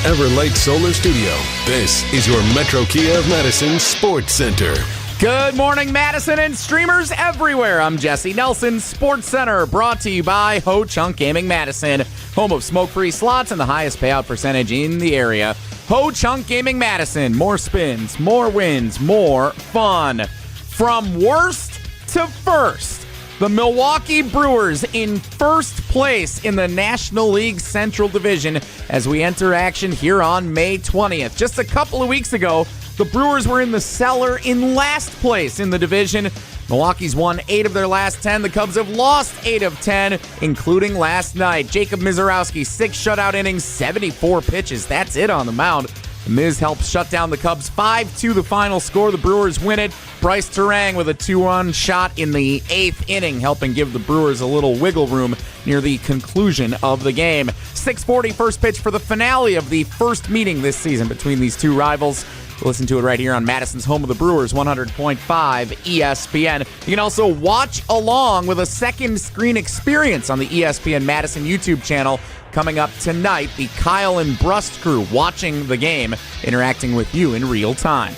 Everlight Solar Studio, this is your Metro Kia of Madison Sports Center. Good morning, Madison and streamers everywhere. I'm Jesse Nelson, Sports Center, brought to you by Ho Chunk Gaming Madison, home of smoke-free slots and the highest payout percentage in the area. Ho Chunk Gaming Madison, more spins, more wins, more fun. From worst to first, the Milwaukee Brewers in first place in the National League Central Division as we enter action here on May 20th. Just a couple of weeks ago, the Brewers were in the cellar in last place in the division. Milwaukee's won 8 of their last 10. The Cubs have lost 8 of 10, including last night. Jacob Mizorowski, 6 shutout innings, 74 pitches. That's it on the mound. Miz helps shut down the Cubs 5-2 the final score. The Brewers win it. Bryce Touran with a 2-run shot in the 8th inning, helping give the Brewers a little wiggle room near the conclusion of the game. 6:40 first pitch for the finale of the first meeting this season between these two rivals. Listen to it right here on Madison's home of the Brewers, 100.5 ESPN. You can also watch along with a second screen experience on the ESPN Madison YouTube channel coming up tonight. The Kyle and Brust crew watching the game, interacting with you in real time.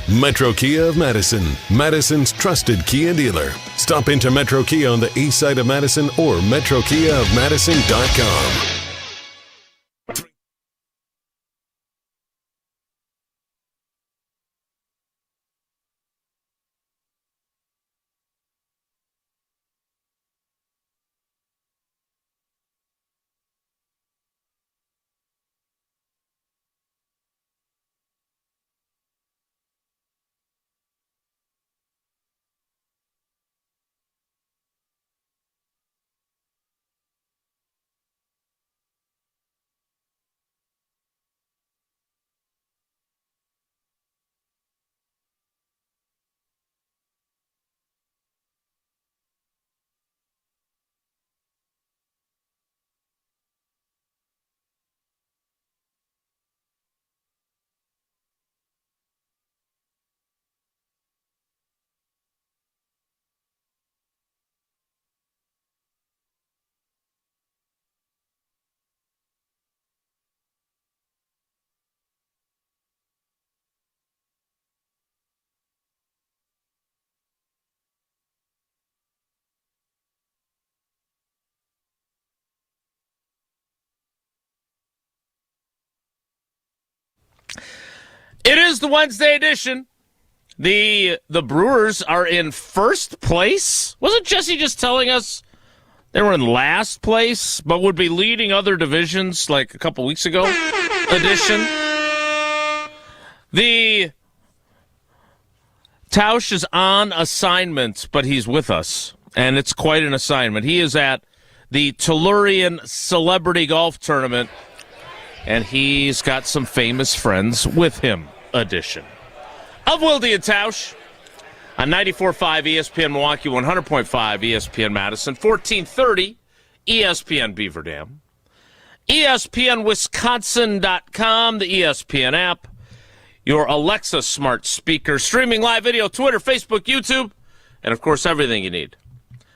Metro Kia of Madison, Madison's trusted Kia dealer. Stop into Metro Kia on the east side of Madison or metrokiaofmadison.com. It is the Wednesday edition. The Brewers are in first place. Wasn't Jesse just telling us they were in last place, but would be leading other divisions like a couple weeks ago? Edition. The Tausch is on assignment, but he's with us, and it's quite an assignment. He is at the Tellurian Celebrity Golf Tournament, and he's got some famous friends with him. Edition of Wilde and Tausch on 94.5 ESPN Milwaukee, 100.5 ESPN Madison, 1430 ESPN Beaver Dam, ESPNWisconsin.com, the ESPN app, your Alexa smart speaker, streaming live video, Twitter, Facebook, YouTube, and of course everything you need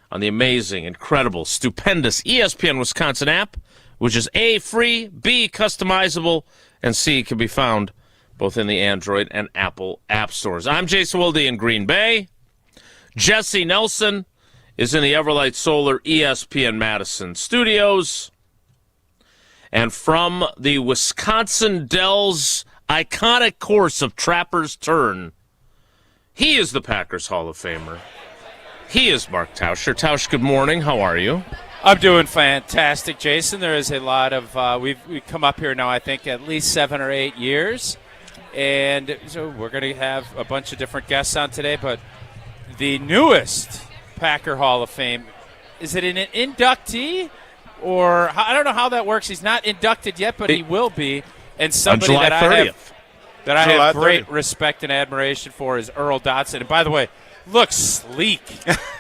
on the amazing, incredible, stupendous ESPN Wisconsin app, which is A, free, B, customizable, and C, can be found both in the Android and Apple app stores. I'm Jason Wilde in Green Bay. Jesse Nelson is in the Everlight Solar ESPN Madison studios. And from the Wisconsin Dells iconic course of Trapper's Turn, he is the Packers Hall of Famer. He is Mark Tauscher. Tausch, good morning. How are you? I'm doing fantastic, Jason. There is a lot of we've come up here now, I think, at least 7 or 8 years. And so we're going to have a bunch of different guests on today, but the newest Packer Hall of Fame, is it an inductee? Or I don't know how that works. He's not inducted yet, but he will be. And somebody on July 30th. that I have great respect and admiration for is Earl Dodson. And by the way, looks sleek.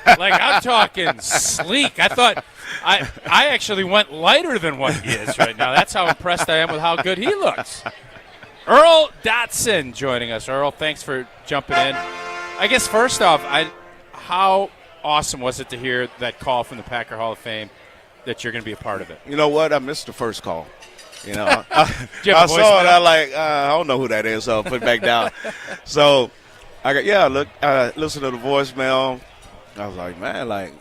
Like, I'm talking sleek. I thought I actually went lighter than what he is right now. That's how impressed I am with how good he looks. Earl Dodson joining us. Earl, thanks for jumping in. I guess first off, how awesome was it to hear that call from the Packer Hall of Fame that you're going to be a part of it? You know what? I missed the first call. You know, I saw it. I don't know who that is, so I put it back down. So I listened to the voicemail. I was like, man, like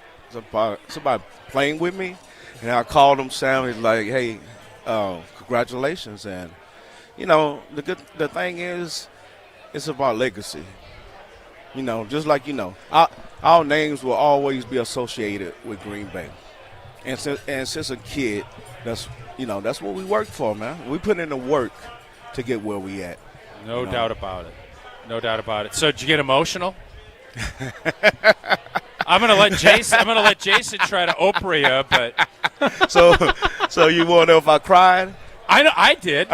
somebody playing with me. And I called him Sam. He's like, hey, congratulations. And, you know, the thing is, it's about legacy. You know, just like, you know, our names will always be associated with Green Bay. And since a kid, that's what we work for, man. We put in the work to get where we at. No doubt about it. No doubt about it. So did you get emotional? I'm gonna let Jason try to Oprah you, but so you want to know if I cried? I did.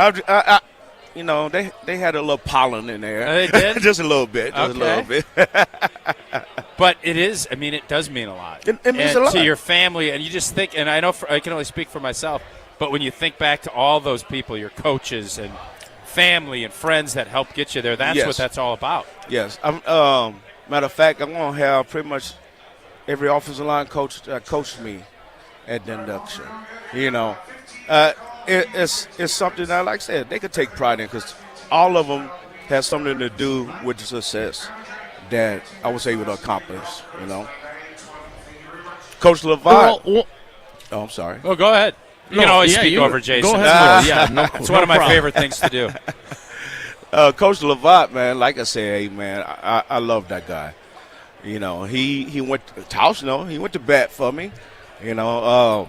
You know, they had a little pollen in there. They did? Just a little bit. Okay. A little bit. But it does mean a lot. It means a lot. To your family, and you just think, and I know I can only speak for myself, but when you think back to all those people, your coaches and family and friends that helped get you there, that's what that's all about. Yes. Matter of fact, I'm going to have pretty much every offensive line coach coached me at the induction. You know, it's something that, like I said, they could take pride in because all of them have something to do with the success that I was able to accomplish, you know. Coach LeVar. I'm sorry. Well, go ahead. You can always speak over Jason. Go ahead. It's one of my favorite things to do. Coach LeVar, man, like I said, hey, man, I love that guy. You know, he went to Tausch, he went to bat for me. You know,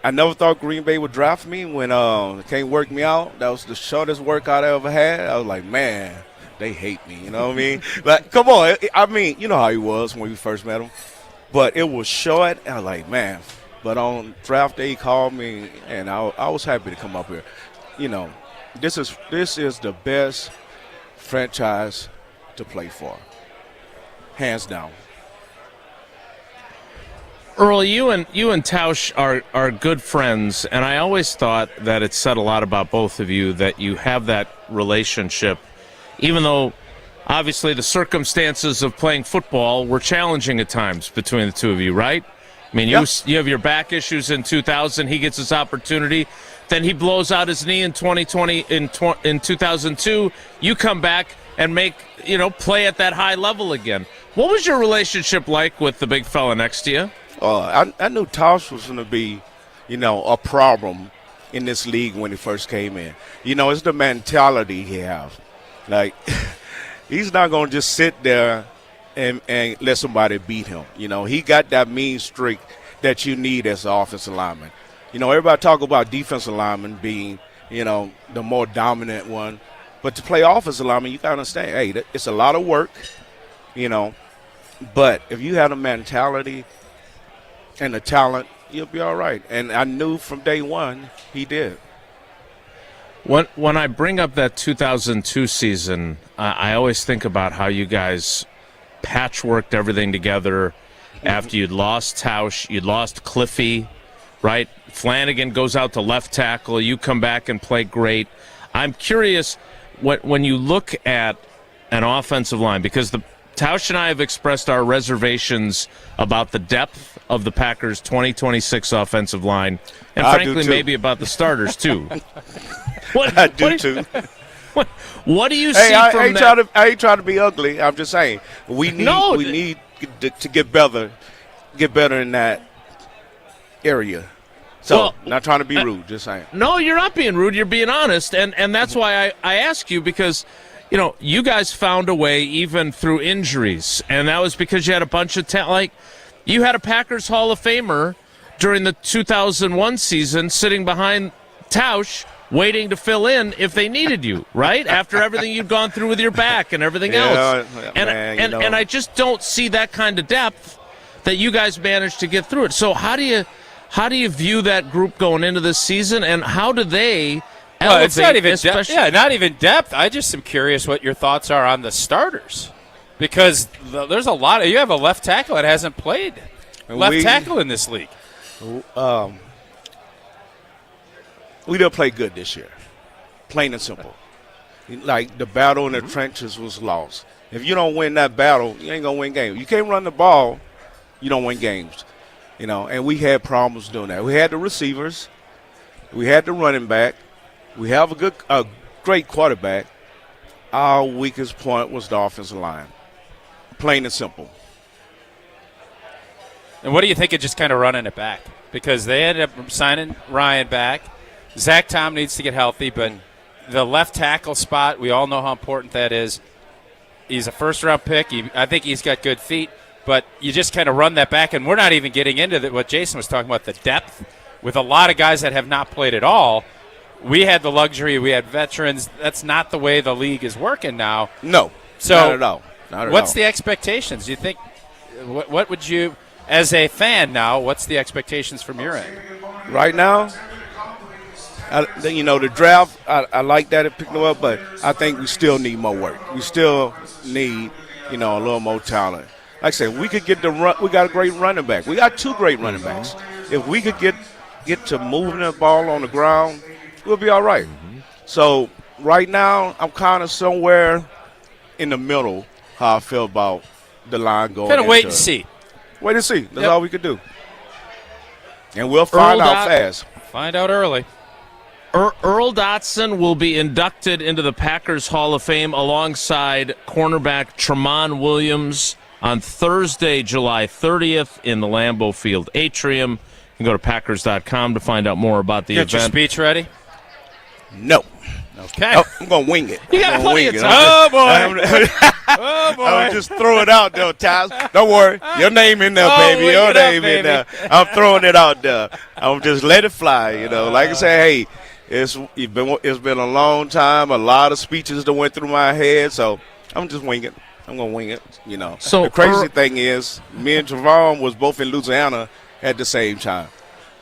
I never thought Green Bay would draft me when they can't work me out. That was the shortest workout I ever had. I was like, man, they hate me. You know what I mean? Like, come on. I mean, you know how he was when we first met him. But it was short. And I was like, man. But on draft day, he called me, and I was happy to come up here. You know, this is the best franchise to play for, hands down. Earl, you and Tausch are good friends, and I always thought that it said a lot about both of you that you have that relationship, even though obviously the circumstances of playing football were challenging at times between the two of you, right? I mean, you have your back issues in 2000. He gets his opportunity. Then he blows out his knee in 2020. In 2002, you come back and play at that high level again. What was your relationship like with the big fella next to you? I knew Tausch was going to be, a problem in this league when he first came in. It's the mentality he has. Like, he's not going to just sit there and let somebody beat him. He got that mean streak that you need as an offensive lineman. Everybody talk about defensive lineman being, the more dominant one. But to play offensive lineman, you got to understand, hey, it's a lot of work, But if you have the mentality and the talent, you'll be all right. And I knew from day one he did. When I bring up that 2002 season, I always think about how you guys patchworked everything together after you'd lost Tausch, you'd lost Cliffy, right? Flanagan goes out to left tackle. You come back and play great. I'm curious when you look at an offensive line, because Tausch and I have expressed our reservations about the depth of the Packers' 2026 offensive line, and frankly, maybe about the starters too. I do too. What do you see from that? I ain't trying to be ugly. I'm just saying we need to get better in that area. So, not trying to be rude, just saying. No, you're not being rude. You're being honest, and that's why I ask you, because you guys found a way even through injuries, and that was because you had a bunch of talent. Like, you had a Packers Hall of Famer during the 2001 season sitting behind Tausch, waiting to fill in if they needed you, right? After everything you've gone through with your back and everything else. And I just don't see that kind of depth that you guys managed to get through it. So how do you view that group going into this season, and how do they elevate? It's not even depth. Yeah, not even depth. I just am curious what your thoughts are on the starters, because there's a lot. You have a left tackle that hasn't played left tackle in this league. We didn't play good this year, plain and simple. Like, the battle in the trenches was lost. If you don't win that battle, you ain't going to win games. You can't run the ball, you don't win games. And we had problems doing that. We had the receivers, We had the running back. We have a great quarterback. Our weakest point was the offensive line. Plain and simple. And what do you think of just kind of running it back? Because they ended up signing Ryan back. Zach Tom needs to get healthy, but the left tackle spot, we all know how important that is. He's a first-round pick. I think he's got good feet, but you just kind of run that back, and we're not even getting into what Jason was talking about, the depth. With a lot of guys that have not played at all, we had the luxury, we had veterans. That's not the way the league is working now. No, so not at all. What's the expectations? Do you think, what would you, as a fan now, what's the expectations from your end? Right now, the draft, I like that it picked them up, but I think we still need more work. We still need, a little more talent. Like I said, we could get we got a great running back. We got 2 great running backs. If we could get to moving the ball on the ground, we'll be all right. So right now, I'm kind of somewhere in the middle how I feel about the line going. Kind of wait and see. Wait and see. That's all we could do. And we'll find out fast. Find out early. Earl Dodson will be inducted into the Packers Hall of Fame alongside cornerback Tramon Williams on Thursday, July 30th in the Lambeau Field Atrium. You can go to Packers.com to find out more about the event. Get your speech ready? No. Okay. Oh, I'm going to wing it. You got plenty of time. Oh, boy. Oh, boy. I'm just throw it out there, Taz. Don't worry. Your name in there, baby. Your name in there. I'm throwing it out there. I'm just let it fly, Like I say, hey, it's been a long time. A lot of speeches that went through my head, so I'm just winging it. I'm going to wing it, So the crazy thing is, me and Javon was both in Louisiana at the same time.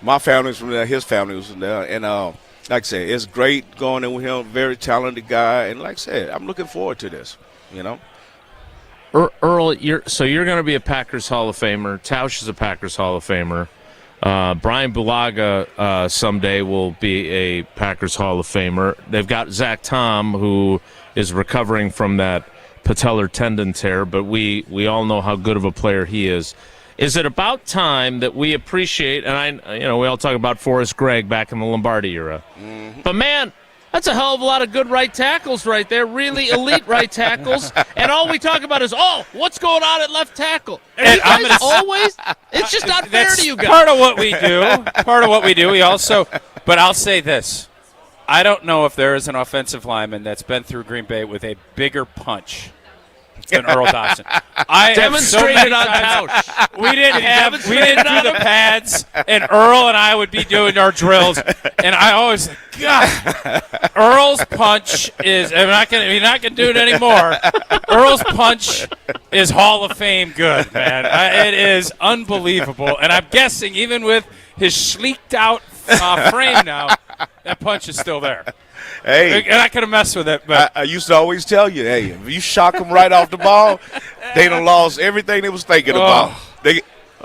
My family was from there. His family was from there. And like I said, it's great going in with him. Very talented guy. And like I said, I'm looking forward to this, Earl, you're going to be a Packers Hall of Famer. Tausch is a Packers Hall of Famer. Bryan Bulaga someday will be a Packers Hall of Famer. They've got Zach Tom, who is recovering from that patellar tendon tear, but we all know how good of a player he is. Is it about time that we appreciate, and we all talk about Forrest Gregg back in the Lombardi era, but man, that's a hell of a lot of good right tackles right there, really elite right tackles, and all we talk about is, what's going on at left tackle? And you guys always, it's just not fair to you guys. Part of what we do. We also, but I'll say this. I don't know if there is an offensive lineman that's been through Green Bay with a bigger punch than Earl Dodson. I demonstrated on Tausch. We didn't do the pads, and Earl and I would be doing our drills, and I always, God, Earl's punch is. We're not gonna do it anymore. Earl's punch is Hall of Fame good, man. It is unbelievable, and I'm guessing even with his sleeked out frame now, that punch is still there. Hey, and I could have messed with it, but I used to always tell you, hey, if you shock them right off the ball, they done lost everything they was thinking about.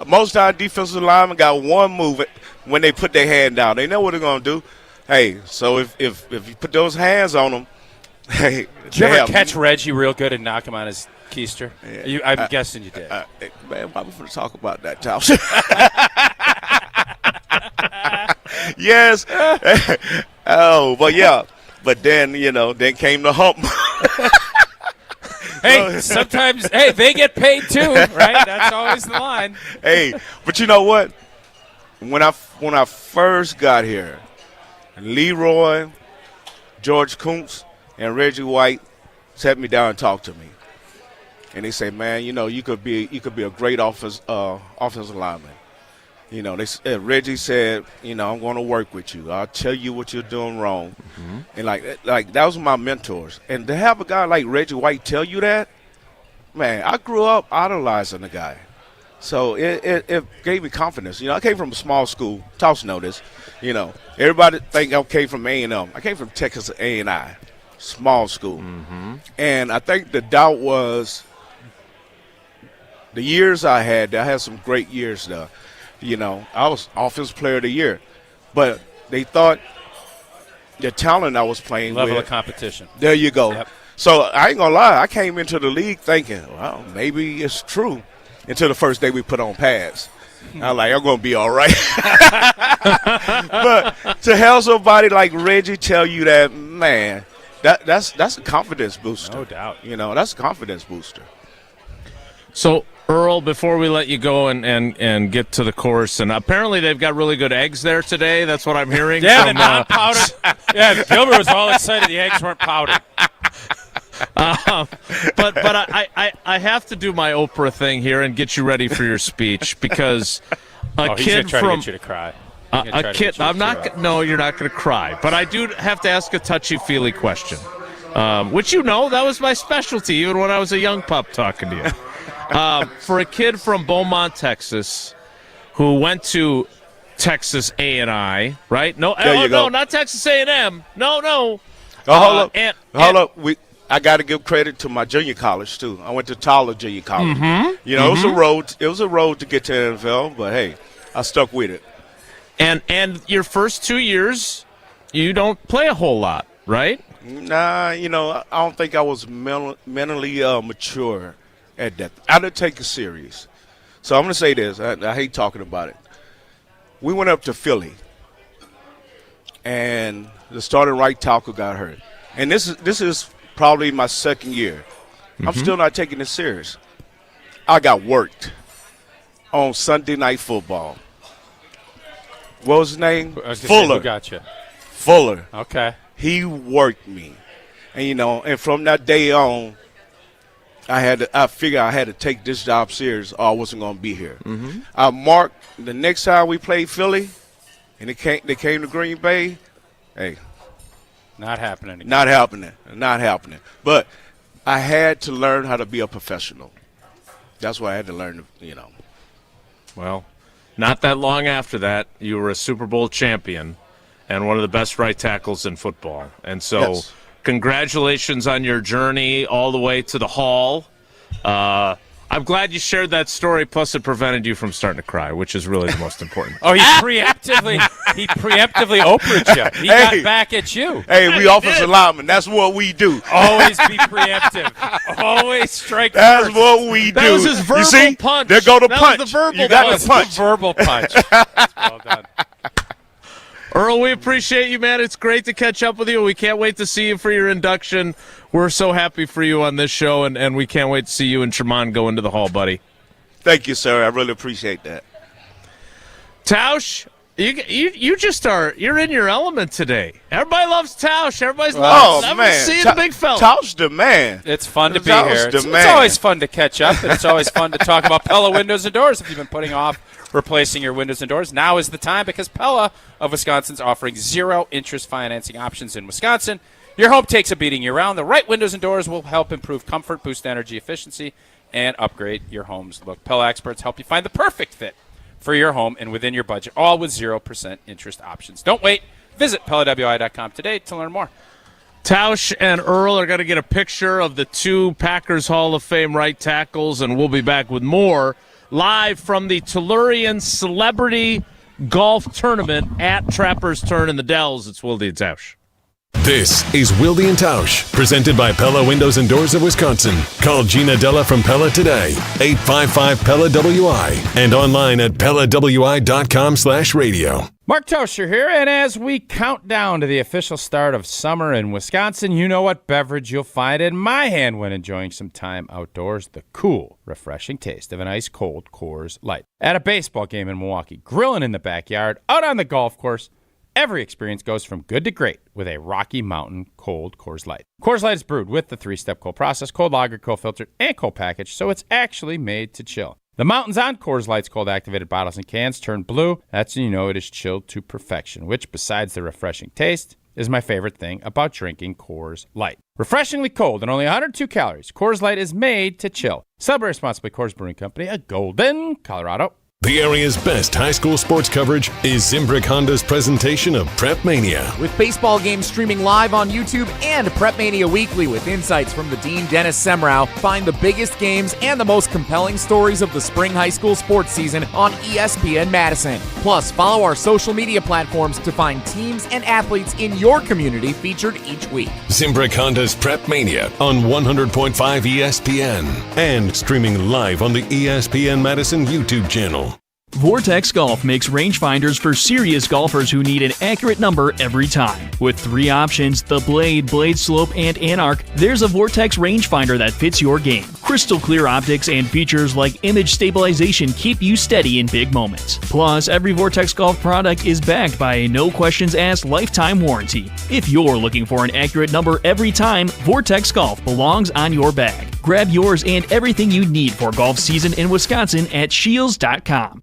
Most time defensive linemen got one move when they put their hand down. They know what they're gonna do. Hey, so if you put those hands on them, hey, did you ever catch Reggie real good and knock him on his keister? Yeah. I'm guessing you did. Man, why we going to talk about that, Tausch? Yes. But yeah. But then, then came the hump. Hey, sometimes, they get paid too, right? That's always the line. Hey, but you know what? When I first got here, Leroy, George Kuntz, and Reggie White sat me down and talked to me. And they say, man, you could be a great offensive lineman. Reggie said, I'm going to work with you. I'll tell you what you're doing wrong. Mm-hmm. And like that was my mentors. And to have a guy like Reggie White tell you that, man, I grew up idolizing the guy. So it gave me confidence. I came from a small school. Tausch know this. Everybody think I came from A&M. I came from Texas A&I, small school. Mm-hmm. And I think the doubt was the years I had some great years there. I was Offensive Player of the Year. But they thought the talent I was playing level of competition. There you go. Yep. So I ain't going to lie. I came into the league thinking, well, maybe it's true until the first day we put on pads. I'm like, I'm going to be all right. But to have somebody like Reggie tell you that, man, that's a confidence booster. No doubt. That's a confidence booster. So, Earl, before we let you go and get to the course, and apparently they've got really good eggs there today. That's what I'm hearing. Yeah, they're not powdered. Yeah, Gilbert was all excited the eggs weren't powdered. But I have to do my Oprah thing here and get you ready for your speech because a he's kid gonna try from to get you to cry. a kid. I'm not. No, you're not going to cry. But I do have to ask a touchy-feely question, which that was my specialty even when I was a young pup talking to you. For a kid from Beaumont, Texas, who went to Texas A&I, right? No, no, not Texas A&M. No. Hold up. I got to give credit to my junior college too. I went to Tyler Junior College. Mm-hmm. It was a road. It was a road to get to the NFL, but hey, I stuck with it. And your first 2 years, you don't play a whole lot, right? Nah, I don't think I was mentally mature at that. I didn't take it serious. So I'm going to say this. I hate talking about it. We went up to Philly, and the starting right tackle got hurt. And this is probably my second year. Mm-hmm. I'm still not taking it serious. I got worked on Sunday Night Football. What was his name? Fuller. Who got you? Fuller. Okay. He worked me. And, and from that day on, I figured I had to take this job serious or I wasn't going to be here. Mm-hmm. I marked the next time we played Philly and they came to Green Bay, hey. Not happening again. Not happening. But I had to learn how to be a professional. That's what I had to learn, Well, not that long after that, you were a Super Bowl champion and one of the best right tackles in football. And so congratulations on your journey all the way to the Hall. I'm glad you shared that story, plus it prevented you from starting to cry, which is really the most important. He preemptively Oprah'd you. He got back at you. Hey, we offensive linemen. That's what we do. Always be preemptive. Always strike That's first. what we do. That was his verbal punch. There go the that punch. Was the verbal you got punch. the punch. The verbal punch. That's well done. Earl, we appreciate you, man. It's great to catch up with you. We can't wait to see you for your induction. We're so happy for you on this show, and we can't wait to see you and Tremont go into the Hall, buddy. Thank you, sir. I really appreciate that. Tausch, you just you're in your element today. Everybody loves Tausch. Everybody's loving seeing the big fella. Tausch the man. It's fun to be here. It's always fun to catch up, and it's always fun to talk about Pella windows and doors. If you've been putting off replacing your windows and doors, now is the time because Pella of Wisconsin's offering 0-interest financing options in Wisconsin. Your home takes a beating year-round. The right windows and doors will help improve comfort, boost energy efficiency, and upgrade your home's look. Pella experts help you find the perfect fit for your home and within your budget, all with 0% interest options. Don't wait. Visit PellaWI.com today to learn more. Tausch and Earl are going to get a picture of the two Packers Hall of Fame right tackles, and we'll be back with more live from the Tellurian Celebrity Golf Tournament at Trapper's Turn in the Dells. It's Wilde and Tausch. This is Wilde and Tausch, presented by Pella Windows and Doors of Wisconsin. Call Gina Della from Pella today, 855-PELLA-WI, and online at PellaWI.com/radio. Mark Tauscher here, and as we count down to the official start of summer in Wisconsin, you know what beverage you'll find in my hand when enjoying some time outdoors: the cool, refreshing taste of an ice-cold Coors Light. At a baseball game in Milwaukee, grilling in the backyard, out on the golf course, every experience goes from good to great with a Rocky Mountain cold Coors Light. Coors Light is brewed with the 3-step cold process, cold lager, cold filtered, and cold packaged, so it's actually made to chill. The mountains on Coors Light's cold-activated bottles and cans turn blue. That's when you know it is chilled to perfection, which, besides the refreshing taste, is my favorite thing about drinking Coors Light. Refreshingly cold and only 102 calories, Coors Light is made to chill. Celebrate responsibly. Coors Brewing Company, a Golden, Colorado. The area's best high school sports coverage is Zimbrick Honda's presentation of Prep Mania. With baseball games streaming live on YouTube and Prep Mania Weekly with insights from the Dean Dennis Semrau, find the biggest games and the most compelling stories of the spring high school sports season on ESPN Madison. Plus, follow our social media platforms to find teams and athletes in your community featured each week. Zimbrick Honda's Prep Mania on 100.5 ESPN and streaming live on the ESPN Madison YouTube channel. Vortex Golf makes rangefinders for serious golfers who need an accurate number every time. With 3 options, the Blade, Blade Slope, and Anarch, there's a Vortex rangefinder that fits your game. Crystal clear optics and features like image stabilization keep you steady in big moments. Plus, every Vortex Golf product is backed by a no-questions-asked lifetime warranty. If you're looking for an accurate number every time, Vortex Golf belongs on your bag. Grab yours and everything you need for golf season in Wisconsin at Shields.com.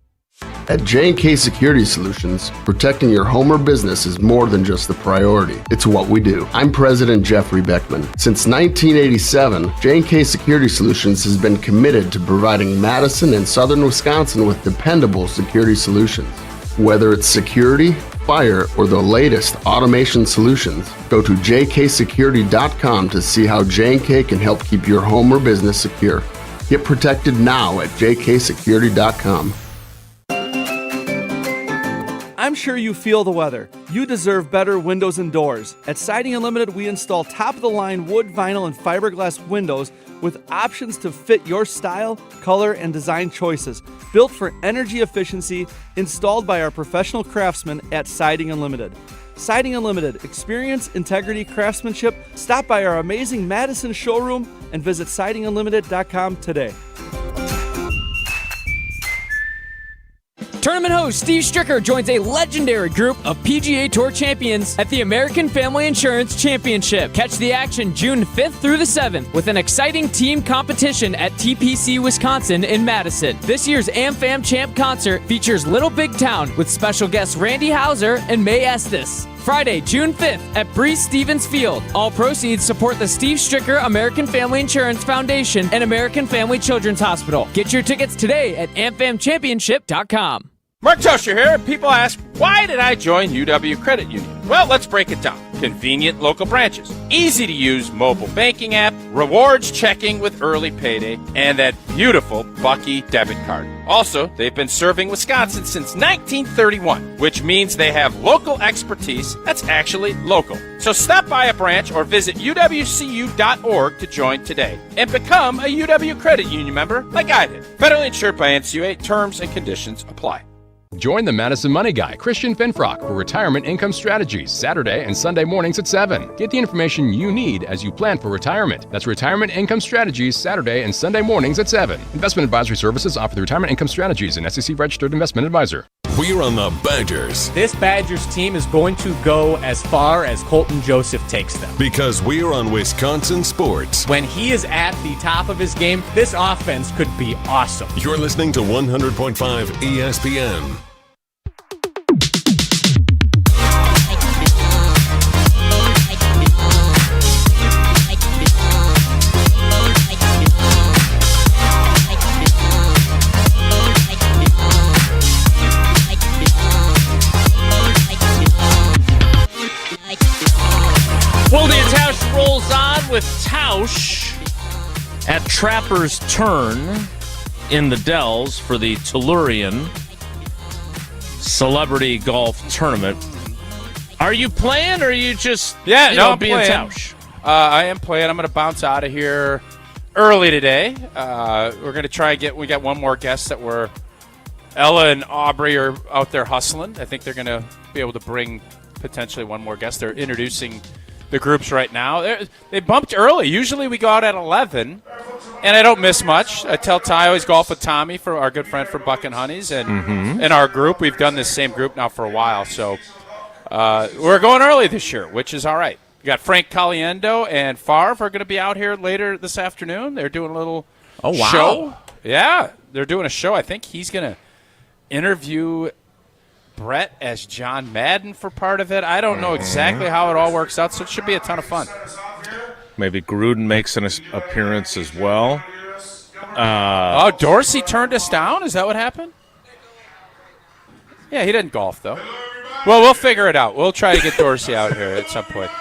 At J&K Security Solutions, protecting your home or business is more than just a priority. It's what we do. I'm President Jeffrey Beckman. Since 1987, J&K Security Solutions has been committed to providing Madison and southern Wisconsin with dependable security solutions. Whether it's security, fire, or the latest automation solutions, go to jksecurity.com to see how J&K can help keep your home or business secure. Get protected now at jksecurity.com. I'm sure you feel the weather. You deserve better windows and doors. At Siding Unlimited, we install top-of-the-line wood, vinyl, and fiberglass windows with options to fit your style, color, and design choices. Built for energy efficiency, installed by our professional craftsmen at Siding Unlimited. Siding Unlimited, experience, integrity, craftsmanship. Stop by our amazing Madison showroom and visit sidingunlimited.com today. Tournament host Steve Stricker joins a legendary group of PGA Tour champions at the American Family Insurance Championship. Catch the action June 5th through the 7th with an exciting team competition at TPC Wisconsin in Madison. This year's AmFam Champ concert features Little Big Town with special guests Randy Houser and May Estes. Friday, June 5th at Breese Stevens Field. All proceeds support the Steve Stricker American Family Insurance Foundation and American Family Children's Hospital. Get your tickets today at amfamchampionship.com. Mark Tosher here. People ask, why did I join UW Credit Union? Well, let's break it down. Convenient local branches, easy to use mobile banking app, rewards checking with early payday, and that beautiful Bucky debit card. Also, they've been serving Wisconsin since 1931, which means they have local expertise that's actually local. So stop by a branch or visit uwcu.org to join today and become a UW Credit Union member like I did. Federally insured by NCUA. Terms and conditions apply. Join the Madison Money Guy, Christian Finfrock, for Retirement Income Strategies, Saturday and Sunday mornings at 7. Get the information you need as you plan for retirement. That's Retirement Income Strategies, Saturday and Sunday mornings at 7. Investment advisory services offered through Retirement Income Strategies, an SEC-registered investment advisor. We're on the Badgers. This Badgers team is going to go as far as Colton Joseph takes them. Because we're on Wisconsin Sports. When he is at the top of his game, this offense could be awesome. You're listening to 100.5 ESPN. Wilde and Tausch rolls on with Tausch at Trapper's Turn in the Dells for the Tellurian Celebrity Golf Tournament. Are you playing, or are you just I'm being playing. Tausch? I am playing. I'm going to bounce out of here early today. We're going to try and we got one more guest that Ella and Aubrey are out there hustling. I think they're going to be able to bring potentially one more guest. They're introducing the groups right now. They bumped early. Usually we go out at 11, and I don't miss much. I tell Ty I always golf with Tommy, for our good friend from Buck and Honeys, and in our group. We've done this same group now for a while, so we're going early this year, which is all right. We got Frank Caliendo and Favre are going to be out here later this afternoon. They're doing a little show. Yeah, they're doing a show. I think he's going to interview Brett as John Madden for part of it. I don't know exactly how it all works out, so it should be a ton of fun. Maybe Gruden makes an appearance as well. Dorsey turned us down? Is that what happened? Yeah, he didn't golf, though. Well, we'll figure it out. We'll try to get Dorsey out here at some point.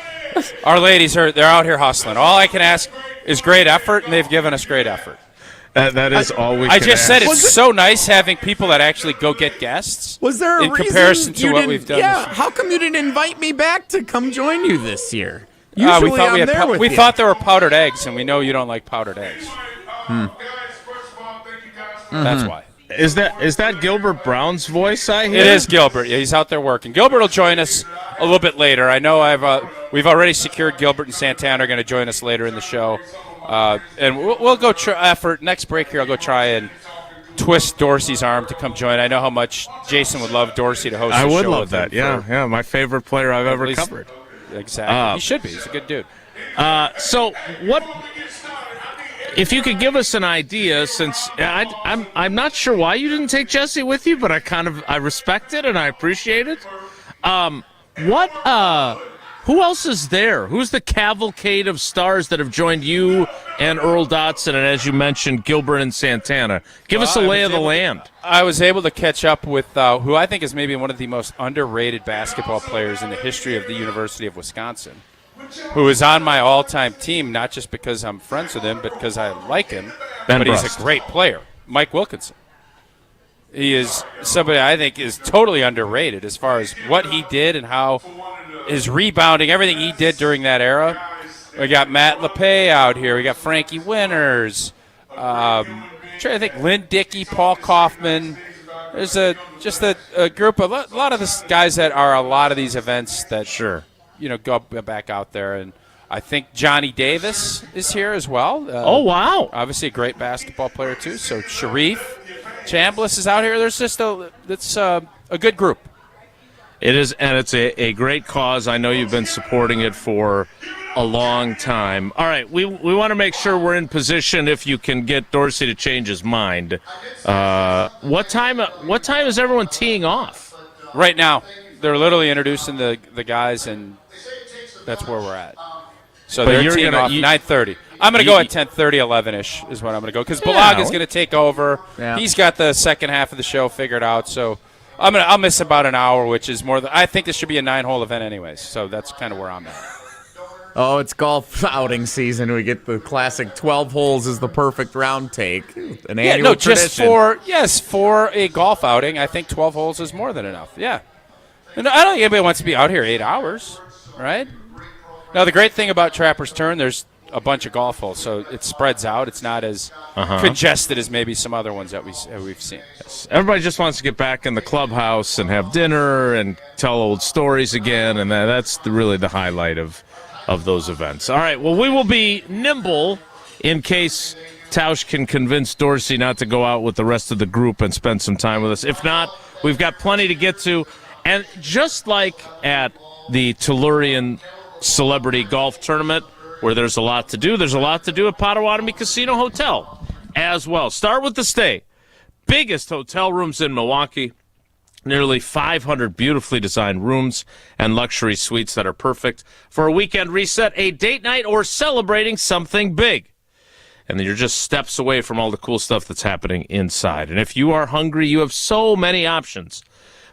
Our ladies, they're out here hustling. All I can ask is great effort, and they've given us great effort. That is all we can I just said ask. it's so nice having people that actually go get guests. Was there a in reason comparison to you what didn't- we've done? Yeah, this year? how come you didn't invite me back to come join you this year? We Usually thought I'm there with we you. thought there were powdered eggs, and we know you don't like powdered eggs. That's why. Is that Gilbert Brown's voice I hear? It is Gilbert. Yeah, he's out there working. Gilbert will join us a little bit later. I know we've already secured Gilbert and Santana are going to join us later in the show. And we'll go for next break here. I'll go try and twist Dorsey's arm to come join. I know how much Jason would love Dorsey to host the show. I would love that. Yeah, my favorite player I've ever covered. Exactly. He should be. He's a good dude. So what? If you could give us an idea, since I'm not sure why you didn't take Jesse with you, but I respect it and I appreciate it. Who else is there? Who's the cavalcade of stars that have joined you and Earl Dodson, and as you mentioned, Gilbert and Santana? Give us a lay of the land. I was able to catch up with who I think is maybe one of the most underrated basketball players in the history of the University of Wisconsin, who is on my all-time team, not just because I'm friends with him, but because I like him, but he's a great player, Mike Wilkinson. He is somebody I think is totally underrated as far as what he did and how his rebounding, everything he did during that era. We got Matt LePay out here. We got Frankie Winters. I'm trying to think, Lynn Dickey, Paul Kaufman. There's a group of a lot of the guys that are a lot of these events that go back out there. And I think Johnny Davis is here as well. Oh, wow. Obviously a great basketball player, too. So Sharif Chambliss is out here. There's just a good group. It is, and it's a great cause. I know you've been supporting it for a long time. All right, we want to make sure we're in position if you can get Dorsey to change his mind. What time is everyone teeing off? Right now. They're literally introducing the guys, and that's where we're at. So they're teeing off 9:30. I'm going to go at 10:30, 11-ish is what I'm going to go, because Bulaga is going to take over. Yeah. He's got the second half of the show figured out, so I'll miss about an hour, which is more than I think this should be a 9-hole event anyways. So that's kind of where I'm at. Oh, it's golf outing season. We get the classic 12 holes is the perfect round take. An annual tradition. Just for a golf outing, I think 12 holes is more than enough. Yeah. And I don't think anybody wants to be out here 8 hours, right? Now, the great thing about Trapper's Turn, there's a bunch of golf holes, so it spreads out. It's not as congested as maybe some other ones that we've seen. Yes. Everybody just wants to get back in the clubhouse and have dinner and tell old stories again, and that's really the highlight of those events. All right, well, we will be nimble in case Tausch can convince Dorsey not to go out with the rest of the group and spend some time with us. If not, we've got plenty to get to. And just like at the Tellurian Celebrity Golf Tournament, where there's a lot to do at Potawatomi Casino Hotel as well. Start with the stay. Biggest hotel rooms in Milwaukee. Nearly 500 beautifully designed rooms and luxury suites that are perfect for a weekend reset, a date night, or celebrating something big. And then you're just steps away from all the cool stuff that's happening inside. And if you are hungry, you have so many options.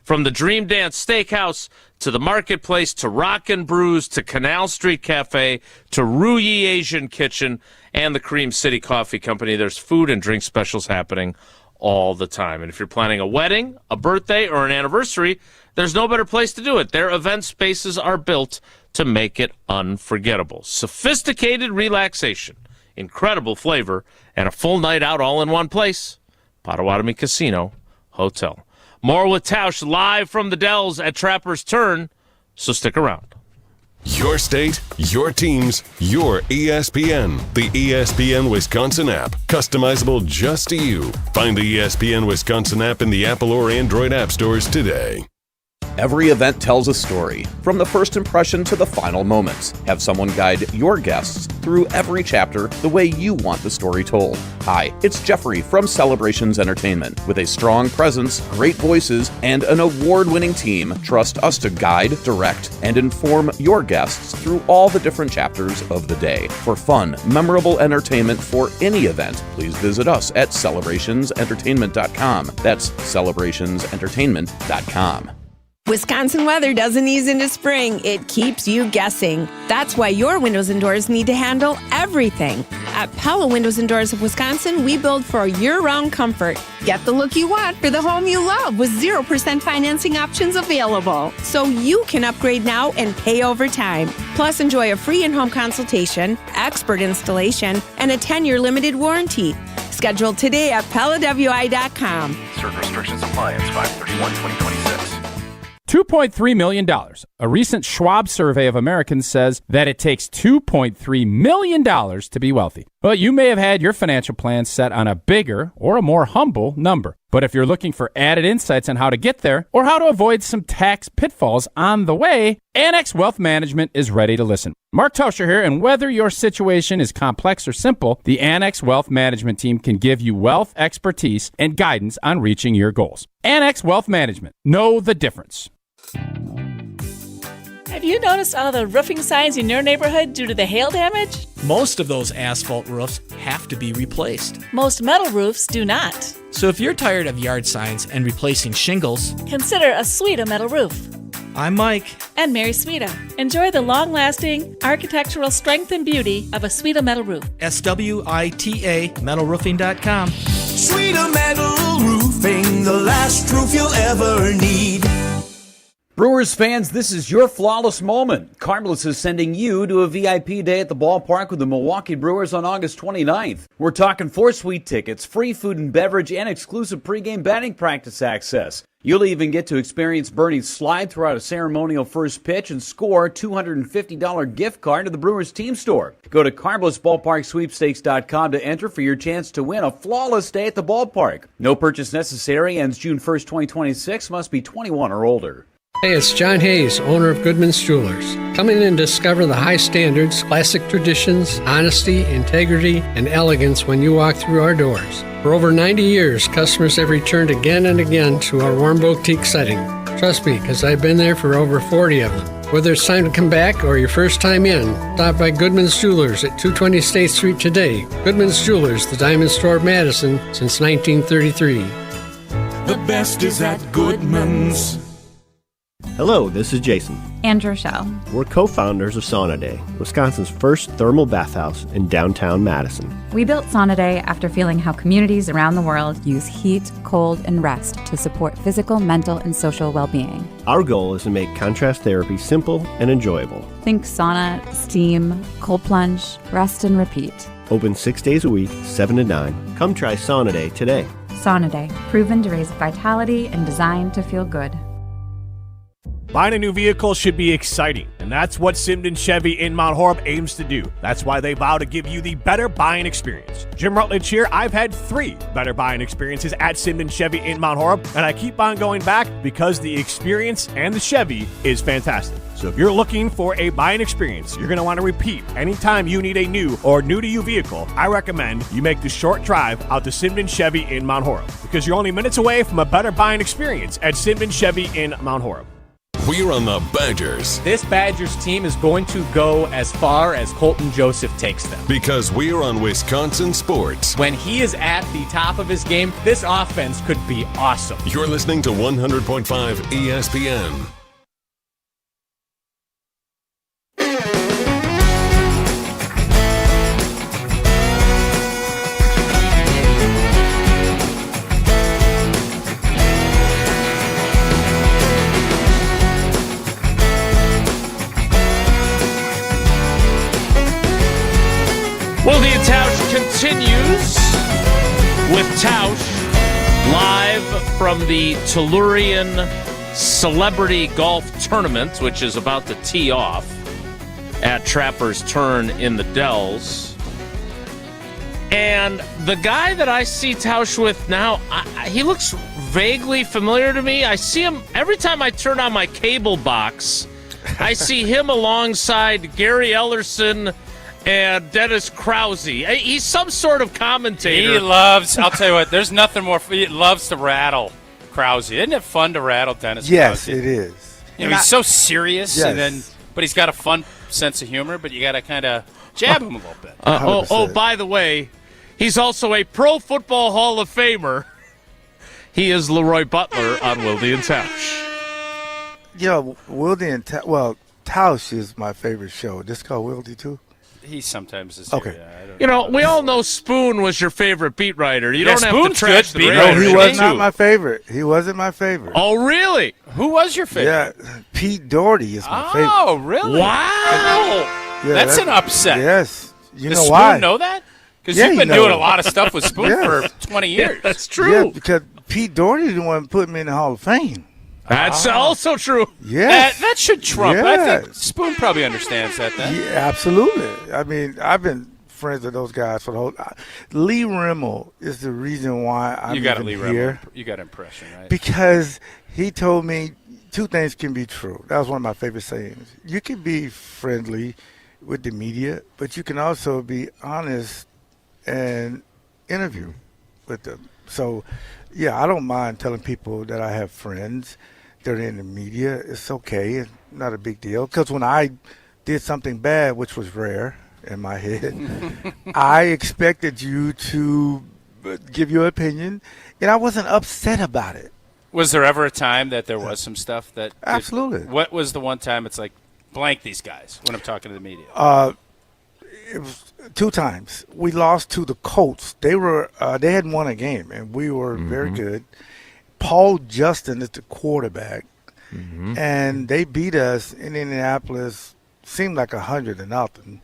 From the Dream Dance Steakhouse to the Marketplace to Rockin' Brews to Canal Street Cafe to Ruyi Asian Kitchen and the Cream City Coffee Company, there's food and drink specials happening all the time. And if you're planning a wedding, a birthday, or an anniversary, there's no better place to do it. Their event spaces are built to make it unforgettable. Sophisticated relaxation, incredible flavor, and a full night out all in one place. Potawatomi Casino Hotel. More with Tausch live from the Dells at Trapper's Turn, so stick around. Your state, your teams, your ESPN. The ESPN Wisconsin app. Customizable just to you. Find the ESPN Wisconsin app in the Apple or Android app stores today. Every event tells a story, from the first impression to the final moments. Have someone guide your guests through every chapter the way you want the story told. Hi, it's Jeffrey from Celebrations Entertainment. With a strong presence, great voices, and an award-winning team, trust us to guide, direct, and inform your guests through all the different chapters of the day. For fun, memorable entertainment for any event, please visit us at celebrationsentertainment.com. That's celebrationsentertainment.com. Wisconsin weather doesn't ease into spring. It keeps you guessing. That's why your windows and doors need to handle everything. At Pella Windows and Doors of Wisconsin, we build for year-round comfort. Get the look you want for the home you love with 0% financing options available. So you can upgrade now and pay over time. Plus, enjoy a free in-home consultation, expert installation, and a 10-year limited warranty. Schedule today at PellaWI.com. Certain restrictions apply. It's 5/31/2026. $2.3 million. A recent Schwab survey of Americans says that it takes $2.3 million to be wealthy. Well, you may have had your financial plan set on a bigger or a more humble number. But if you're looking for added insights on how to get there or how to avoid some tax pitfalls on the way, Annex Wealth Management is ready to listen. Mark Tauscher here, and whether your situation is complex or simple, the Annex Wealth Management team can give you wealth expertise and guidance on reaching your goals. Annex Wealth Management. Know the difference. Have you noticed all the roofing signs in your neighborhood due to the hail damage? Most of those asphalt roofs have to be replaced. Most metal roofs do not. So if you're tired of yard signs and replacing shingles, consider a Sweda metal roof. I'm Mike. And Mary Sweda. Enjoy the long-lasting architectural strength and beauty of a Sweda metal roof. SWITA metalroofing.com. Sweda Metal Roofing, the last roof you'll ever need. Brewers fans, this is your flawless moment. Carmeless is sending you to a VIP day at the ballpark with the Milwaukee Brewers on August 29th. We're talking 4 sweet tickets, free food and beverage, and exclusive pregame batting practice access. You'll even get to experience Bernie slide throughout a ceremonial first pitch and score a $250 gift card to the Brewers team store. Go to CarmelessBallparkSweepstakes.com to enter for your chance to win a flawless day at the ballpark. No purchase necessary. Ends June 1st, 2026. Must be 21 or older. Hey, it's John Hayes, owner of Goodman's Jewelers. Come in and discover the high standards, classic traditions, honesty, integrity, and elegance when you walk through our doors. For over 90 years, customers have returned again and again to our warm boutique setting. Trust me, because I've been there for over 40 of them. Whether it's time to come back or your first time in, stop by Goodman's Jewelers at 220 State Street today. Goodman's Jewelers, the diamond store of Madison since 1933. The best is at Goodman's. Hello, this is Jason. And Rochelle. We're co-founders of Sauna Day, Wisconsin's first thermal bathhouse in downtown Madison. We built Sauna Day after feeling how communities around the world use heat, cold, and rest to support physical, mental, and social well-being. Our goal is to make contrast therapy simple and enjoyable. Think sauna, steam, cold plunge, rest, and repeat. Open 6 days a week, 7 to 9. Come try Sauna Day today. Sauna Day, proven to raise vitality and designed to feel good. Buying a new vehicle should be exciting, and that's what Simden Chevy in Mount Horeb aims to do. That's why they vow to give you the better buying experience. Jim Rutledge here. I've had 3 better buying experiences at Simden Chevy in Mount Horeb, and I keep on going back because the experience and the Chevy is fantastic. So if you're looking for a buying experience you're going to want to repeat anytime you need a new or new-to-you vehicle, I recommend you make the short drive out to Simden Chevy in Mount Horeb, because you're only minutes away from a better buying experience at Simden Chevy in Mount Horeb. We're on the Badgers. This Badgers team is going to go as far as Colton Joseph takes them. Because we're on Wisconsin Sports. When he is at the top of his game, this offense could be awesome. You're listening to 100.5 ESPN. Wilde and Tausch continues with Tausch live from the Tellurian Celebrity Golf Tournament, which is about to tee off at Trapper's Turn in the Dells. And the guy that I see Tausch with now, he looks vaguely familiar to me. I see him every time I turn on my cable box. I see him alongside Gary Ellerson and Dennis Krause. He's some sort of commentator. He loves, I'll tell you what, there's nothing more, he loves to rattle Krause. Isn't it fun to rattle Dennis Yes, Krause? it is. You know, he's so serious, Yes. but he's got a fun sense of humor, but you got to kind of jab him a little bit. By the way, he's also a Pro Football Hall of Famer. He is Leroy Butler on Wilde and Tausch. You know, Wilde and Tausch, Tausch is my favorite show. This called Wilde too? He sometimes is. Okay. You know, we all know Spoon was your favorite beat writer. You don't have Spoon's to trash good the beat radio. writer. No, he was not my favorite. He wasn't my favorite. Oh, really? Who was your favorite? Yeah, Pete Doherty is my favorite. Oh, really? Wow. Yeah, that's an upset. Yes. You Does know Spoon why? know that? Because Yeah, you've he been knows. doing a lot of stuff with Spoon Yes. for 20 years. That's true. Yeah, because Pete Doherty the one put me in the Hall of Fame. That's also true. Yeah, that should trump. Yeah. I think Spoon probably understands that. Then. Yeah, absolutely. I mean, I've been friends with those guys for the whole. Lee Rimmel is the reason why I'm You got a even Lee here. Rimmel. You got impression, right? Because he told me two things can be true. That was one of my favorite sayings. You can be friendly with the media, but you can also be honest and interview with them. So, yeah, I don't mind telling people that I have friends that are in the media. It's okay. It's not a big deal. Because when I did something bad, which was rare in my head, I expected you to give your opinion, and I wasn't upset about it. Was there ever a time that there was some stuff that? Absolutely. What was the one time it's like, blank these guys when I'm talking to the media? It was 2 times. We lost to the Colts. They had won a game, and we were very good. Paul Justin is the quarterback, and they beat us in Indianapolis. Seemed like 100-0.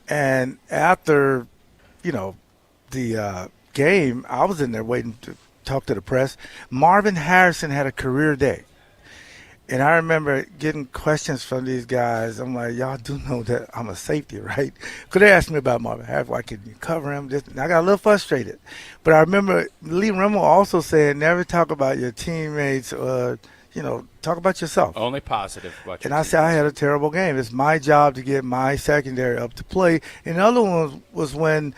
And after, the game, I was in there waiting to talk to the press. Marvin Harrison had a career day. And I remember getting questions from these guys. I'm like, y'all do know that I'm a safety, right? Because they asked me about Marvin Harrison. Why couldn't you cover him? And I got a little frustrated. But I remember Lee Rimmel also said, never talk about your teammates. Talk about yourself. Only positive about your And I said, I had a terrible game. It's my job to get my secondary up to play. And the other one was when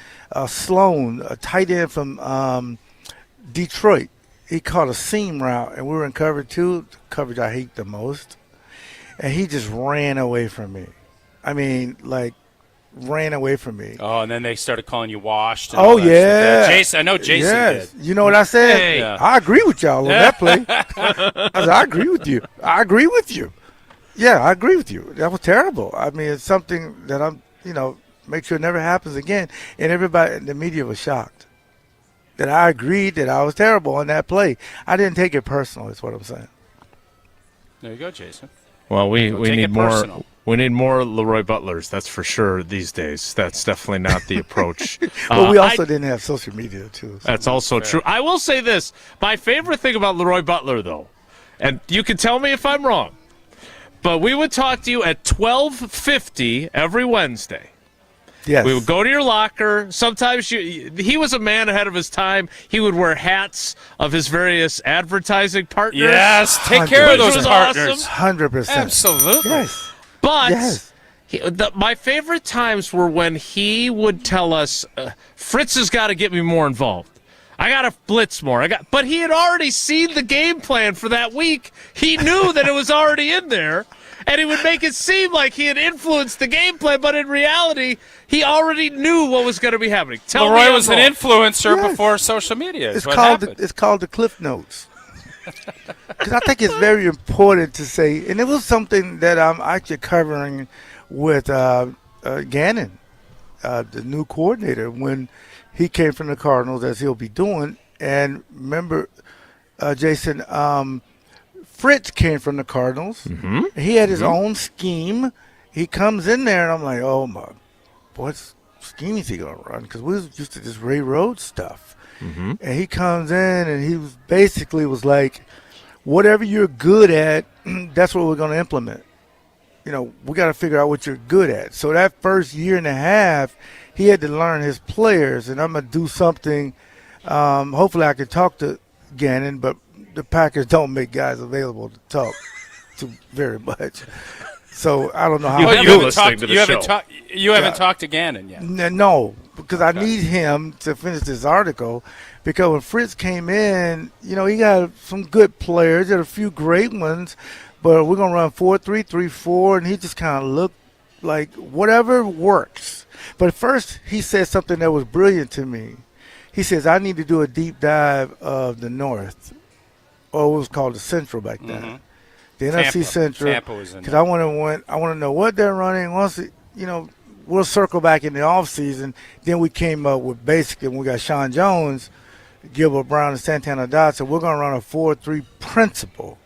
Sloan, a tight end from Detroit, he caught a seam route, and we were in cover 2, the coverage I hate the most. And he just ran away from me. I mean, ran away from me. Oh, and then they started calling you washed. And Oh, all that yeah. stuff. Jason, I know Jason Yes. did. You know what I said? Hey. Yeah. I agree with y'all on that play. I said, I agree with you. I agree with you. Yeah, I agree with you. That was terrible. I mean, it's something that I'm, make sure it never happens again. And everybody in the media was shocked that I agreed that I was terrible on that play. I didn't take it personal, is what I'm saying. There you go, Jason. Well, we Don't take need it more. personal. We need more Leroy Butlers. That's for sure these days. That's definitely not the approach. But we also didn't have social media, too. So That's also true. I will say this. My favorite thing about Leroy Butler, though, and you can tell me if I'm wrong, but we would talk to you at 12:50 every Wednesday. Yes. We would go to your locker. Sometimes he was a man ahead of his time. He would wear hats of his various advertising partners. Yes, take care of those partners. Awesome. 100%. Absolutely. Yes. But Yes. my favorite times were when he would tell us, Fritz has got to get me more involved. I got to blitz more. But he had already seen the game plan for that week. He knew that it was already in there. And he would make it seem like he had influenced the game plan, but in reality, he already knew what was going to be happening. Leroy was an influencer Yes. before social media. It's called the Cliff Notes. Because I think it's very important to say, and it was something that I'm actually covering with Gannon, the new coordinator, when he came from the Cardinals, as he'll be doing. And remember, Jason, Fritz came from the Cardinals. He had his own scheme. He comes in there, and I'm like, oh, my, what scheme is he going to run? Because we was used to this Ray Rhodes stuff. And he comes in, and he was like, whatever you're good at, that's what we're going to implement. We got to figure out what you're good at. So that first year and a half, he had to learn his players, and I'm going to do something. Hopefully I can talk to Gannon, but the Packers don't make guys available to talk to very much. So I don't know how. You haven't talked to Gannon yet. No, because I need him to finish this article. Because when Fritz came in, he got some good players. There are a few great ones, but we're gonna run 4-3-3-4, and he just kind of looked like whatever works. But first, he said something that was brilliant to me. He says, "I need to do a deep dive of the North." Or it was called the Central back then. The NFC Central. Tampa was in because I want to know what they're running. Once we'll circle back in the offseason. Then we came up with basically when we got Sean Jones, Gilbert, Brown, and Santana, Dotson. We're going to run a 4-3 principle,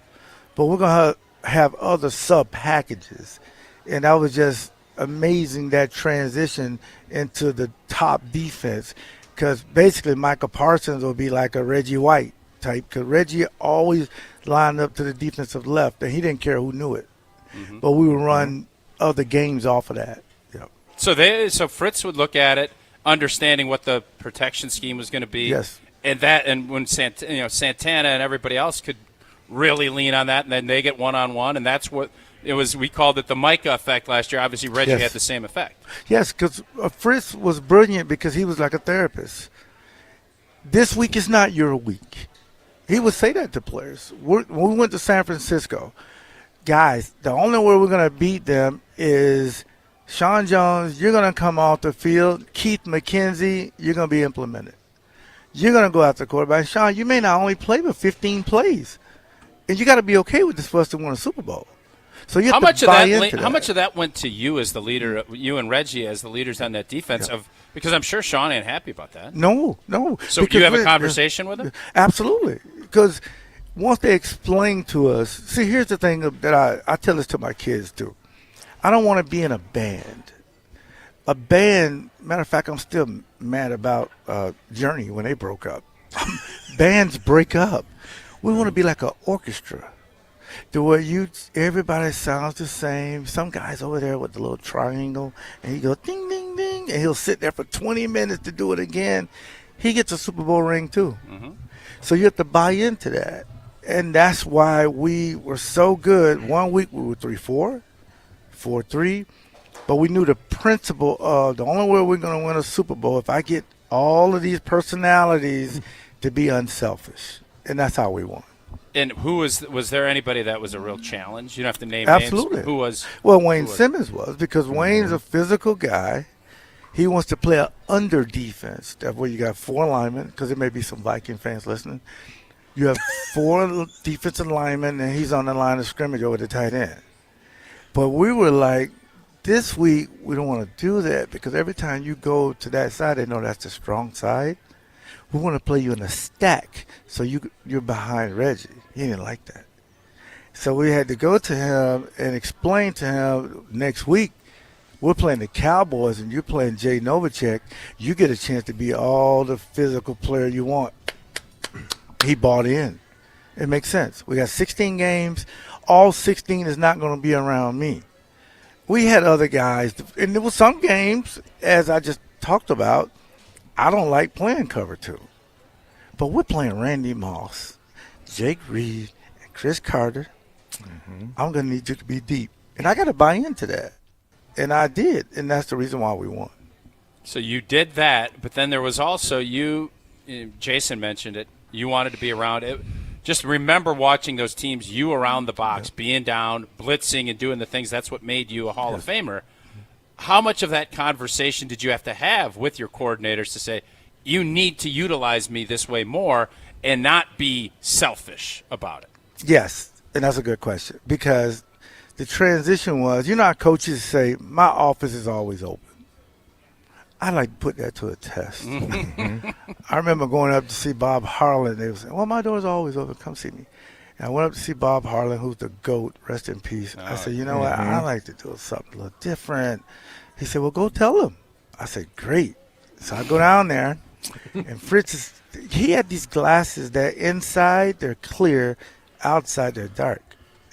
but we're going to have other sub packages, and that was just amazing, that transition into the top defense. Because basically Michael Parsons will be like a Reggie White type because Reggie always lined up to the defensive left, and he didn't care who knew it. Mm-hmm. But we would run other games off of that. Yep. So Fritz would look at it, understanding what the protection scheme was going to be. Yes. And when Santana and everybody else could really lean on that, and then they get one-on-one, and that's what it was. We called it the Micah effect last year. Obviously, Reggie had the same effect. Yes, because Fritz was brilliant because he was like a therapist. This week is not your week. He would say that to players. When we went to San Francisco, guys, the only way we're going to beat them is Sean Jones, you're going to come off the field. Keith McKenzie, you're going to be implemented. You're going to go out the quarterback. Sean, you may not only play but 15 plays. And you got to be okay with this for us to win a Super Bowl. So you have to buy into that. How much of that went to you as the leader, you and Reggie as the leaders on that defense? Because I'm sure Sean ain't happy about that. No. So do you have a conversation with him? Absolutely. Because once they explain to us, see, here's the thing that I tell this to my kids too. I don't want to be in a band. A band, matter of fact, I'm still mad about Journey when they broke up. Bands break up. We want to be like an orchestra. The way everybody sounds the same. Some guy's over there with the little triangle, and he goes ding, ding, ding, and he'll sit there for 20 minutes to do it again. He gets a Super Bowl ring too. Mm-hmm. So you have to buy into that. And that's why we were so good. 1 week we were 3-4, 4-3. But we knew the principle of the only way we're going to win a Super Bowl if I get all of these personalities to be unselfish. And that's how we won. And was there anybody that was a real challenge? You don't have to name Absolutely. names. Who was? Well, Wayne Simmons was, because Wayne's a physical guy. He wants to play an under defense. That's where you got 4 linemen, because there may be some Viking fans listening. You have 4 defensive linemen, and he's on the line of scrimmage over the tight end. But we were like, this week we don't want to do that, because every time you go to that side, they know that's the strong side. We want to play you in a stack, so you're behind Reggie. He didn't like that. So we had to go to him and explain to him next week, we're playing the Cowboys and you're playing Jay Novacek. You get a chance to be all the physical player you want. He bought in. It makes sense. We got 16 games. All 16 is not going to be around me. We had other guys, and there were some games, as I just talked about, I don't like playing cover 2. But we're playing Randy Moss, Jake Reed, and Chris Carter. Mm-hmm. I'm going to need you to be deep. And I got to buy into that. And I did, and that's the reason why we won. So you did that, but then there was also Jason mentioned it, you wanted to be around it. Just remember watching those teams, you around the box, being down, blitzing, and doing the things. That's what made you a Hall of Famer. How much of that conversation did you have to have with your coordinators to say, you need to utilize me this way more and not be selfish about it? Yes, and that's a good question, because the transition was, how coaches say, my office is always open. I like to put that to a test. I remember going up to see Bob Harlan. They were saying, well, my door's always open. Come see me. And I went up to see Bob Harlan, who's the GOAT, rest in peace. I said, you know what, I like to do something a little different. He said, well, go tell him. I said, great. So I go down there, and Fritz, he had these glasses that inside they're clear, outside they're dark.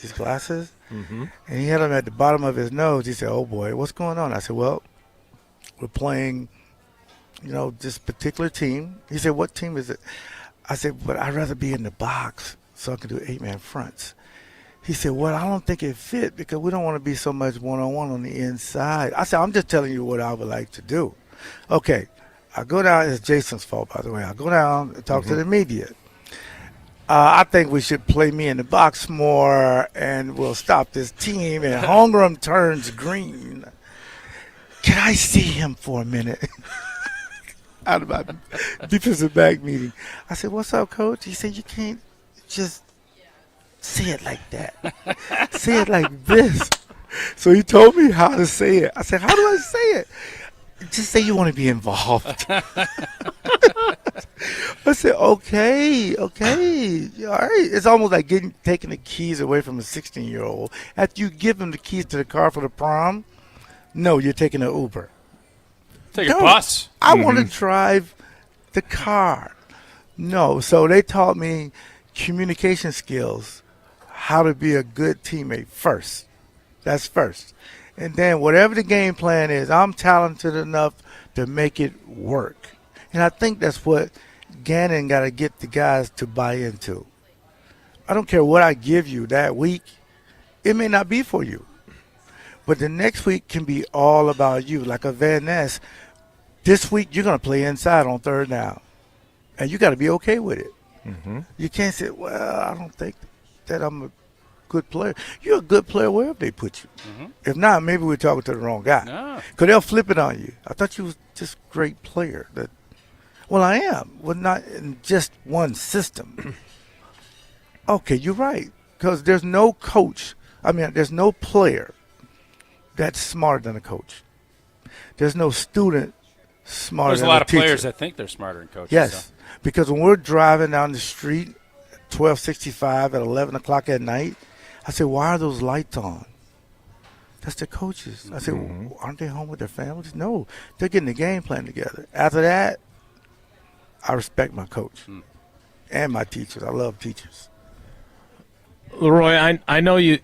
These glasses. Mm-hmm. And he had them at the bottom of his nose. He said, oh, boy, what's going on? I said, well, we're playing, this particular team. He said, what team is it? I said, but I'd rather be in the box so I can do 8-man fronts. He said, well, I don't think it fit because we don't want to be so much one-on-one on the inside. I said, I'm just telling you what I would like to do. Okay, I go down. It's Jason's fault, by the way. I go down and talk to the media. I think we should play me in the box more, and we'll stop this team. And Holmgren turns green. Can I see him for a minute? Out of my defensive back meeting. I said, what's up, coach? He said, you can't just say it like that. Say it like this. So he told me how to say it. I said, how do I say it? Just say you want to be involved. I said, okay. All right. It's almost like taking the keys away from a 16-year-old. After you give him the keys to the car for the prom, no, you're taking an Uber. Take a bus. I want to drive the car. No. So they taught me communication skills, how to be a good teammate first. That's first. And then whatever the game plan is, I'm talented enough to make it work. And I think that's what Gannon got to get the guys to buy into. I don't care what I give you that week. It may not be for you. But the next week can be all about you. Like a Van Ness, this week you're going to play inside on third down. And you got to be okay with it. Mm-hmm. You can't say, well, I don't think that I'm a good player. You're a good player wherever they put you. Mm-hmm. If not, maybe we're talking to the wrong guy. No. Because they'll flip it on you. I thought you was just a great player. Well, I am. Well, not in just one system. Okay, you're right. Because there's no coach. There's no player that's smarter than a coach. There's no student smarter There's than a lot a of teacher. players that think they're smarter than coaches. Yes, So. because when we're driving down the street at 1265 at 11 o'clock at night, I say, why are those lights on? That's the coaches. I say, well, aren't they home with their families? No, they're getting the game plan together. After that, I respect my coach and my teachers. I love teachers. Leroy, I know you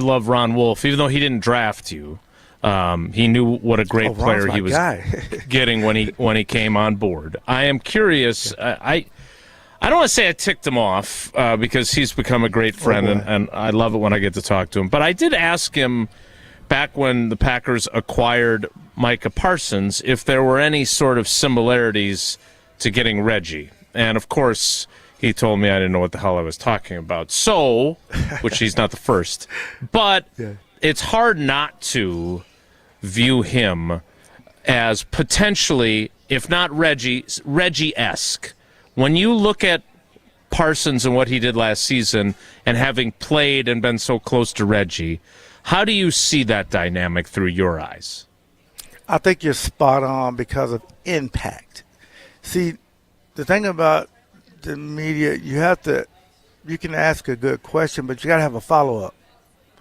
love Ron Wolf, even though he didn't draft you. He knew what a great player he was getting when he came on board. I am curious. I don't want to say I ticked him off because he's become a great friend, and I love it when I get to talk to him. But I did ask him back when the Packers acquired Micah Parsons if there were any sort of similarities to getting Reggie. And, of course, he told me I didn't know what the hell I was talking about. So, which he's not the first. But it's hard not to view him as potentially, if not Reggie-esque. When you look at Parsons and what he did last season and having played and been so close to Reggie, how do you see that dynamic through your eyes? I think you're spot on because of impact. See, the thing about the media, you can ask a good question, but you got to have a follow-up.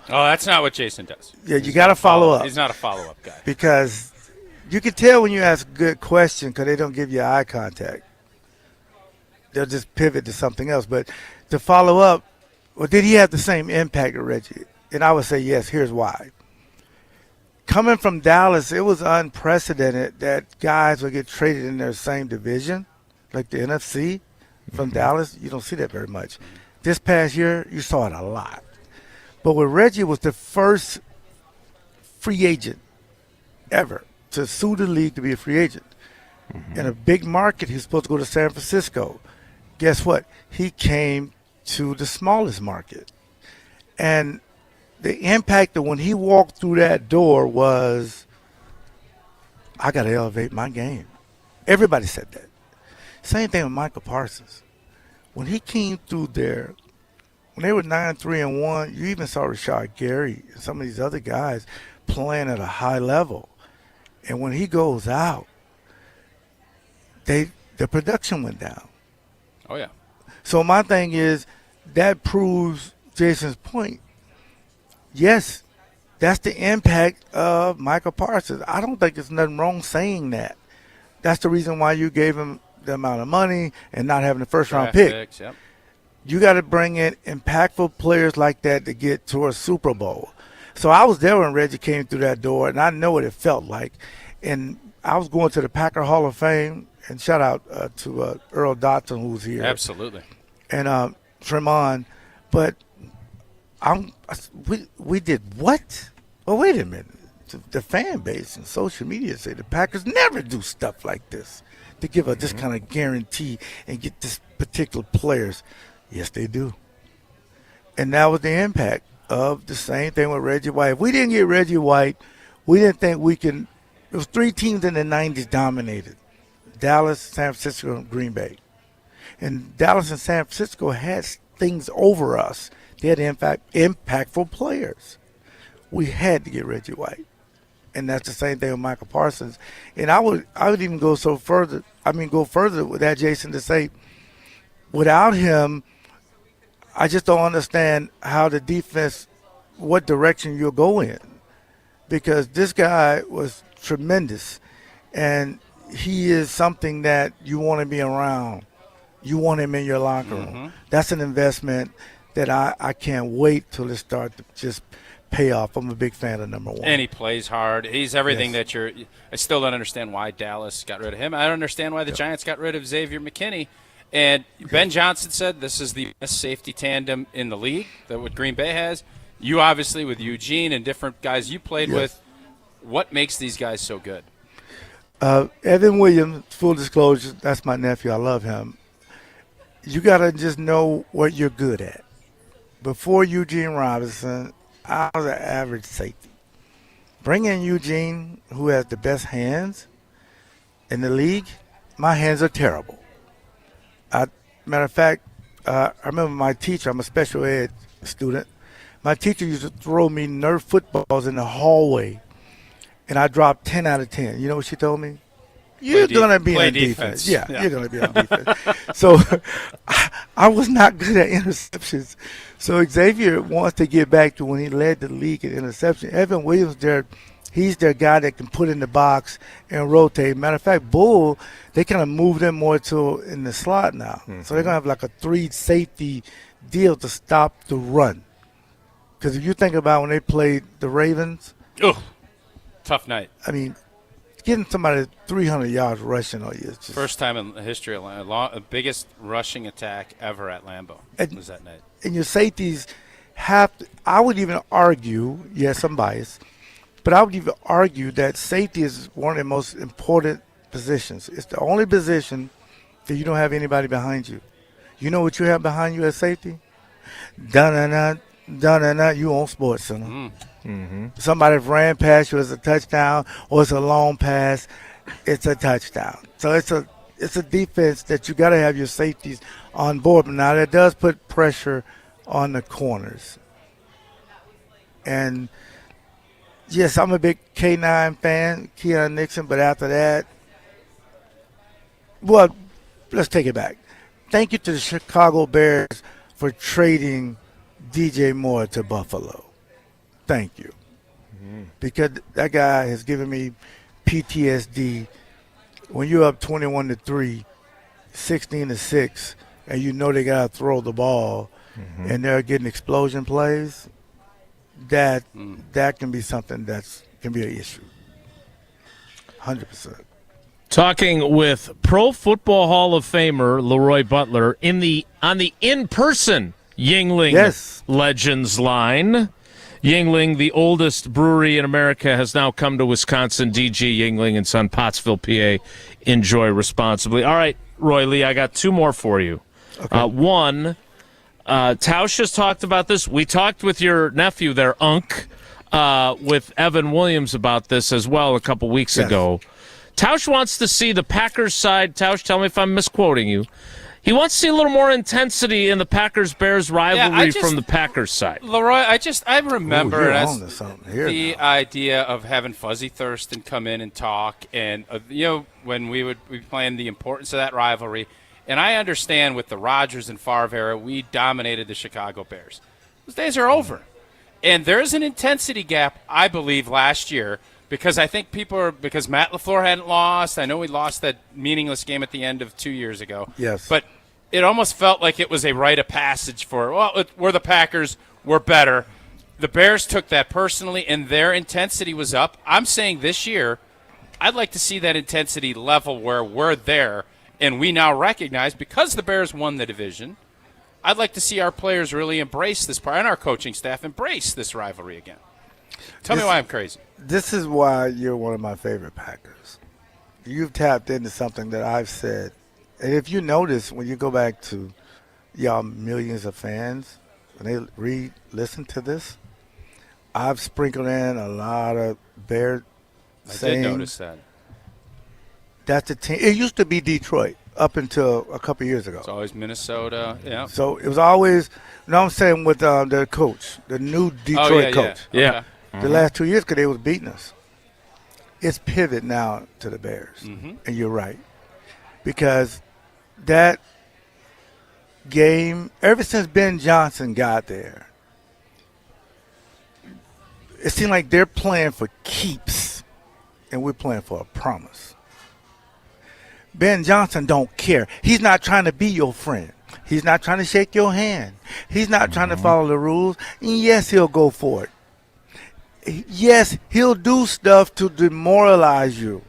Oh, that's not what Jason does. Yeah, you got to follow up. He's not a follow-up guy. Because you can tell when you ask a good question because they don't give you eye contact. They'll just pivot to something else. But to follow up, well, did he have the same impact as Reggie? And I would say yes. Here's why. Coming from Dallas, it was unprecedented that guys would get traded in their same division, like the NFC from Dallas. You don't see that very much. This past year, you saw it a lot. But with Reggie was the first free agent ever to sue the league to be a free agent. In a big market, he was supposed to go to San Francisco. Guess what? He came to the smallest market. And the impact of when he walked through that door was, I got to elevate my game. Everybody said that. Same thing with Michael Parsons. When he came through there, when they were 9-3-1, you even saw Rashad Gary and some of these other guys playing at a high level. And when he goes out, the production went down. Oh, yeah. So my thing is, that proves Jason's point. Yes, that's the impact of Michael Parsons. I don't think there's nothing wrong saying that. That's the reason why you gave him the amount of money and not having the first-round pick. Picks, yep. You got to bring in impactful players like that to get to a Super Bowl. So I was there when Reggie came through that door, and I know what it felt like. And I was going to the Packer Hall of Fame, and shout out to Earl Dodson, who's here. Absolutely. And Tremont. But we did what? Oh, wait a minute. The fan base and social media say the Packers never do stuff like this to give us this kind of guarantee and get this particular players. Yes, they do. And that was the impact of the same thing with Reggie White. If we didn't get Reggie White, we didn't think we can. There was 3 teams in the 90s dominated. Dallas, San Francisco, and Green Bay. And Dallas and San Francisco had things over us. They had impactful players. We had to get Reggie White. And that's the same thing with Michael Parsons. And I would even go further with that, Jason, to say without him, I just don't understand how the defense, what direction you'll go in. Because this guy was tremendous. And he is something that you want to be around You want him in your locker room. That's an investment that I can't wait till it starts to just pay off. I'm a big fan of number one. And he plays hard. He's everything that you're – I still don't understand why Dallas got rid of him. I don't understand why the Giants got rid of Xavier McKinney. And Ben Johnson said this is the best safety tandem in the league that what Green Bay has. You obviously with Eugene and different guys you played with. What makes these guys so good? Evan Williams, full disclosure, that's my nephew. I love him. You got to just know what you're good at. Before Eugene Robinson, I was an average safety. Bring in Eugene, who has the best hands in the league. My hands are terrible. Matter of fact, I remember my teacher, I'm a special ed student. My teacher used to throw me Nerf footballs in the hallway, and I dropped 10 out of 10. You know what she told me? You're going to be on defense. Yeah, you're going to be on defense. So I was not good at interceptions. So Xavier wants to get back to when he led the league in interception. Evan Williams, he's their guy that can put in the box and rotate. Matter of fact, Bull, they kind of moved him more to in the slot now. So they're going to have like a 3-safety deal to stop the run. Because if you think about when they played the Ravens. Tough night. I mean, getting somebody 300 yards rushing on you. It's just, first time in the history of Lambeau, biggest rushing attack ever at Lambeau was that night. And your safeties have to, I would even argue, yes, I'm biased, but I would even argue that safety is one of the most important positions. It's the only position that you don't have anybody behind you. You know what you have behind you as safety? Dun-dun-dun, you on Sports Center. Somebody ran past you as a touchdown, or it's a long pass, it's a touchdown. So it's a defense that you got to have your safeties on board. But now that does put pressure on the corners. And yes, I'm a big K9 fan, Keon Nixon. But after that, well, let's take it back. Thank you to the Chicago Bears for trading DJ Moore to Buffalo. Thank you. Because that guy has given me PTSD. When you're up 21-3, 16-6, and you know they got to throw the ball, and they're getting explosion plays, that can be something that can be an issue. 100%. Talking with Pro Football Hall of Famer Leroy Butler on the in-person Yuengling Legends line. Yuengling, the oldest brewery in America, has now come to Wisconsin. DG Yuengling and Son, Pottsville, PA. Enjoy responsibly. All right, Roy Lee, I got two more for you. Okay. One, Tausch has talked about this. We talked with your nephew there, Unc, with Evan Williams about this as well a couple weeks ago. Tausch wants to see the Packers side. Tausch, tell me if I'm misquoting you. He wants to see a little more intensity in the Packers-Bears rivalry from the Packers side. Leroy, I remember the idea of having Fuzzy Thurston come in and talk, and when we would be playing the importance of that rivalry. And I understand with the Rodgers and Favre era, we dominated the Chicago Bears. Those days are over. And there's an intensity gap, I believe, last year, because I think because Matt LaFleur hadn't lost. I know we lost that meaningless game at the end of 2 years ago. Yes. But it almost felt like it was a rite of passage we're the Packers, we're better. The Bears took that personally, and their intensity was up. I'm saying this year, I'd like to see that intensity level where we're there, and we now recognize, because the Bears won the division, I'd like to see our players really embrace this part, and our coaching staff embrace this rivalry again. Tell me why I'm crazy. This is why you're one of my favorite Packers. You've tapped into something that I've said. And if you notice, when you go back to y'all millions of fans, when they listen to this, I've sprinkled in a lot of Bear saying. I did notice that. That's the team. It used to be Detroit up until a couple years ago. It's always Minnesota. Yeah. So it was always, I'm saying with the coach, the new Detroit coach. Yeah. Okay. The last 2 years, because they was beating us. It's pivot now to the Bears. And you're right. Because that game, ever since Ben Johnson got there, it seemed like they're playing for keeps, and we're playing for a promise. Ben Johnson don't care. He's not trying to be your friend. He's not trying to shake your hand. He's not trying to follow the rules. And yes, he'll go for it. Yes, he'll do stuff to demoralize you.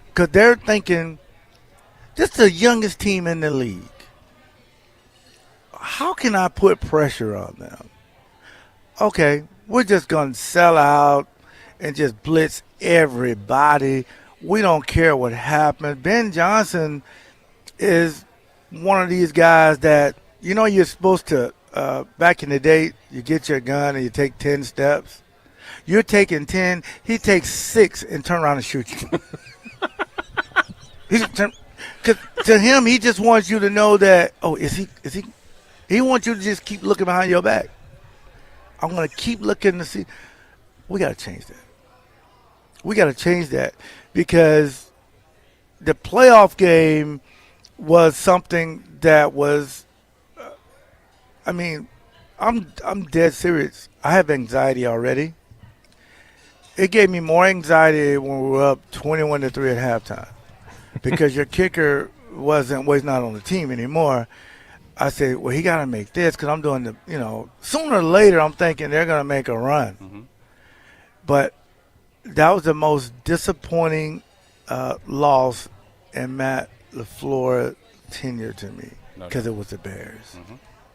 Because they're thinking, this is the youngest team in the league. How can I put pressure on them? Okay, we're just going to sell out and just blitz everybody. We don't care what happens. Ben Johnson is one of these guys that, you're supposed to, back in the day, you get your gun and you take 10 steps. You're taking 10. He takes 6 and turn around and shoot you. Cause to him, he just wants you to know that, he wants you to just keep looking behind your back. I'm going to keep looking to see. We got to change that. We got to change that because the playoff game was something that was, I'm dead serious. I have anxiety already. It gave me more anxiety when we were up 21-3 at halftime because your kicker was not on the team anymore. I said, well, he got to make this because I'm doing sooner or later I'm thinking they're going to make a run. Mm-hmm. But that was the most disappointing loss in Matt LaFleur tenure to me because it was the Bears.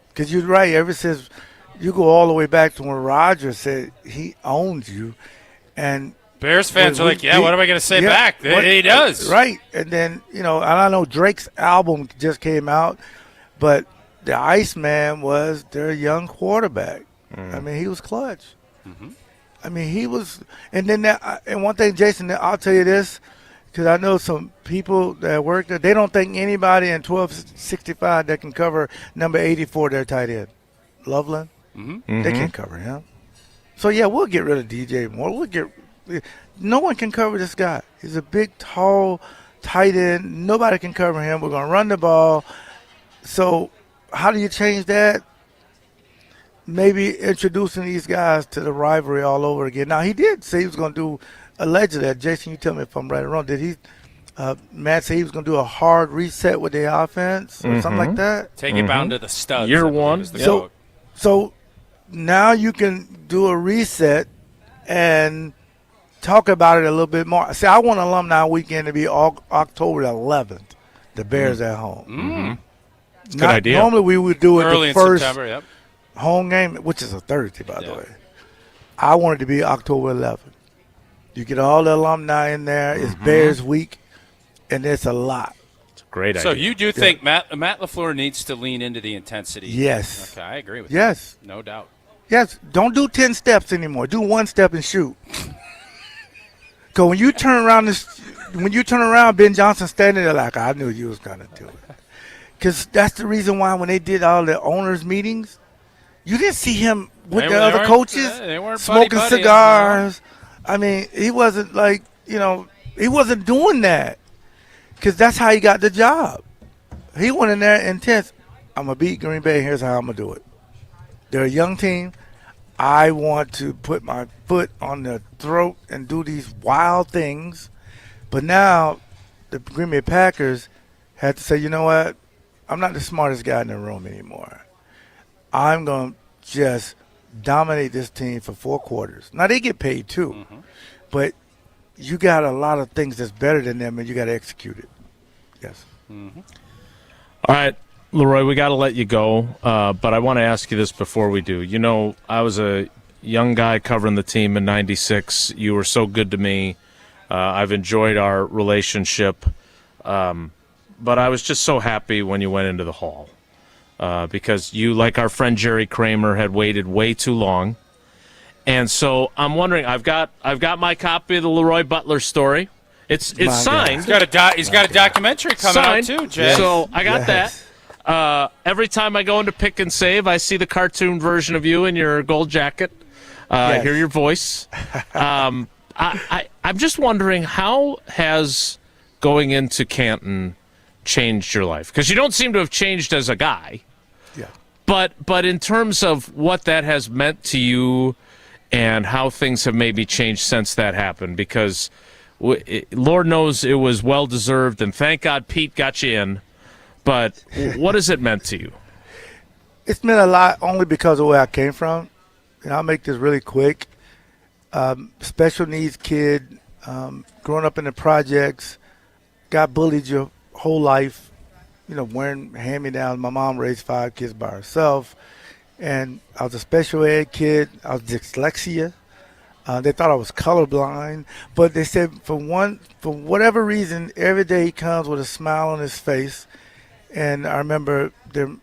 Because you're right, ever since you go all the way back to when Rodgers said he owns you. And Bears fans are like, what am I going to say back? He does. Right. And then, and I know Drake's album just came out, but the Iceman was their young quarterback. He was clutch. He was – and then and one thing, Jason, I'll tell you this, because I know some people that work there, they don't think anybody in 1265 that can cover number 84, their tight end. Loveland, they can't cover him. So, we'll get rid of DJ Moore. No one can cover this guy. He's a big, tall tight end. Nobody can cover him. We're going to run the ball. So how do you change that? Maybe introducing these guys to the rivalry all over again. Now, he did say he was going to do, allegedly, Jason, you tell me if I'm right or wrong, did he, Matt say he was going to do a hard reset with the offense or something like that? Take it down to the studs. Year one. So now you can do a reset and talk about it a little bit more. See, I want Alumni Weekend to be October 11th, the Bears at home. It's a good idea. Normally we would do it early the first in September, home game, which is a Thursday, by the way. I want it to be October 11th. You get all the alumni in there. It's Bears Week, and it's a lot. It's a great idea. So you do think Matt LaFleur needs to lean into the intensity? Yes. Okay, I agree with that. No doubt. Yes. Don't do 10 steps anymore. Do 1 step and shoot. Because when you turn around, Ben Johnson standing there like, I knew you was going to do it. Because that's the reason why when they did all the owners' meetings, you didn't see him with the other coaches smoking cigars. He wasn't he wasn't doing that because that's how he got the job. He went in there intense. I'm going to beat Green Bay. Here's how I'm going to do it. They're a young team. I want to put my foot on their throat and do these wild things. But now the Green Bay Packers had to say, you know what? I'm not the smartest guy in the room anymore. I'm going to just dominate this team for 4 quarters. Now, they get paid too. But you got a lot of things that's better than them, and you got to execute it. Yes. All right. Leroy, we got to let you go, but I want to ask you this before we do. I was a young guy covering the team in '96. You were so good to me. I've enjoyed our relationship, but I was just so happy when you went into the Hall because you, like our friend Jerry Kramer, had waited way too long. And so I'm wondering, I've got my copy of the Leroy Butler story. It's signed. He's got a documentary coming out too, Jay. So I got that. Every time I go into Pick and Save, I see the cartoon version of you in your gold jacket. I hear your voice. I'm just wondering, how has going into Canton changed your life? Because you don't seem to have changed as a guy. Yeah. But in terms of what that has meant to you and how things have maybe changed since that happened, because Lord knows it was well-deserved, and thank God Pete got you in. But what has it meant to you? It's meant a lot only because of where I came from. And I'll make this really quick. Special needs kid, growing up in the projects, got bullied your whole life, wearing hand-me-downs. My mom raised 5 kids by herself. And I was a special ed kid. I was dyslexia. They thought I was colorblind. But they said for whatever reason, every day he comes with a smile on his face. And I remember there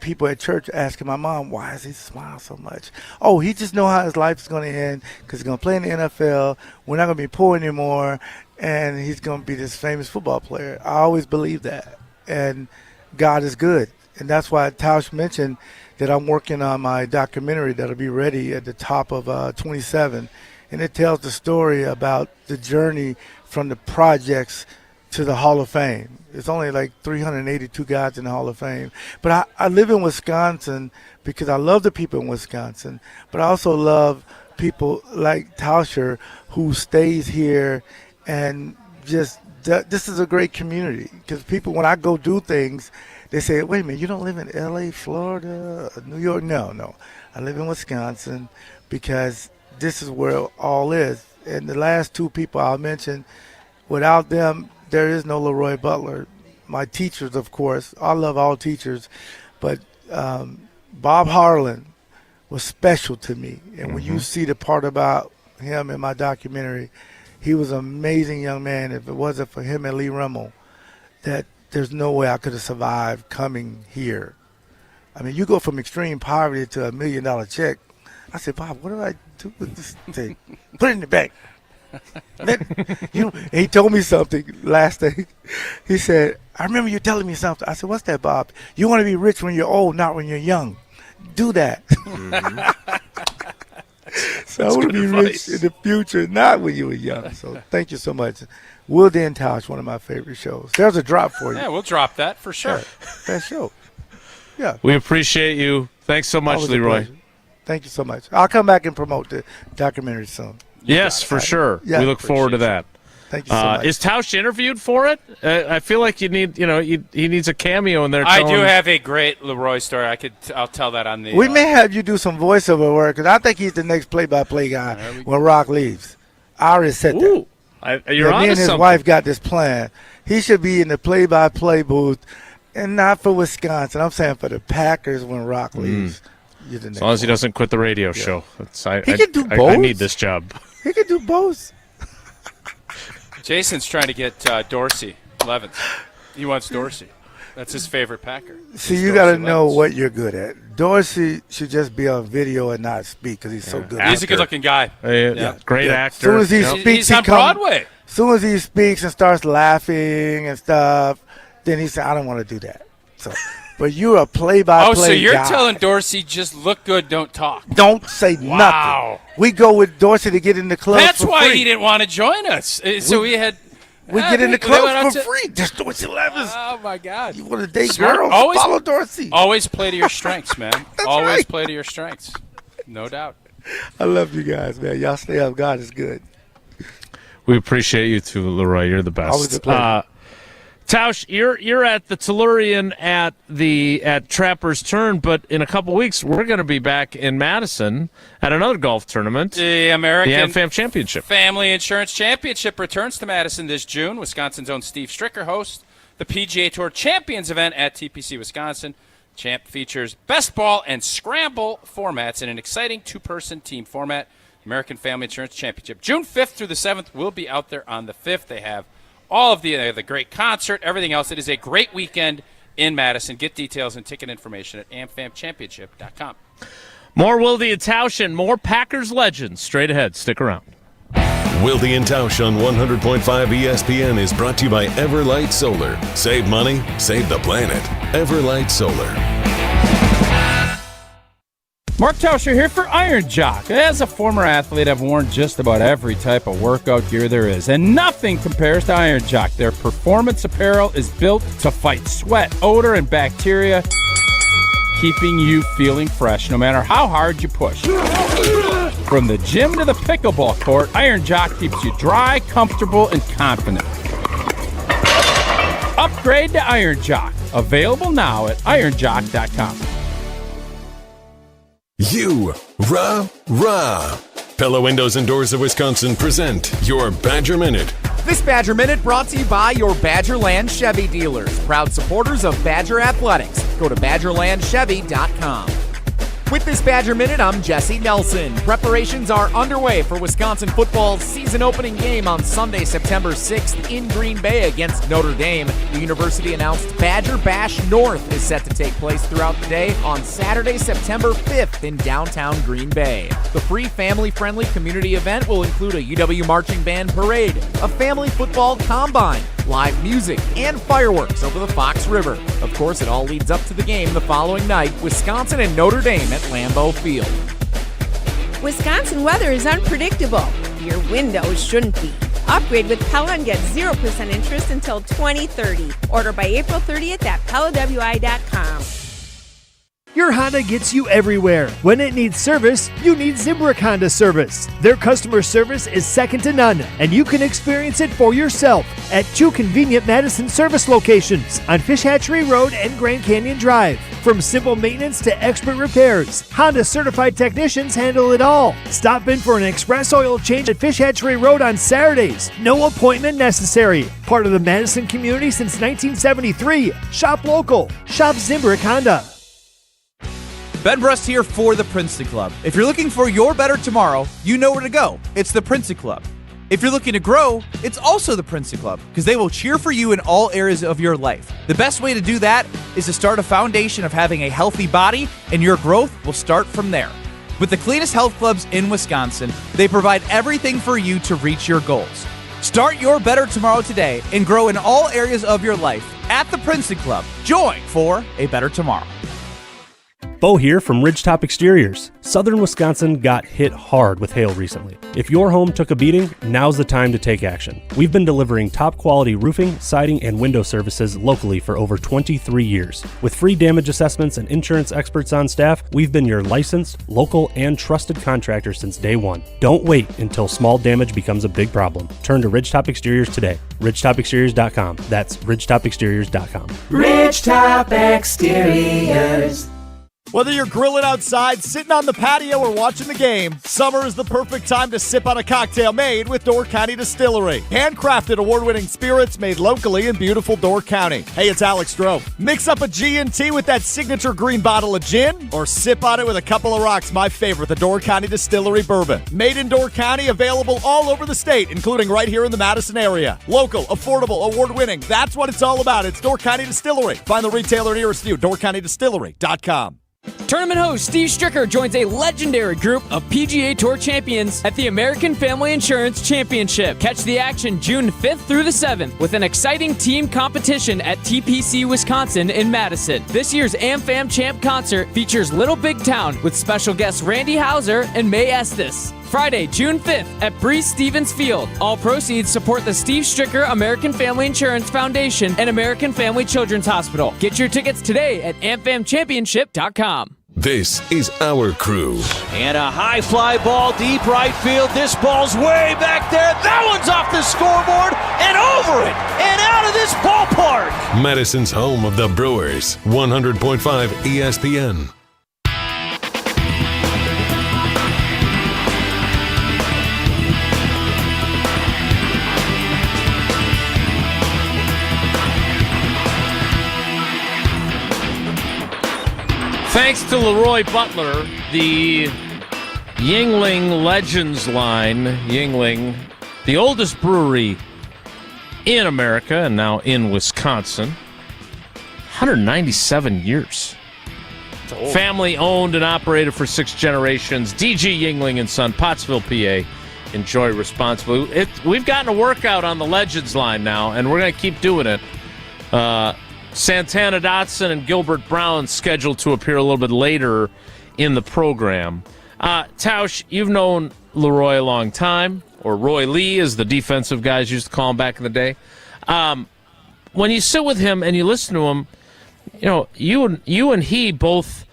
people at church asking my mom, why does he smile so much? Oh, he just know how his life is going to end because he's going to play in the NFL. We're not going to be poor anymore, and he's going to be this famous football player. I always believed that, and God is good. And that's why Tausch mentioned that I'm working on my documentary that'll be ready at the top of 27, and it tells the story about the journey from the projects to the Hall of Fame. It's only like 382 guys in the Hall of Fame. But I live in Wisconsin because I love the people in Wisconsin, but I also love people like Tauscher who stays here and just this is a great community because people, when I go do things, they say, wait a minute, you don't live in L.A., Florida, New York? No. I live in Wisconsin because this is where it all is. And the last 2 people I'll mention, without them, there is no Leroy Butler. My teachers, of course. I love all teachers. But Bob Harlan was special to me. And when you see the part about him in my documentary, he was an amazing young man. If it wasn't for him and Lee Rimmel, that there's no way I could have survived coming here. I mean, you go from extreme poverty to $1 million check. I said, Bob, what do I do with this thing? Put it in the bank. He told me something last day. He said, I remember you telling me something. I said, what's that, Bob? You want to be rich when you're old, not when you're young. Do that. So I want to be rich in the future, not when you were young. So thank you so much. Wilde and Tausch, one of my favorite shows. There's a drop for you. Yeah, we'll drop that for sure. That show. Yeah. We appreciate you. Thanks so much, Leroy. Thank you so much. I'll come back and promote the documentary soon. Yes, for sure. Yeah, we look forward to that. Thank you so much. Is Tausch interviewed for it? I feel like he needs a cameo in there. I do have a great Leroy story. I'll tell that on the. We may have you do some voiceover work because I think he's the next play-by-play guy when Rock leaves. I already said that. You're on me and his something. wife got this plan. He should be in the play-by-play booth, and not for Wisconsin. I'm saying for the Packers when Rock leaves. As long as he doesn't quit the radio show. He can do both. I need this job. He can do both. Jason's trying to get Dorsey Levens. He wants Dorsey. That's his favorite Packer. See, you got to know what you're good at. Dorsey should just be on video and not speak because he's so good. He's a good-looking guy. Great actor. As soon as he speaks, he's on Broadway. As soon as he speaks and starts laughing and stuff, then he said, I don't want to do that. So, but you're a play-by-play so you're guy. telling Dorsey just look good, don't talk. Don't say nothing. We go with Dorsey to get in the club. That's for why free. he didn't want to join us. So we had. We get in the club for free. Just Dorsey Levens. Oh, my God. You want to date girls? Follow Dorsey. Always play to your strengths, man. Always play to your strengths. No doubt. I love you guys, man. Y'all stay up. God is good. We appreciate you too, Leroy. You're the best. Always a pleasure. Tausch, you're at the Tellurian at Trapper's Turn, but in a couple weeks we're going to be back in Madison at another golf tournament. The American AmFam Championship. Family Insurance Championship returns to Madison this June. Wisconsin's own Steve Stricker hosts the PGA Tour Champions event at TPC Wisconsin. Champ features best ball and scramble formats in an exciting 2-person team format. American Family Insurance Championship. June 5th through the 7th. We'll be out there on the 5th. They have all of the great concert, everything else. It is a great weekend in Madison. Get details and ticket information at amfamchampionship.com. More Wilde and Tausch and more Packers legends straight ahead. Stick around. Wilde and Tausch on 100.5 ESPN is brought to you by Everlight Solar. Save money, save the planet. Everlight Solar. Mark Tauscher here for Iron Jock. As a former athlete, I've worn just about every type of workout gear there is, and nothing compares to Iron Jock. Their performance apparel is built to fight sweat, odor, and bacteria, keeping you feeling fresh no matter how hard you push. From the gym to the pickleball court, Iron Jock keeps you dry, comfortable, and confident. Upgrade to Iron Jock. Available now at ironjock.com. Rah. Pella Windows and Doors of Wisconsin present your Badger Minute. This Badger Minute brought to you by your Badgerland Chevy dealers, proud supporters of Badger Athletics. Go to badgerlandchevy.com. With this Badger Minute, I'm Jesse Nelson. Preparations are underway for Wisconsin football's season opening game on Sunday, September 6th in Green Bay against Notre Dame. The university announced Badger Bash North is set to take place throughout the day on Saturday, September 5th in downtown Green Bay. The free family-friendly community event will include a UW marching band parade, a family football combine, live music, and fireworks over the Fox River. Of course, it all leads up to the game the following night, Wisconsin and Notre Dame at Lambeau Field. Wisconsin weather is unpredictable. Your windows shouldn't be. Upgrade with Pella and get 0% interest until 2030. Order by April 30th at PellaWI.com. Your Honda gets you everywhere. When it needs service, you need Zimbrick Honda service. Their customer service is second to none, and you can experience it for yourself at 2 convenient Madison service locations on Fish Hatchery Road and Grand Canyon Drive. From simple maintenance to expert repairs, Honda certified technicians handle it all. Stop in for an express oil change at Fish Hatchery Road on Saturdays. No appointment necessary. Part of the Madison community since 1973. Shop local. Shop Zimbrick Honda. Ben Brust here for the Princeton Club. If you're looking for your better tomorrow, you know where to go. It's the Princeton Club. If you're looking to grow, it's also the Princeton Club, because they will cheer for you in all areas of your life. The best way to do that is to start a foundation of having a healthy body, and your growth will start from there. With the cleanest health clubs in Wisconsin, they provide everything for you to reach your goals. Start your better tomorrow today and grow in all areas of your life at the Princeton Club. Join for a better tomorrow. Bo here from Ridgetop Exteriors. Southern Wisconsin got hit hard with hail recently. If your home took a beating, now's the time to take action. We've been delivering top quality roofing, siding, and window services locally for over 23 years. With free damage assessments and insurance experts on staff, we've been your licensed, local, and trusted contractor since day one. Don't wait until small damage becomes a big problem. Turn to Ridgetop Exteriors today. Ridgetopexteriors.com. That's Ridgetopexteriors.com. Ridgetop Exteriors. Whether you're grilling outside, sitting on the patio, or watching the game, summer is the perfect time to sip on a cocktail made with Door County Distillery. Handcrafted award-winning spirits made locally in beautiful Door County. Hey, it's Alex Stroh. Mix up a G&T with that signature green bottle of gin, or sip on it with a couple of rocks, my favorite, the Door County Distillery Bourbon. Made in Door County, available all over the state, including right here in the Madison area. Local, affordable, award-winning. That's what it's all about. It's Door County Distillery. Find the retailer nearest you, doorcountydistillery.com. Tournament host Steve Stricker joins a legendary group of PGA Tour champions at the American Family Insurance Championship. Catch the action June 5th through the 7th with an exciting team competition at TPC Wisconsin in Madison. This year's AmFam Champ concert features Little Big Town with special guests Randy Houser and May Estes. Friday, June 5th at Breeze Stevens Field. All proceeds support the Steve Stricker American Family Insurance Foundation and American Family Children's Hospital. Get your tickets today at amfamchampionship.com. This is our crew. And a high fly ball deep right field. This ball's way back there. That one's off the scoreboard and over it and out of this ballpark. Madison's home of the Brewers. 100.5 ESPN. Thanks to Leroy Butler, the Yuengling Legends line. Yuengling, the oldest brewery in America and now in Wisconsin. 197 years. Family owned and operated for 6 generations. DG Yuengling and Son, Pottsville, PA. Enjoy responsibly. We've gotten a workout on the Legends line now, and we're going to keep doing it. Santana, Dotson, and Gilbert Brown scheduled to appear a little bit later in the program. Tausch, you've known Leroy a long time, or Roy Lee, as the defensive guys used to call him back in the day. When you sit with him and you listen to him, you know, you and he both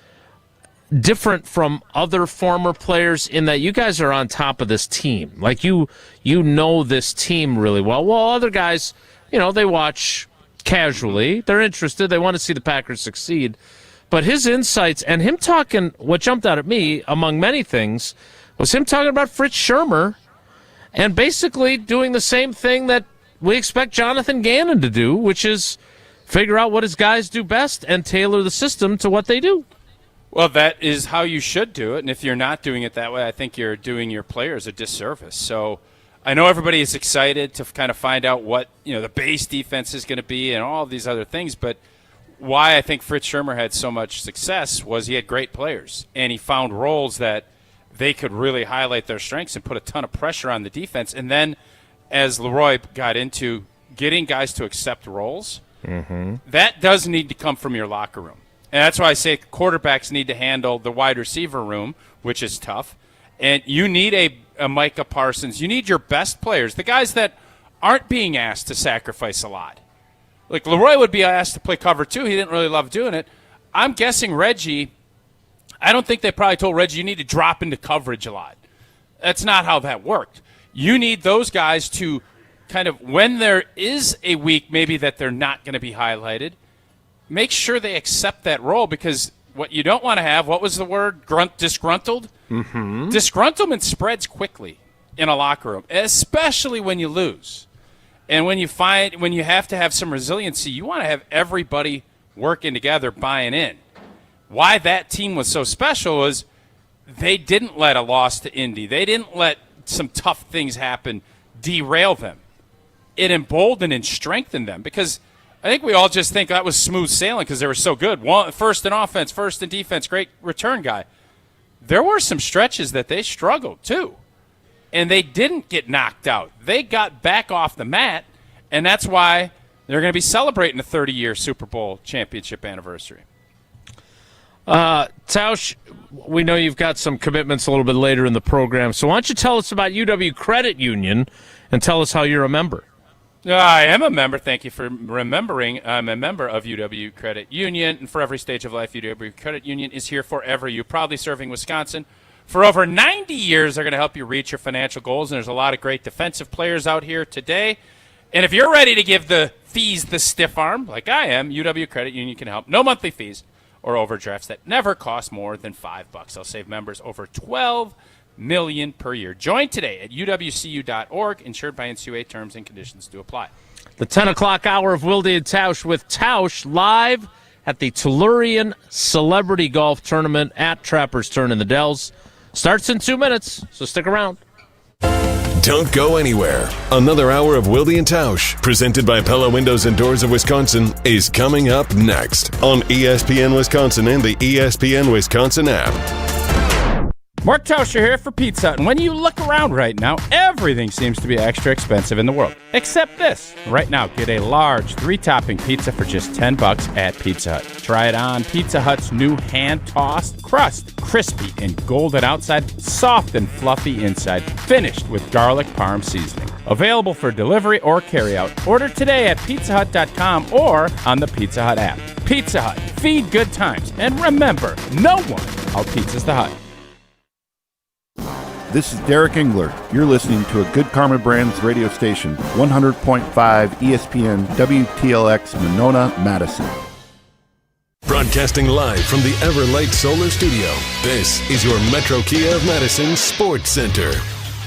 different from other former players in that you guys are on top of this team. Like you know this team really well. Well, other guys, they watch casually. They're interested. They want to see the Packers succeed. But his insights and him talking, what jumped out at me, among many things, was him talking about Fritz Shurmur and basically doing the same thing that we expect Jonathan Gannon to do, which is figure out what his guys do best and tailor the system to what they do. Well, that is how you should do it, and if you're not doing it that way, I think you're doing your players a disservice. So I know everybody is excited to kind of find out what the base defense is going to be and all of these other things, but why I think Fritz Shurmur had so much success was he had great players, and he found roles that they could really highlight their strengths and put a ton of pressure on the defense. And then as Leroy got into getting guys to accept roles, that does need to come from your locker room. And that's why I say quarterbacks need to handle the wide receiver room, which is tough. And you need a Micah Parsons. You need your best players, the guys that aren't being asked to sacrifice a lot. Like Leroy would be asked to play cover 2. He didn't really love doing it. I'm guessing Reggie, I don't think they probably told Reggie you need to drop into coverage a lot. That's not how that worked. You need those guys to kind of, when there is a week maybe that they're not going to be highlighted, make sure they accept that role, because what you don't want to have, what was the word, disgruntled? Disgruntlement spreads quickly in a locker room, especially when you lose. And when you have to have some resiliency, you want to have everybody working together, buying in. Why that team was so special was they didn't let a loss to Indy. They didn't let some tough things happen derail them. It emboldened and strengthened them, because I think we all just think that was smooth sailing because they were so good. First in offense, first in defense, great return guy. There were some stretches that they struggled too, and they didn't get knocked out. They got back off the mat, and that's why they're going to be celebrating the 30-year Super Bowl championship anniversary. Tausch, we know you've got some commitments a little bit later in the program, so why don't you tell us about UW Credit Union and tell us how you're a member? I am a member. Thank you for remembering. I'm a member of UW Credit Union, and for every stage of life, UW Credit Union is here forever. You proudly serving Wisconsin for over 90 years. They're going to help you reach your financial goals, and there's a lot of great defensive players out here today. And if you're ready to give the fees the stiff arm, like I am, UW Credit Union can help. No monthly fees or overdrafts that never cost more than $5. They'll save members over $12 million per year. Join today at uwcu.org. Insured by NCUA. Terms and conditions do apply. The 10 o'clock hour of Wilde and Tausch with Tausch live at the Tellurian Celebrity Golf Tournament at Trapper's Turn in the Dells. Starts in 2 minutes, so stick around. Don't go anywhere. Another hour of Wilde and Tausch, presented by Pella Windows and Doors of Wisconsin, is coming up next on ESPN Wisconsin and the ESPN Wisconsin app. Mark Tauscher here for Pizza Hut, and when you look around right now, everything seems to be extra expensive in the world, except this. Right now, get a large 3-topping pizza for just $10 at Pizza Hut. Try it on Pizza Hut's new hand-tossed crust, crispy and golden outside, soft and fluffy inside, finished with garlic parm seasoning. Available for delivery or carryout. Order today at pizzahut.com or on the Pizza Hut app. Pizza Hut, feed good times, and remember, no one outpizzas the Hut. This is Derek Engler. You're listening to a Good Karma Brands radio station, 100.5 ESPN WTLX Monona, Madison. Broadcasting live from the Everlight Solar Studio, this is your Metro Kia of Madison Sports Center.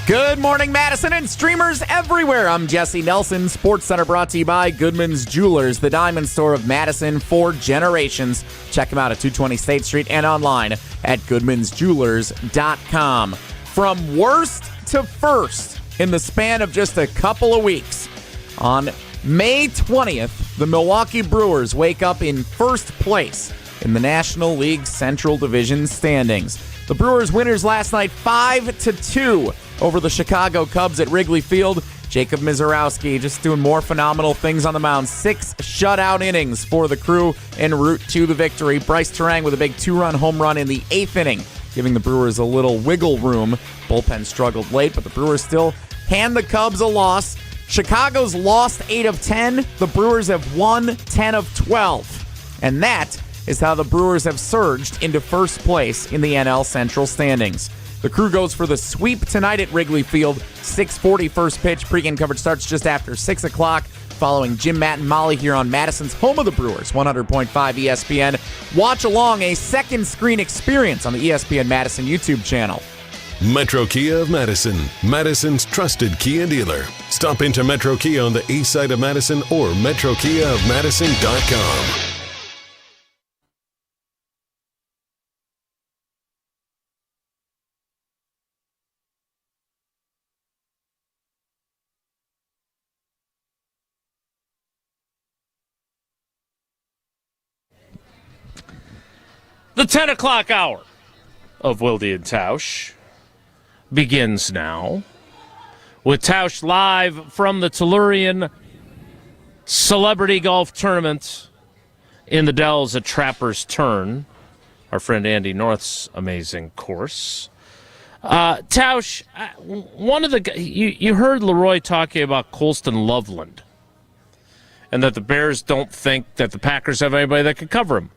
Good morning, Madison and streamers everywhere. I'm Jesse Nelson. Sports Center brought to you by Goodman's Jewelers, the diamond store of Madison for generations. Check them out at 220 State Street and online at goodmansjewelers.com. From worst to first in the span of just a couple of weeks. On May 20th, the Milwaukee Brewers wake up in first place in the National League Central Division standings. The Brewers winners last night 5-2 over the Chicago Cubs at Wrigley Field. Jacob Mizorowski just doing more phenomenal things on the mound. 6 shutout innings for the crew en route to the victory. Bryce Touran with a big 2-run home run in the 8th inning, giving the Brewers a little wiggle room. Bullpen struggled late, but the Brewers still hand the Cubs a loss. Chicago's lost 8 of 10. The Brewers have won 10 of 12. And that is how the Brewers have surged into first place in the NL Central standings. The Crew goes for the sweep tonight at Wrigley Field. 6:40 first pitch. Pregame coverage starts just after 6 o'clock. Following Jim, Matt, and Molly here on Madison's home of the Brewers, 100.5 ESPN. Watch along a second screen experience on the ESPN Madison YouTube channel. Metro Kia of Madison, Madison's trusted Kia dealer. Stop into Metro Kia on the east side of Madison or metrokiaofmadison.com. The 10 o'clock hour of Wilde and Tausch begins now, with Tausch live from the Tellurian Celebrity Golf Tournament in the Dells at Trapper's Turn, our friend Andy North's amazing course. Tausch, one of the you heard Leroy talking about Colston Loveland, and that the Bears don't think that the Packers have anybody that could cover him.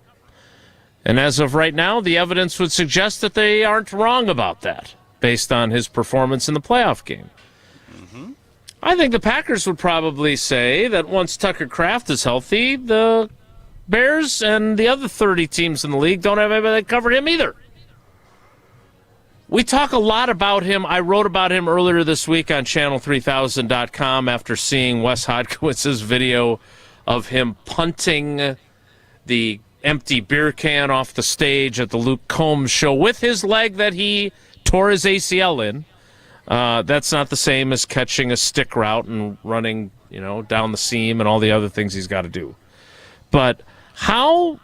And as of right now, the evidence would suggest that they aren't wrong about that, based on his performance in the playoff game. Mm-hmm. I think the Packers would probably say that once Tucker Kraft is healthy, the Bears and the other 30 teams in the league don't have anybody that covered him either. We talk a lot about him. I wrote about him earlier this week on channel3000.com after seeing Wes Hodkowitz's video of him punting the empty beer can off the stage at the Luke Combs show with his leg that he tore his ACL in. That's not the same as catching a stick route and running, down the seam and all the other things he's got to do. But how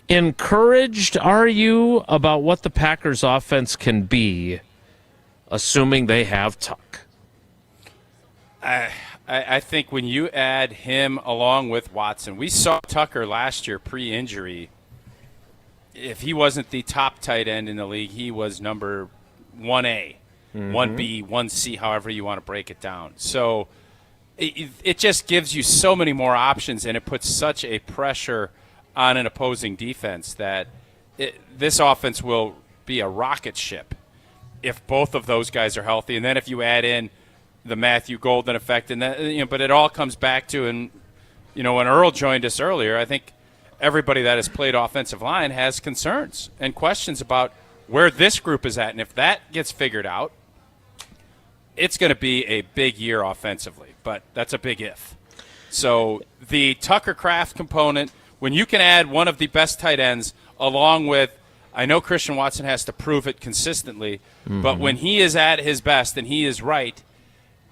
encouraged are you about what the Packers offense can be, assuming they have Tuck? I think when you add him along with Watson, we saw Tucker last year pre-injury. If he wasn't the top tight end in the league, he was number 1A, 1B, 1C, however you want to break it down. So it just gives you so many more options, and it puts such a pressure on an opposing defense that this offense will be a rocket ship if both of those guys are healthy. And then if you add in the Matthew Golden effect, and that, but it all comes back to, and when Earl joined us earlier, I think everybody that has played offensive line has concerns and questions about where this group is at, and if that gets figured out, it's going to be a big year offensively, but that's a big if. So the Tucker Kraft component, when you can add one of the best tight ends along with, I know Christian Watson has to prove it consistently, but when he is at his best and he is right,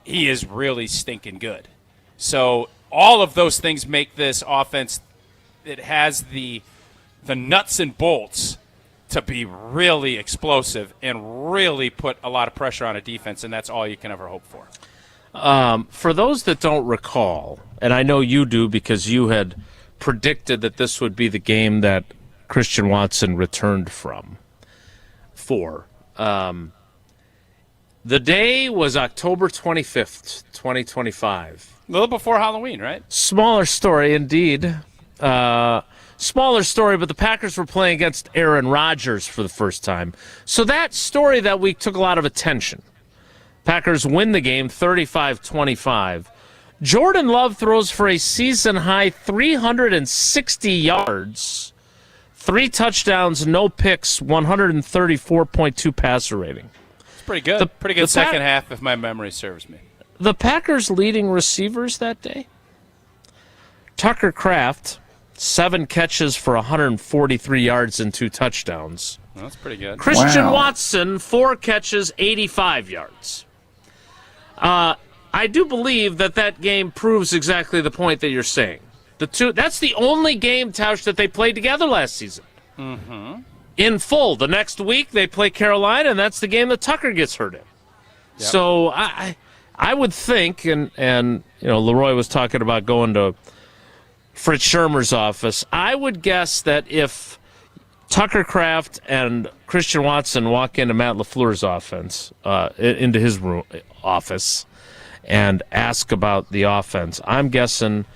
he is really stinking good. So all of those things make this offense, it has the nuts and bolts to be really explosive and really put a lot of pressure on a defense, and that's all you can ever hope for. For those that don't recall, and I know you do because you had predicted that this would be the game that Christian Watson returned for. The day was October 25th, 2025. A little before Halloween, right? Smaller story, indeed. Smaller story, but the Packers were playing against Aaron Rodgers for the first time. So that story that week took a lot of attention. Packers win the game 35-25. Jordan Love throws for a season-high 360 yards, 3 touchdowns, no picks, 134.2 passer rating. It's pretty good. Pretty good second half, if my memory serves me. The Packers' leading receivers that day, Tucker Kraft, 7 catches for 143 yards and 2 touchdowns. Well, that's pretty good. Christian Watson, 4 catches, 85 yards. I do believe that game proves exactly the point that you're saying. That's the only game, Tausch, that they played together last season. Mm-hmm. In full. The next week they play Carolina, and that's the game that Tucker gets hurt in. Yep. So I would think, and Leroy was talking about going to Fritz Shermer's office. I would guess that if Tucker Kraft and Christian Watson walk into Matt LaFleur's into his office, and ask about the offense, I'm guessing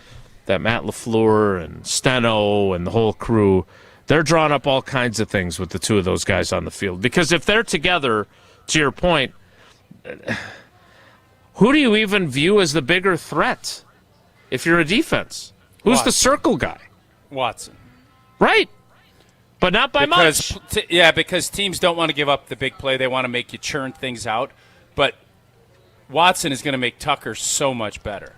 that Matt LaFleur and Steno and the whole crew, they're drawing up all kinds of things with the two of those guys on the field. Because if they're together, to your point, who do you even view as the bigger threat if you're a defense? Who's the circle guy? Watson. Right. But not by much. Because teams don't want to give up the big play. They want to make you churn things out. But Watson is going to make Tucker so much better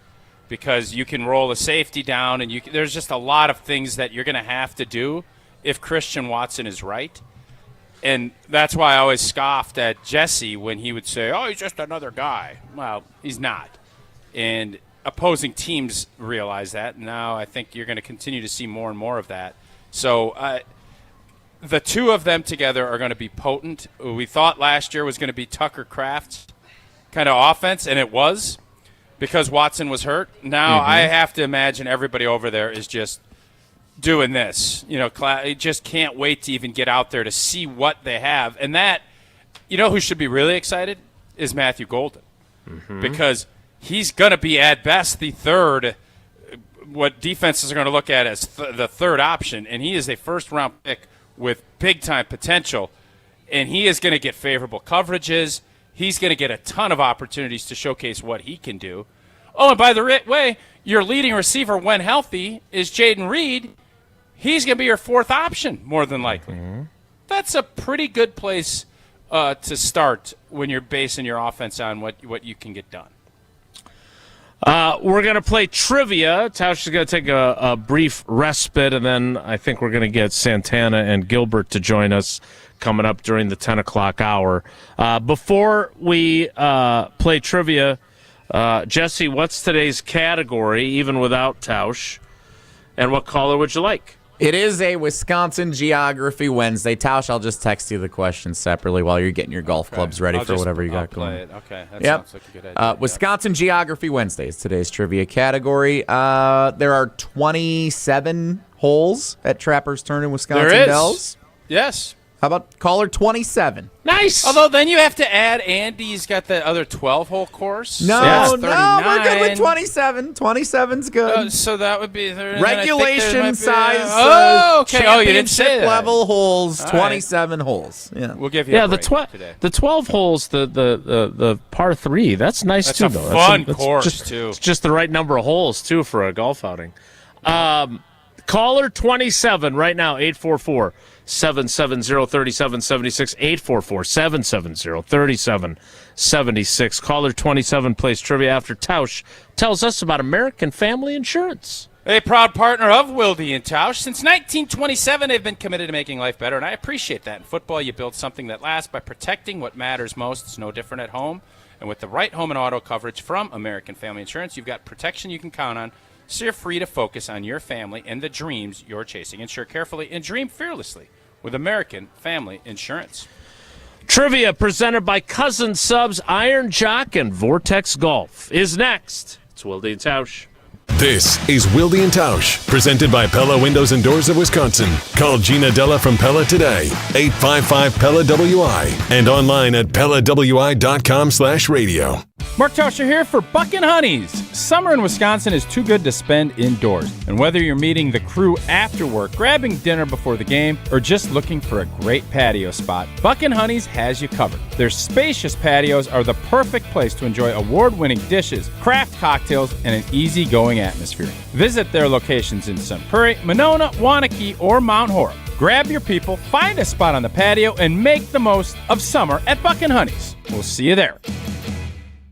because you can roll a safety down, and there's just a lot of things that you're going to have to do if Christian Watson is right. And that's why I always scoffed at Jesse when he would say, oh, he's just another guy. Well, he's not. And opposing teams realize that. Now I think you're going to continue to see more and more of that. So the two of them together are going to be potent. We thought last year was going to be Tucker Kraft's kind of offense, and it was because Watson was hurt. Now I have to imagine everybody over there is just doing this. Just can't wait to even get out there to see what they have. And that, who should be really excited is Matthew Golden because he's going to be at best the third, what defenses are going to look at as the third option, and he is a first-round pick with big-time potential, and he is going to get favorable coverages. He's going to get a ton of opportunities to showcase what he can do. Oh, and by the way, your leading receiver when healthy is Jaden Reed. He's going to be your fourth option, more than likely. That's a pretty good place to start when you're basing your offense on what you can get done. We're going to play trivia. Tausch is going to take a brief respite, and then I think we're going to get Santana and Gilbert to join us coming up during the 10 o'clock hour. Before we play trivia, Jesse, what's today's category, even without Tausch, and what caller would you like? It is a Wisconsin Geography Wednesday. Tausch, I'll just text you the questions separately while you're getting your golf clubs ready for whatever you got going. It. Okay, that sounds like a good idea. Wisconsin Geography Wednesday is today's trivia category. There are 27 holes at Trappers Turn in Wisconsin there is. Dells. Yes. How about caller 27? Nice. Although then you have to add Andy's got the other 12-hole course. No, we're good with 27. 27's good. So that would be regulation size. Okay. You didn't say that. Level holes. 27 holes. Yeah, we'll give you a break today. The 12 holes, the par 3. That's nice that's too. A though. Fun that's course too. It's just the right number of holes too for a golf outing. Caller 27 right now. 844-770-3776, 844-770-3776. Caller 27 plays trivia after Tausch tells us about American Family Insurance. A proud partner of Wilde and Tausch. Since 1927, they've been committed to making life better, and I appreciate that. In football, you build something that lasts by protecting what matters most. It's no different at home. And with the right home and auto coverage from American Family Insurance, you've got protection you can count on, so you're free to focus on your family and the dreams you're chasing. Insure carefully and dream fearlessly with American Family Insurance. Trivia presented by Cousin Subs, Iron Jock, and Vortex Golf is next. It's Wilde and Tausch. This is Wilde and Tausch, presented by Pella Windows and Doors of Wisconsin. Call Gina Della from Pella today, 855-PELLA-WI, and online at PellaWI.com/radio. Mark Tauscher here for Buckin' Honeys. Summer in Wisconsin is too good to spend indoors. And whether you're meeting the crew after work, grabbing dinner before the game, or just looking for a great patio spot, Buckin' Honeys has you covered. Their spacious patios are the perfect place to enjoy award-winning dishes, craft cocktails, and an easygoing atmosphere. Visit their locations in Sun Prairie, Monona, Wanakee, or Mount Horeb. Grab your people, find a spot on the patio, and make the most of summer at Buckin' Honeys. We'll see you there.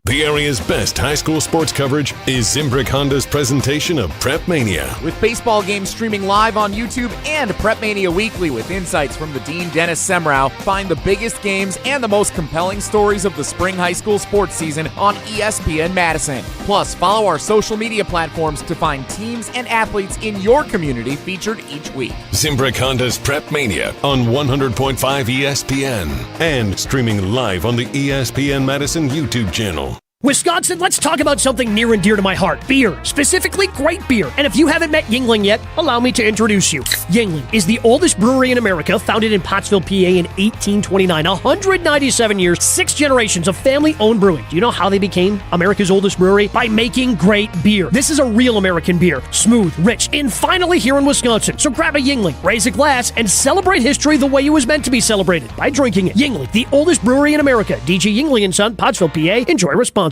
The area's best high school sports coverage is Zimbrick Honda's presentation of Prep Mania. With baseball games streaming live on YouTube and Prep Mania Weekly with insights from the Dean Dennis Semrau, find the biggest games and the most compelling stories of the spring high school sports season on ESPN Madison. Plus, follow our social media platforms to find teams and athletes in your community featured each week. Zimbrick Honda's Prep Mania on 100.5 ESPN and streaming live on the ESPN Madison YouTube channel. Wisconsin, let's talk about something near and dear to my heart. Beer. Specifically, great beer. And if you haven't met Yuengling yet, allow me to introduce you. Yuengling is the oldest brewery in America, founded in Pottsville, PA in 1829. 197 years, 6 generations of family-owned brewing. Do you know how they became America's oldest brewery? By making great beer. This is a real American beer. Smooth, rich, and finally here in Wisconsin. So grab a Yuengling, raise a glass, and celebrate history the way it was meant to be celebrated, by drinking it. Yuengling, the oldest brewery in America. DG Yuengling & Son, Pottsville, PA. Enjoy responsibly.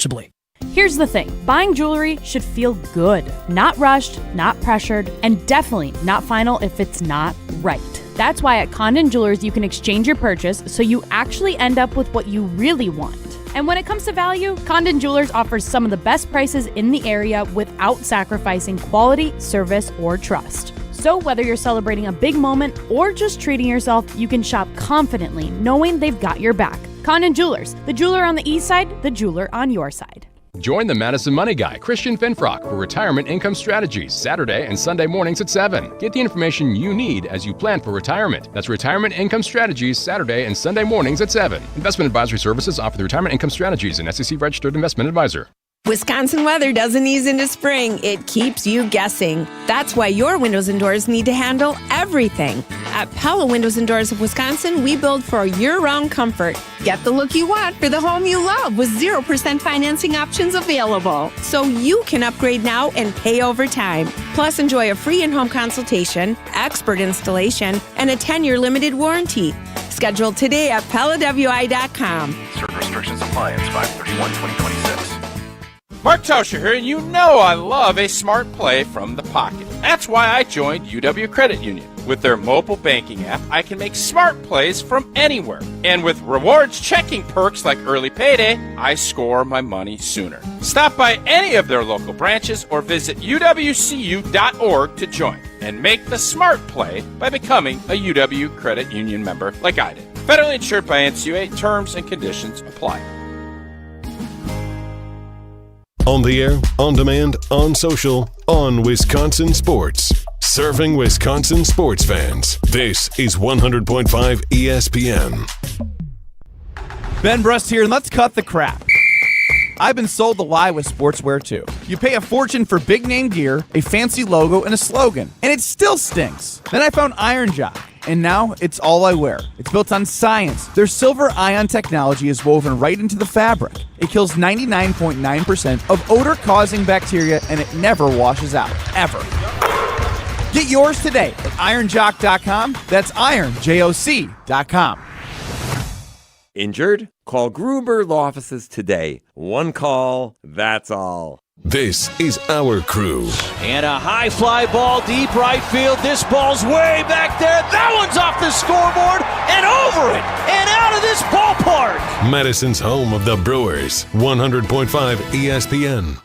Here's the thing. Buying jewelry should feel good. Not rushed, not pressured, and definitely not final if it's not right. That's why at Condon Jewelers you can exchange your purchase so you actually end up with what you really want. And when it comes to value, Condon Jewelers offers some of the best prices in the area without sacrificing quality, service, or trust. So whether you're celebrating a big moment or just treating yourself, you can shop confidently knowing they've got your back. Condon Jewelers, the jeweler on the east side, the jeweler on your side. Join the Madison Money Guy, Christian Finfrock, for Retirement Income Strategies, Saturday and Sunday mornings at 7. Get the information you need as you plan for retirement. That's Retirement Income Strategies, Saturday and Sunday mornings at 7. Investment advisory services offered through Retirement Income Strategies, an SEC-registered investment advisor. Wisconsin weather doesn't ease into spring. It keeps you guessing. That's why your windows and doors need to handle everything. At Pella Windows and Doors of Wisconsin, we build for year-round comfort. Get the look you want for the home you love with 0% financing options available. So you can upgrade now and pay over time. Plus, enjoy a free in-home consultation, expert installation, and a 10-year limited warranty. Schedule today at PellaWI.com. Certain restrictions apply. It's 5/31/2026. Mark Tauscher here, and you know I love a smart play from the pocket. That's why I joined UW Credit Union. With their mobile banking app, I can make smart plays from anywhere. And with rewards checking perks like early payday, I score my money sooner. Stop by any of their local branches or visit uwcu.org to join and make the smart play by becoming a UW Credit Union member like I did. Federally insured by NCUA. Terms and conditions apply. On the air, on demand, on social, on Wisconsin Sports. Serving Wisconsin sports fans. This is 100.5 ESPN. Ben Brust here, and let's cut the crap. I've been sold the lie with sportswear too. You pay a fortune for big name gear, a fancy logo, and a slogan, and it still stinks. Then I found Iron Jock, and now it's all I wear. It's built on science. Their silver ion technology is woven right into the fabric. It kills 99.9% of odor-causing bacteria, and it never washes out, ever. Get yours today at ironjock.com. That's ironjoc.com. Injured? Call Gruber Law Offices today. One call, that's all. This is our crew. And a high fly ball deep right field. This ball's way back there. That one's off the scoreboard and over it and out of this ballpark. Madison's home of the Brewers. 100.5 ESPN.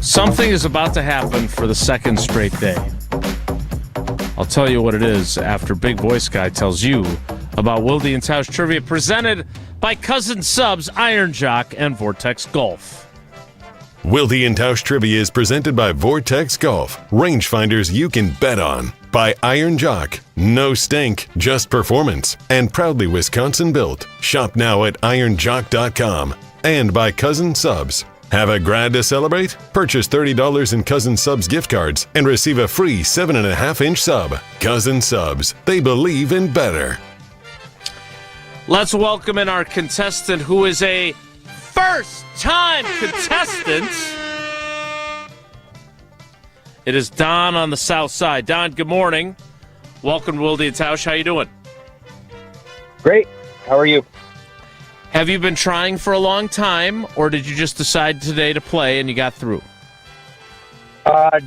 Something is about to happen for the second straight day. I'll tell you what it is after Big Voice Guy tells you about Wilde and Tausch trivia presented by Cousin Subs, Iron Jock, and Vortex Golf. Wilde and Tausch trivia is presented by Vortex Golf, rangefinders you can bet on. By Iron Jock, no stink, just performance, and proudly Wisconsin built. Shop now at ironjock.com. And by Cousin Subs. Have a grad to celebrate? Purchase $30 in Cousin Subs gift cards and receive a free 7.5-inch sub. Cousin Subs, they believe in better. Let's welcome in our contestant who is a first-time contestant. It is Don on the south side. Don, good morning. Welcome to Wilde and Tausch. How you doing? Great. How are you? Have you been trying for a long time, or did you just decide today to play and you got through?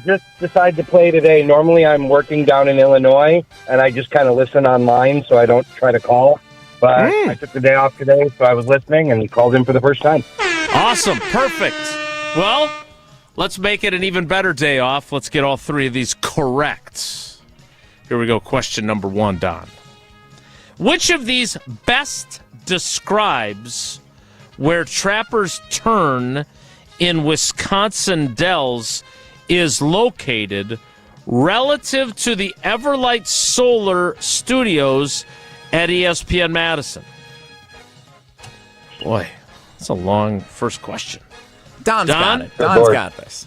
Just decided to play today. Normally I'm working down in Illinois, and I just kind of listen online, so I don't try to call. But I took the day off today, so I was listening and called in for the first time. Awesome. Perfect. Well, let's make it an even better day off. Let's get all three of these correct. Here we go. Question number one, Don. Which of these best describes where Trappers Turn in Wisconsin Dells is located relative to the Everlight Solar Studios at ESPN Madison? Boy, that's a long first question. Don's got it. Don's got this.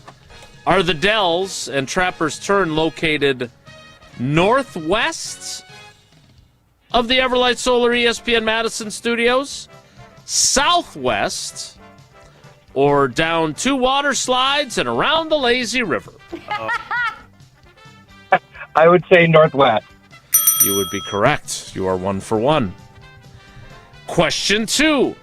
Are the Dells and Trappers Turn located northwest of the Everlight Solar ESPN Madison Studios, southwest, or down 2 water slides and around the lazy river? I would say northwest. You would be correct. You are 1 for 1. Question 2.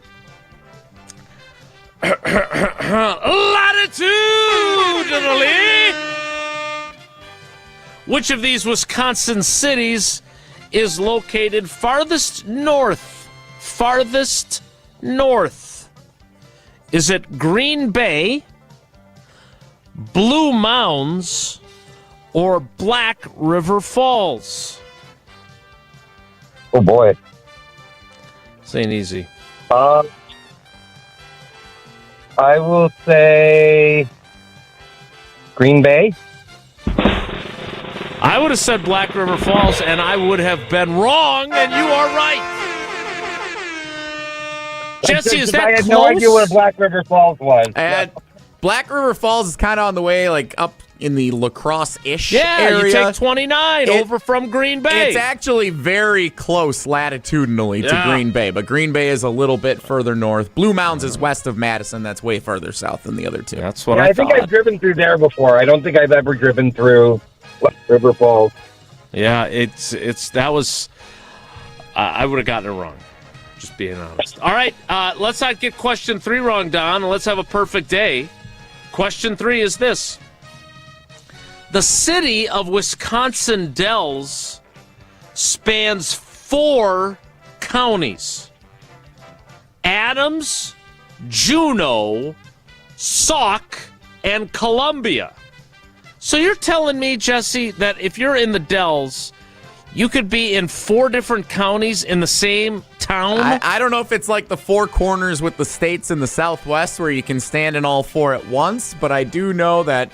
Latitudinally, which of these Wisconsin cities is located farthest north? Farthest north. Is it Green Bay, Blue Mounds, or Black River Falls? Oh, boy. This ain't easy. I will say Green Bay. I would have said Black River Falls, and I would have been wrong, and you are right. Jesse, is that I had close? no idea what a Black River Falls was. And Black River Falls is kind of on the way, like up in the La Crosse-ish Yeah, area. you take 29 over from Green Bay. It's actually very close latitudinally to Green Bay, but Green Bay is a little bit further north. Blue Mounds is west of Madison. That's way further south than the other two. That's what I think I've driven through there before. I don't think I've ever driven through Black River Falls. Yeah, that was. I would have gotten it wrong. Just being honest. All right, let's not get question 3 wrong, Don, and let's have a perfect day. Question 3 is this. The city of Wisconsin Dells spans 4 counties. Adams, Juneau, Sauk, and Columbia. So you're telling me, Jesse, that if you're in the Dells, you could be in 4 different counties in the same town? I don't know if it's like the 4 corners with the states in the Southwest where you can stand in all 4 at once, but I do know that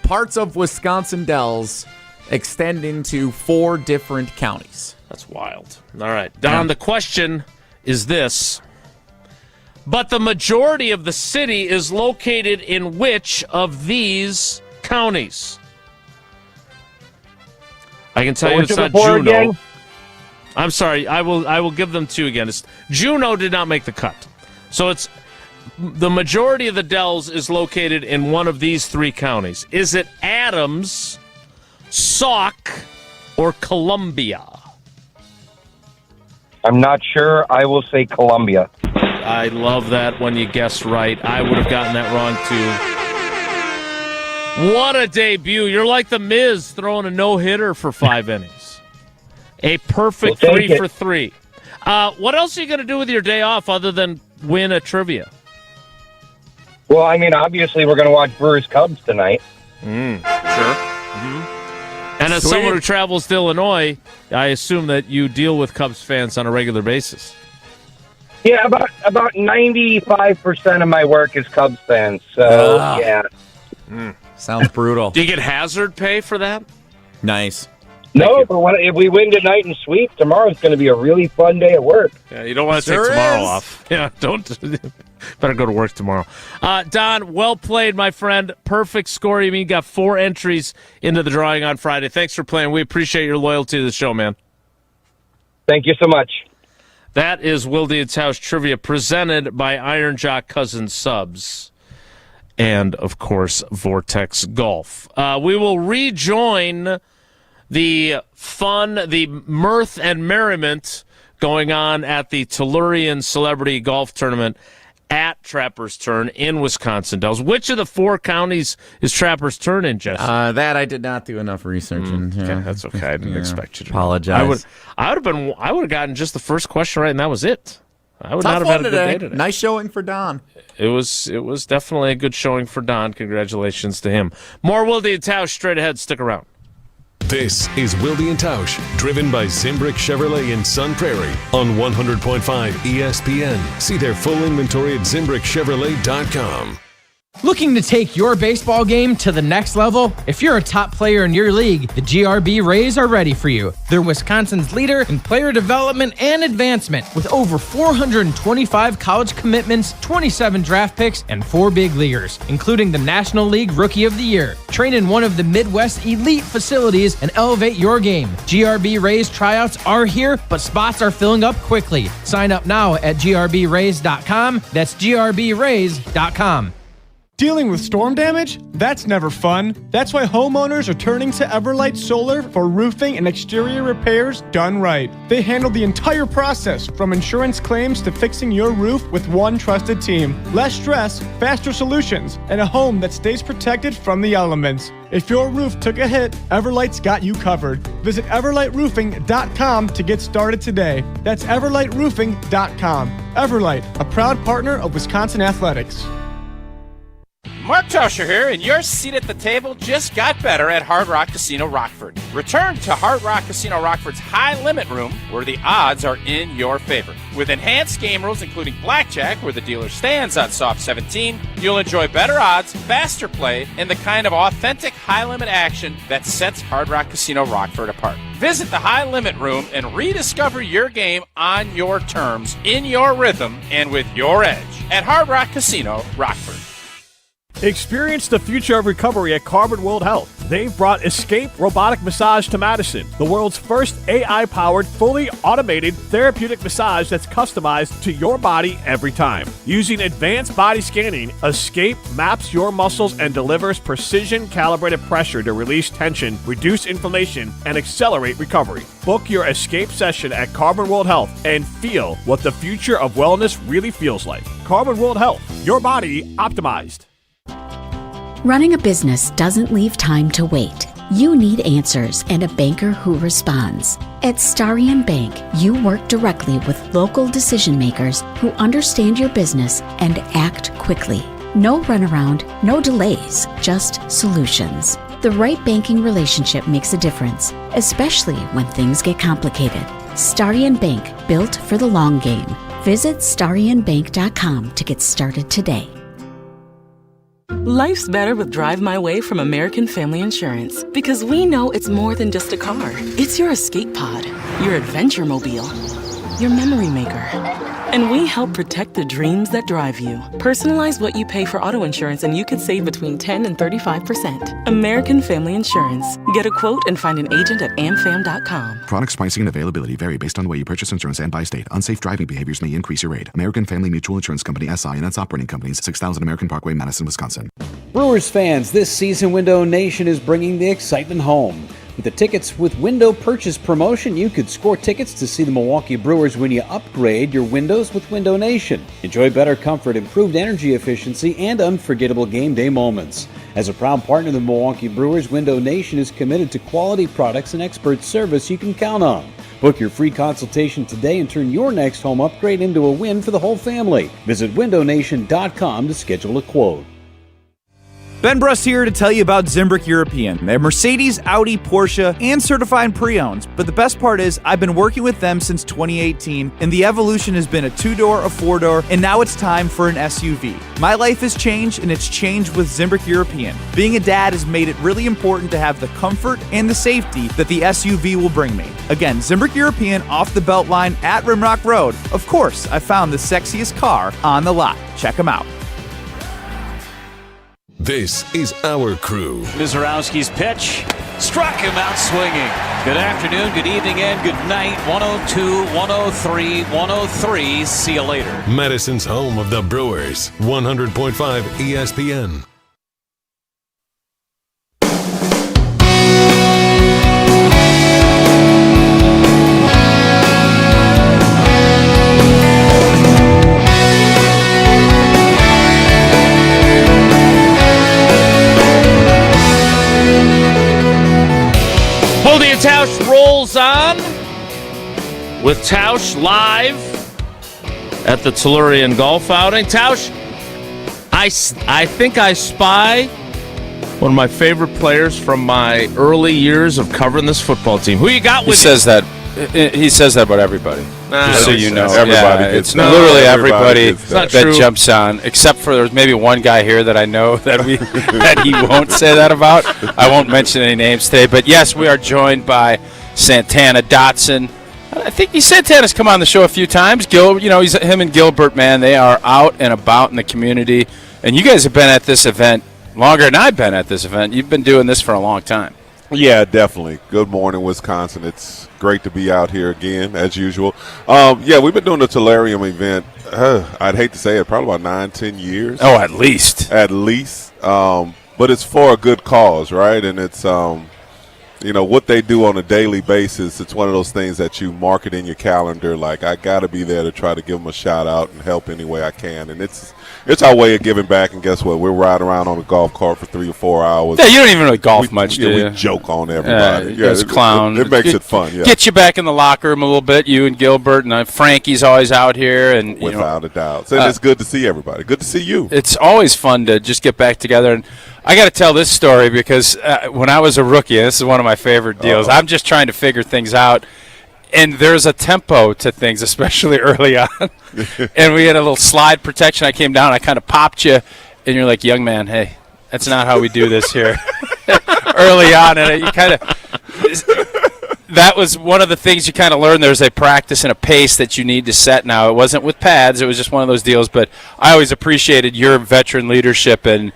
parts of Wisconsin Dells extend into 4 different counties. That's wild. All right. Don, the question is this. But the majority of the city is located in which of these counties? I can tell you it's not Juneau. Again? I'm sorry. I will give them to you again. Juneau did not make the cut. So it's the majority of the Dells is located in one of these 3 counties. Is it Adams, Sauk, or Columbia? I'm not sure. I will say Columbia. I love that when you guess right. I would have gotten that wrong, too. What a debut. You're like the Miz throwing a no-hitter for 5 innings. A perfect 3 for 3. What else are you going to do with your day off other than win a trivia? Well, I mean, obviously we're going to watch Brewers Cubs tonight. Sure. Mm-hmm. And as someone who travels to Illinois, I assume that you deal with Cubs fans on a regular basis. Yeah, about 95% of my work is Cubs fans. So, yeah. Sounds brutal. Do you get hazard pay for that? Nice. No, but if we win tonight and sweep, tomorrow's going to be a really fun day at work. Yeah, you don't want to take tomorrow off. Yeah, don't. Better go to work tomorrow. Don, well played, my friend. Perfect score. You mean you got 4 entries into the drawing on Friday. Thanks for playing. We appreciate your loyalty to the show, man. Thank you so much. That is Wilde and Tausch Trivia presented by Iron Jock Cousins Subs and, of course, Vortex Golf. We will rejoin the fun, the mirth and merriment going on at the Tellurian Celebrity Golf Tournament at Trappers Turn in Wisconsin Dells. Which of the 4 counties is Trappers Turn in, Jesse? That I did not do enough research in. Yeah. Okay, that's okay. I didn't expect you to. Apologize. I would have gotten just the first question right, and that was it. I would not have had a good day today. Nice showing for Don. It was definitely a good showing for Don. Congratulations to him. More Wilde and Tausch straight ahead. Stick around. This is Wilde and Tausch, driven by Zimbrick Chevrolet in Sun Prairie on 100.5 ESPN. See their full inventory at ZimbrickChevrolet.com. Looking to take your baseball game to the next level? If you're a top player in your league, the GRB Rays are ready for you. They're Wisconsin's leader in player development and advancement, with over 425 college commitments, 27 draft picks, and 4 big leaguers, including the National League Rookie of the Year. Train in one of the Midwest elite facilities and elevate your game. GRB Rays tryouts are here, but spots are filling up quickly. Sign up now at grbrays.com. That's grbrays.com. Dealing with storm damage? That's never fun. That's why homeowners are turning to Everlight Solar for roofing and exterior repairs done right. They handle the entire process, from insurance claims to fixing your roof, with one trusted team. Less stress, faster solutions, and a home that stays protected from the elements. If your roof took a hit, Everlight's got you covered. Visit everlightroofing.com to get started today. That's everlightroofing.com. Everlight, a proud partner of Wisconsin Athletics. Mark Tauscher here, and your seat at the table just got better at Hard Rock Casino Rockford. Return to Hard Rock Casino Rockford's high limit room, where the odds are in your favor. With enhanced game rules, including blackjack, where the dealer stands on soft 17, you'll enjoy better odds, faster play, and the kind of authentic high limit action that sets Hard Rock Casino Rockford apart. Visit the high limit room and rediscover your game on your terms, in your rhythm, and with your edge at Hard Rock Casino Rockford. Experience the future of recovery at Carbon World Health. They've brought Escape Robotic Massage to Madison, the world's first AI-powered, fully automated therapeutic massage that's customized to your body every time. Using advanced body scanning, Escape maps your muscles and delivers precision-calibrated pressure to release tension, reduce inflammation, and accelerate recovery. Book your Escape session at Carbon World Health and feel what the future of wellness really feels like. Carbon World Health, your body optimized. Running a business doesn't leave time to wait. You need answers and a banker who responds. At Touran Bank, you work directly with local decision makers who understand your business and act quickly. No runaround, no delays, just solutions. The right banking relationship makes a difference, especially when things get complicated. Touran Bank, built for the long game. Visit StarianBank.com to get started today. Life's better with Drive My Way from American Family Insurance, because we know it's more than just a car. It's your escape pod, your adventure mobile, your memory maker. And we help protect the dreams that drive you. Personalize what you pay for auto insurance and you could save between 10 and 35%. American Family Insurance. Get a quote and find an agent at amfam.com. Products, pricing, and availability vary based on the way you purchase insurance and by state. Unsafe driving behaviors may increase your rate. American Family Mutual Insurance Company, SI, and its operating companies, 6000 American Parkway, Madison, Wisconsin. Brewers fans, this season Window Nation is bringing the excitement home. With the Tickets with Window purchase promotion, you could score tickets to see the Milwaukee Brewers when you upgrade your windows with Window Nation. Enjoy better comfort, improved energy efficiency, and unforgettable game day moments. As a proud partner of the Milwaukee Brewers, Window Nation is committed to quality products and expert service you can count on. Book your free consultation today and turn your next home upgrade into a win for the whole family. Visit windownation.com to schedule a quote. Ben Brust here to tell you about Zimbrick European. They're Mercedes, Audi, Porsche, and certified pre-owned. But the best part is I've been working with them since 2018, and the evolution has been a 2-door, a 4-door, and now it's time for an SUV. My life has changed, and it's changed with Zimbrick European. Being a dad has made it really important to have the comfort and the safety that the SUV will bring me. Again, Zimbrick European off the Beltline at Rimrock Road. Of course, I found the sexiest car on the lot. Check them out. This is our crew. Mizorowski's pitch struck him out swinging. Good afternoon, good evening, and good night. 102, 103, 103. See you later. Madison's home of the Brewers. 100.5 ESPN. Wilde and Tausch rolls on with Tausch live at the Tellurian golf outing. Tausch, I think I spy One of my favorite players from my early years of covering this football team. Who you got with He says that about everybody. Just so you know. Everybody it's literally everybody that jumps on, except for there's maybe one guy here that I know that that he won't say that about. I won't mention any names today, but yes, we are joined by Santana, Dotson. I think Santana's come on the show a few times. Him and Gilbert, man, they are out and about in the community, and you guys have been at this event longer than I've been at this event. You've been doing this for a long time. Yeah, definitely. Good morning, Wisconsin. It's great to be out here again, as usual. We've been doing the Tellurian event, I'd hate to say it, probably about 9-10 years. Oh, at least. At least. But it's for a good cause, right? And it's, what they do on a daily basis, it's one of those things that you mark it in your calendar. Like, I got to be there to try to give them a shout-out and help any way I can. And it's our way of giving back, and guess what? We're riding around on a golf cart for 3 or 4 hours. Yeah, you don't even really golf much, do you? We joke on everybody. It's clown. It makes it fun, yeah. Get you back in the locker room a little bit, you and Gilbert, and Frankie's always out here. And Without a doubt. And it's good to see everybody. Good to see you. It's always fun to just get back together. And I got to tell this story because when I was a rookie, this is one of my favorite deals. I'm just trying to figure things out. And there's a tempo to things, especially early on. And we had a little slide protection. I came down, I kind of popped you, and you're like, young man, hey, that's not how we do this here. Early on, and you kind of that was one of the things you kind of learn. There's a practice and a pace that you need to set now. It wasn't with pads. It was just one of those deals. But I always appreciated your veteran leadership. And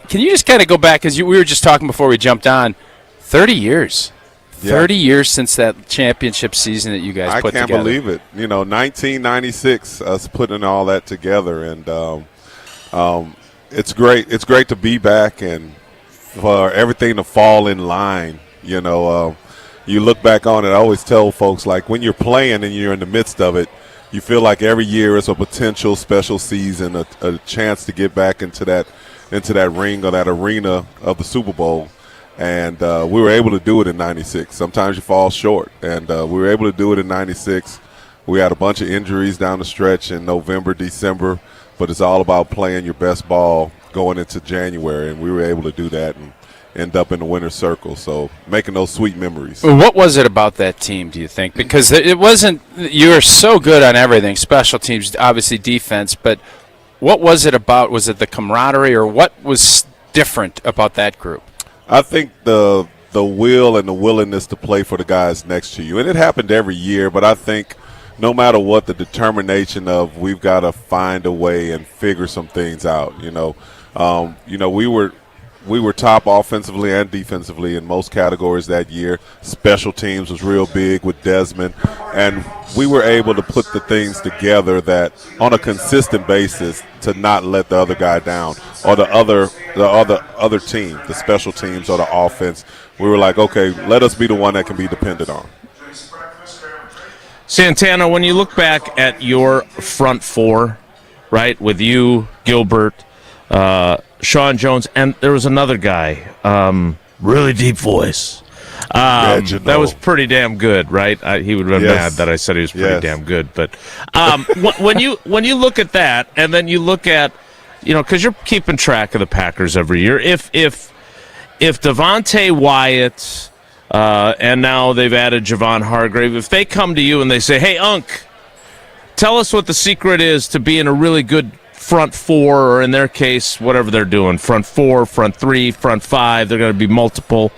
can you just kind of go back, because we were just talking before we jumped on, 30 years. 30 years since that championship season that you guys put together. I can't believe it. 1996, us putting all that together, and it's great. It's great to be back and for everything to fall in line. You look back on it. I always tell folks, like, when you're playing and you're in the midst of it, you feel like every year is a potential special season, a chance to get back into that ring or that arena of the Super Bowl. And we were able to do it in 96. Sometimes you fall short, and we were able to do it in 96. We had a bunch of injuries down the stretch in November, December, but it's all about playing your best ball going into January, and we were able to do that and end up in the winner's circle. So making those sweet memories. What was it about that team, do you think? Because it wasn't – you were so good on everything, special teams, obviously defense, but what was it about? Was it the camaraderie, or what was different about that group? I think the will and the willingness to play for the guys next to you. And it happened every year, but I think no matter what, the determination of we've got to find a way and figure some things out. We were top offensively and defensively in most categories that year. Special teams was real big with Desmond, and we were able to put the things together that on a consistent basis to not let the other guy down or the other team, the special teams or the offense. We were like, okay, let us be the one that can be depended on. Santana, when you look back at your front four, right, with you, Gilbert, Sean Jones, and there was another guy, really deep voice. That was pretty damn good, right? He would have been mad that I said he was pretty damn good. But when you look at that, and then you look at, because you're keeping track of the Packers every year. If Devontae Wyatt, and now they've added Javon Hargrave, if they come to you and they say, "Hey, Unc, tell us what the secret is to being a really good front four," or in their case, whatever they're doing, front four, front three, front five, they're going to be multiple.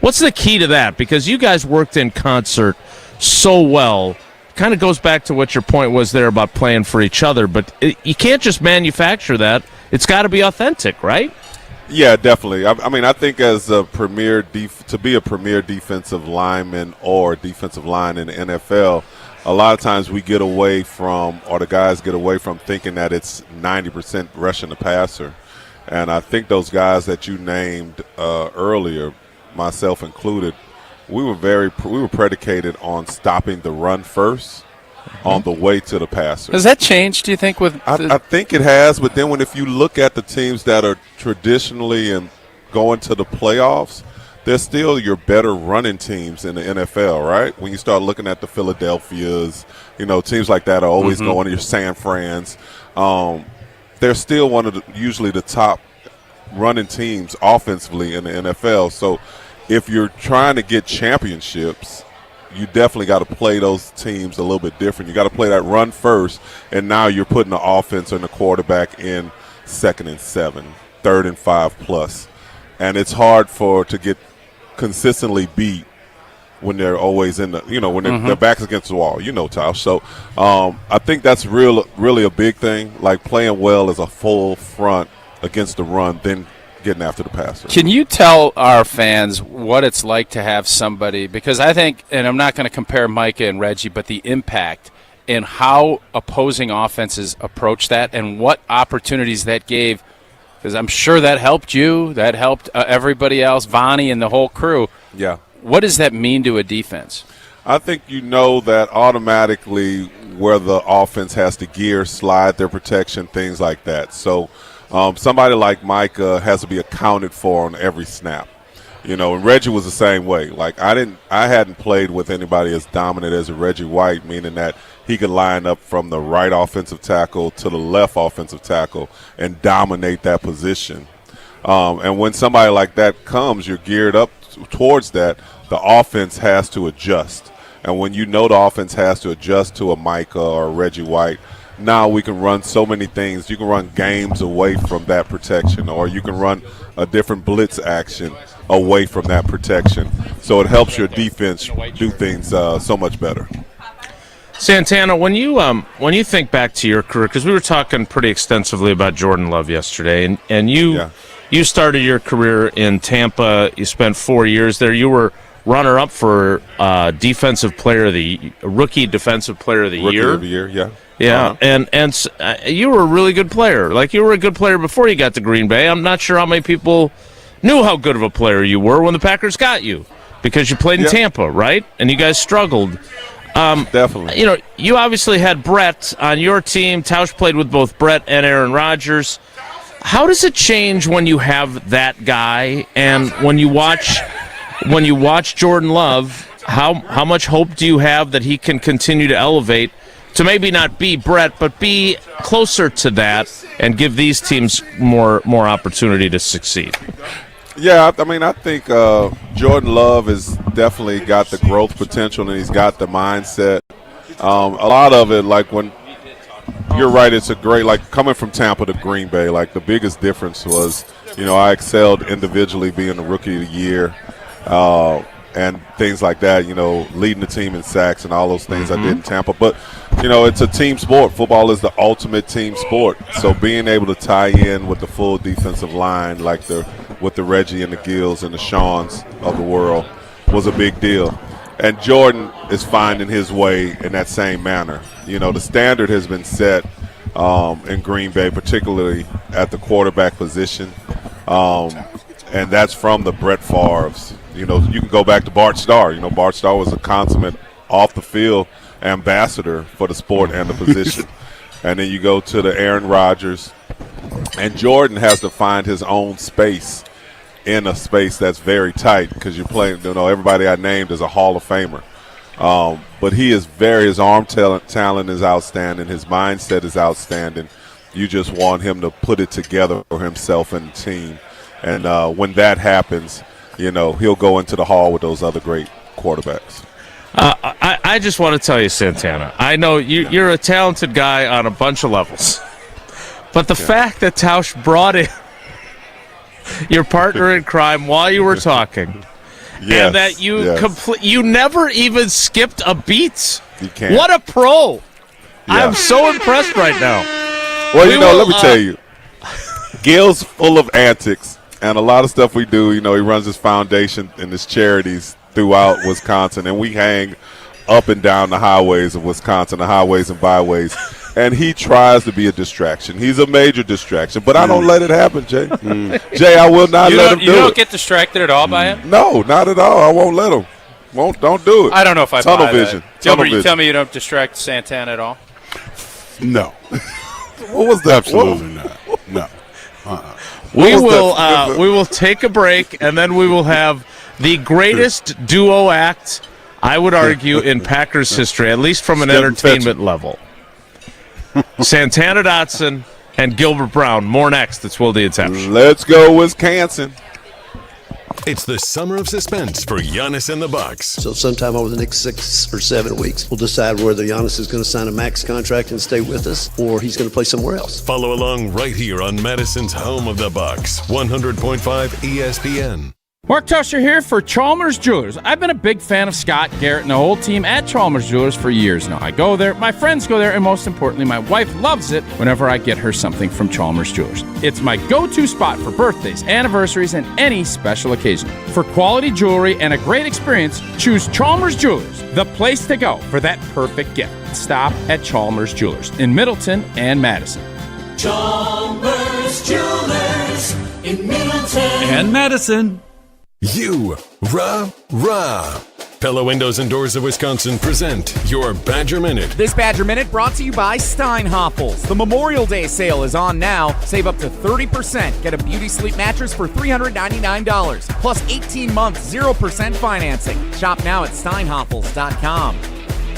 What's the key to that? Because you guys worked in concert so well. Kind of goes back to what your point was there about playing for each other, but you can't just manufacture that. It's got to be authentic, right? Yeah, definitely. I mean, I think as a to be a premier defensive lineman or defensive line in the NFL, a lot of times we get away from, or the guys get away from thinking that it's 90% rushing the passer. And I think those guys that you named earlier, myself included, we were predicated on stopping the run first on the way to the passer. Has that changed, do you think? I think it has, but then if you look at the teams that are traditionally and going to the playoffs, they're still your better running teams in the NFL, right? When you start looking at the Philadelphias, teams like that are always going to your San Frans. They're still usually the top running teams offensively in the NFL. So if you're trying to get championships, you definitely got to play those teams a little bit different. You got to play that run first, and now you're putting the offense and the quarterback in 2nd and 7, 3rd and 5+. And it's hard to get consistently beat when they're always in the, when their back's against the wall, Tausch. So I think that's really a big thing, like playing well as a full front against the run, then getting after the passer. Can you tell our fans what it's like to have somebody, because I think, and I'm not going to compare Micah and Reggie, but the impact and how opposing offenses approach that and what opportunities that gave, because I'm sure that helped you, that helped everybody else, Vonnie and the whole crew. Yeah. What does that mean to a defense? I think that automatically where the offense has to gear, slide their protection, things like that. So somebody like Micah has to be accounted for on every snap. And Reggie was the same way. Like I hadn't played with anybody as dominant as a Reggie White, meaning that he could line up from the right offensive tackle to the left offensive tackle and dominate that position. And when somebody like that comes, you're geared up towards that. The offense has to adjust. And when the offense has to adjust to a Micah or a Reggie White, now we can run so many things. You can run games away from that protection, or you can run a different blitz action away from that protection. So it helps your defense do things so much better. Santana, when you think back to your career, because we were talking pretty extensively about Jordan Love yesterday, and you started your career in Tampa. You spent 4 years there. You were runner-up for Defensive Player of the Rookie Defensive Player of the Year. Rookie of the Year, yeah. Yeah, and you were a really good player. Like, you were a good player before you got to Green Bay. I'm not sure how many people knew how good of a player you were when the Packers got you, because you played in Tampa, right? And you guys struggled. Definitely. You obviously had Brett on your team. Tausch played with both Brett and Aaron Rodgers. How does it change when you have that guy, and when you watch Jordan Love? How much hope do you have that he can continue to elevate to maybe not be Brett, but be closer to that and give these teams more opportunity to succeed? Yeah, I think Jordan Love has definitely got the growth potential, and he's got the mindset. A lot of it, like when you're right, it's a great, like coming from Tampa to Green Bay, like the biggest difference was, I excelled individually being the Rookie of the Year and things like that, leading the team in sacks and all those things I did in Tampa. But, it's a team sport. Football is the ultimate team sport. So being able to tie in with the full defensive line, like with the Reggie and the Gills and the Shawns of the world, was a big deal. And Jordan is finding his way in that same manner. The standard has been set in Green Bay, particularly at the quarterback position. And that's from the Brett Favres. You can go back to Bart Starr. Bart Starr was a consummate off-the-field ambassador for the sport and the position. And then you go to the Aaron Rodgers. And Jordan has to find his own space in a space that's very tight, because you're playing, everybody I named is a Hall of Famer. But his arm talent is outstanding. His mindset is outstanding. You just want him to put it together for himself and the team. And when that happens, he'll go into the hall with those other great quarterbacks. I just want to tell you, Santana, I know you're a talented guy on a bunch of levels. But the fact that Tausch brought in your partner in crime while you were talking, and that you never even skipped a beat. You can't. What a pro! Yeah. I'm so impressed right now. Well, let me tell you, Gil's full of antics, and a lot of stuff we do. He runs his foundation and his charities throughout Wisconsin, and we hang up and down the highways of Wisconsin, the highways and byways. And he tries to be a distraction. He's a major distraction, but I don't let it happen, Jay. Jay, I will not let him do it. You don't get distracted at all by him? No, not at all. I won't let him. Don't do it. I don't know if I Tunnel buy vision. that. Gilbert, you tell me you don't distract Santana at all? No. What was that? Absolutely not. No. We will take a break, and then we will have the greatest duo act, I would argue, in Packers history, at least from an entertainment level. Santana Dotson and Gilbert Brown. More next. It's Wilde and Tausch. Let's go, Wisconsin. It's the summer of suspense for Giannis and the Bucks. So sometime over the next 6 or 7 weeks, we'll decide whether Giannis is going to sign a max contract and stay with us, or he's going to play somewhere else. Follow along right here on Madison's home of the Bucks, 100.5 ESPN. Mark Tusher here for Chalmers Jewelers. I've been a big fan of Scott, Garrett, and the whole team at Chalmers Jewelers for years now. I go there, my friends go there, and most importantly, my wife loves it whenever I get her something from Chalmers Jewelers. It's my go-to spot for birthdays, anniversaries, and any special occasion. For quality jewelry and a great experience, choose Chalmers Jewelers, the place to go for that perfect gift. Stop at Chalmers Jewelers in Middleton and Madison. Chalmers Jewelers in Middleton And Madison. Rah. Pella Windows and Doors of Wisconsin present your Badger Minute. This Badger Minute brought to you by Steinhoffels. The Memorial Day sale is on now. Save up to 30%. Get a Beauty Sleep mattress for $399. Plus 18 months, 0% financing. Shop now at steinhoffels.com.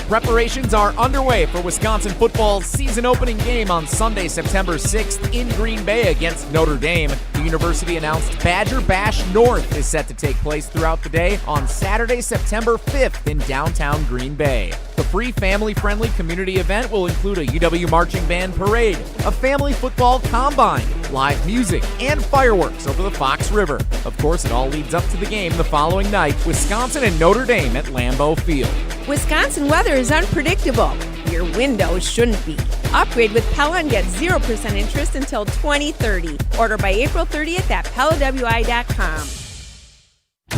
Preparations are underway for Wisconsin football's season opening game on Sunday, September 6th in Green Bay against Notre Dame. The university announced Badger Bash North is set to take place throughout the day on Saturday, September 5th in downtown Green Bay. The free family-friendly community event will include a UW marching band parade, a family football combine, live music, and fireworks over the Fox River. Of course, it all leads up to the game the following night, Wisconsin and Notre Dame at Lambeau Field. Wisconsin weather is unpredictable. Your windows shouldn't be. Upgrade with Pella and get 0% interest until 2030. Order by April 30th at PellaWI.com.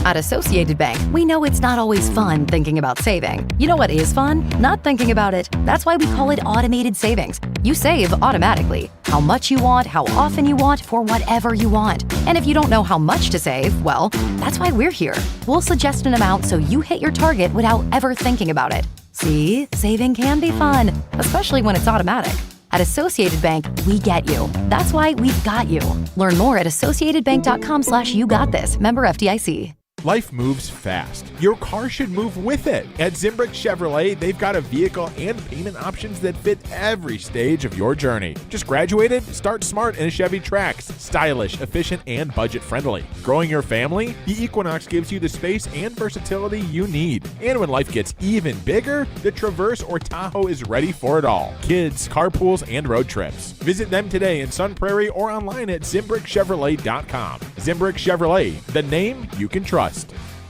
At Associated Bank, we know it's not always fun thinking about saving. You know what is fun? Not thinking about it. That's why we call it automated savings. You save automatically. How much you want, how often you want, for whatever you want. And if you don't know how much to save, well, that's why we're here. We'll suggest an amount so you hit your target without ever thinking about it. See, saving can be fun, especially when it's automatic. At Associated Bank, we get you. That's why we've got you. Learn more at associatedbank.com/YouGotThis. Member FDIC. Life moves fast. Your car should move with it. At Zimbrick Chevrolet, they've got a vehicle and payment options that fit every stage of your journey. Just graduated? Start smart in a Chevy Trax. Stylish, efficient, and budget-friendly. Growing your family? The Equinox gives you the space and versatility you need. And when life gets even bigger, the Traverse or Tahoe is ready for it all. Kids, carpools, and road trips. Visit them today in Sun Prairie or online at ZimbrickChevrolet.com. Zimbrick Chevrolet, the name you can trust.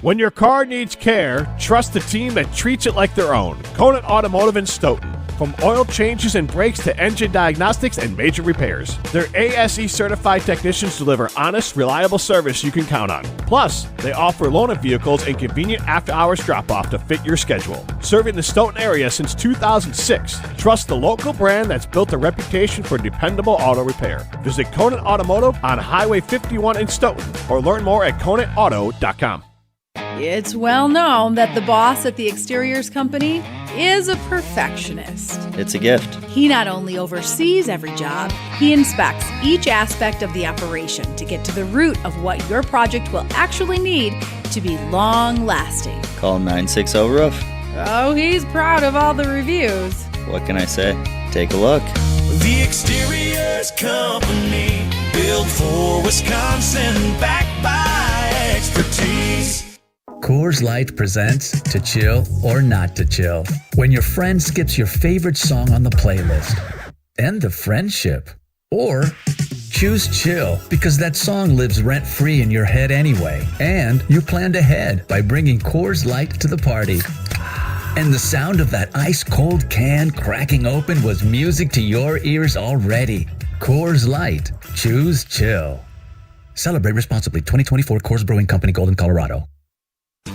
When your car needs care, trust the team that treats it like their own. Conant Automotive in Stoughton. From oil changes and brakes to engine diagnostics and major repairs, their ASE certified technicians deliver honest, reliable service you can count on. Plus, they offer loaner vehicles and convenient after-hours drop-off to fit your schedule. Serving the Stoughton area since 2006, trust the local brand that's built a reputation for dependable auto repair. Visit Conant Automotive on Highway 51 in Stoughton or learn more at ConantAuto.com. It's well known that the boss at the exteriors company is a perfectionist. It's a gift. He not only oversees every job, he inspects each aspect of the operation to get to the root of what your project will actually need to be long-lasting. Call 960 Roof. Oh, he's proud of all the reviews. What can I say? Take a look. The Exteriors Company, built for Wisconsin, backed by expertise. Coors Light presents To Chill or Not to Chill. When your friend skips your favorite song on the playlist. End the friendship. Or choose chill because that song lives rent-free in your head anyway. And you planned ahead by bringing Coors Light to the party. And the sound of that ice-cold can cracking open was music to your ears already. Coors Light. Choose chill. Celebrate responsibly. 2024 Coors Brewing Company, Golden, Colorado.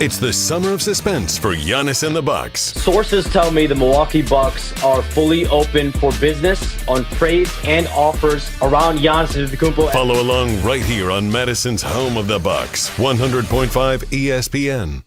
It's the summer of suspense for Giannis and the Bucks. Sources tell me the Milwaukee Bucks are fully open for business on trades and offers around Giannis Antetokounmpo. Follow along right here on Madison's home of the Bucks, 100.5 ESPN.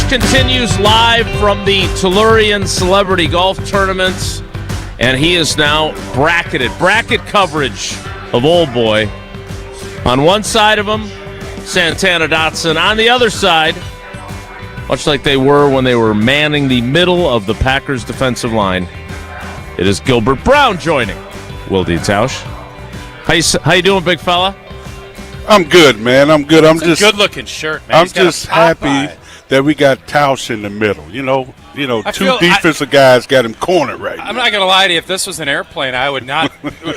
Tausch continues live from the Tellurian Celebrity Golf Tournament, and he is now bracket coverage of Old Boy. On one side of him, Santana Dotson. On the other side, much like they were when they were manning the middle of the Packers' defensive line, it is Gilbert Brown joining Wilde and Tausch. How you doing, big fella? I'm good, man. I'm good. I'm just a good-looking shirt, man. I'm just happy that we got Tausch in the middle. You know, two defensive guys got him cornered right I'm now. not going to lie to you. If this was an airplane, I would not.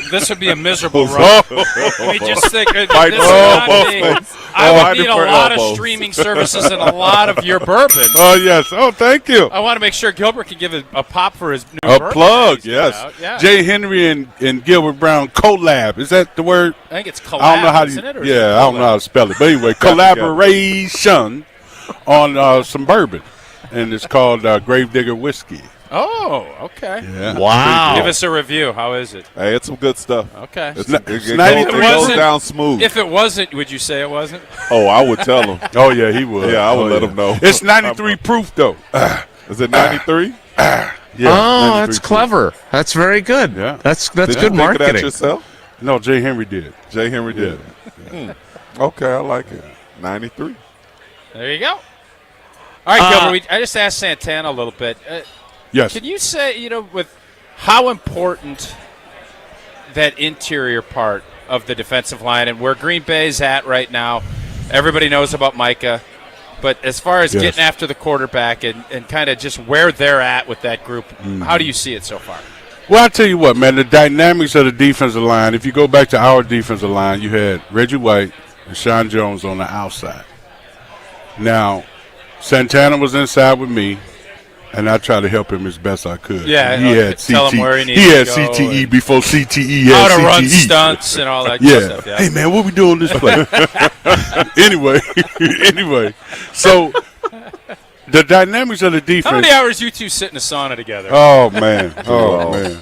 This would be a miserable run. Let me just think. This would not be. I would need a lot of streaming services and a lot of your bourbon. Oh, yes. Oh, thank you. I want to make sure Gilbert can give a pop for his new A bourbon. plug, yes. Yeah. Jay Henry and Gilbert Brown collab. Is that the word? I think it's collab. I don't know how to. Isn't it, or Yeah, I don't know how to spell it. But anyway, collaboration on some bourbon, and it's called Gravedigger Whiskey. Oh, okay. Yeah. Wow. Give us a review. How is it? Hey, it's some good stuff. Okay. It goes down smooth. If it wasn't, would you say it wasn't? Oh, I would tell him. Oh, yeah, he would. Yeah, I would let him know. It's 93 proof, though. Is it 93? Yeah. Oh, that's clever. That's very good. Yeah. That's Did good you marketing. think of that yourself? No, Jay Henry did. Jay Henry did. Okay, I like it. 93. There you go. All right, Gilbert, I just asked Santana a little bit. Yes. Can you say, with how important that interior part of the defensive line and where Green Bay's at right now, everybody knows about Micah, but as far as getting after the quarterback and kind of just where they're at with that group, how do you see it so far? Well, I'll tell you what, man, the dynamics of the defensive line, if you go back to our defensive line, you had Reggie White and Sean Jones on the outside. Now, Santana was inside with me, and I tried to help him as best I could. Yeah, he had tell him where he needs He had to go CTE before CTE had how to CTE. run stunts and all that good stuff. Yeah. Hey, man, what we doing this play? anyway, so the dynamics of the defense. How many hours you two sit in a sauna together? Oh, man. Man.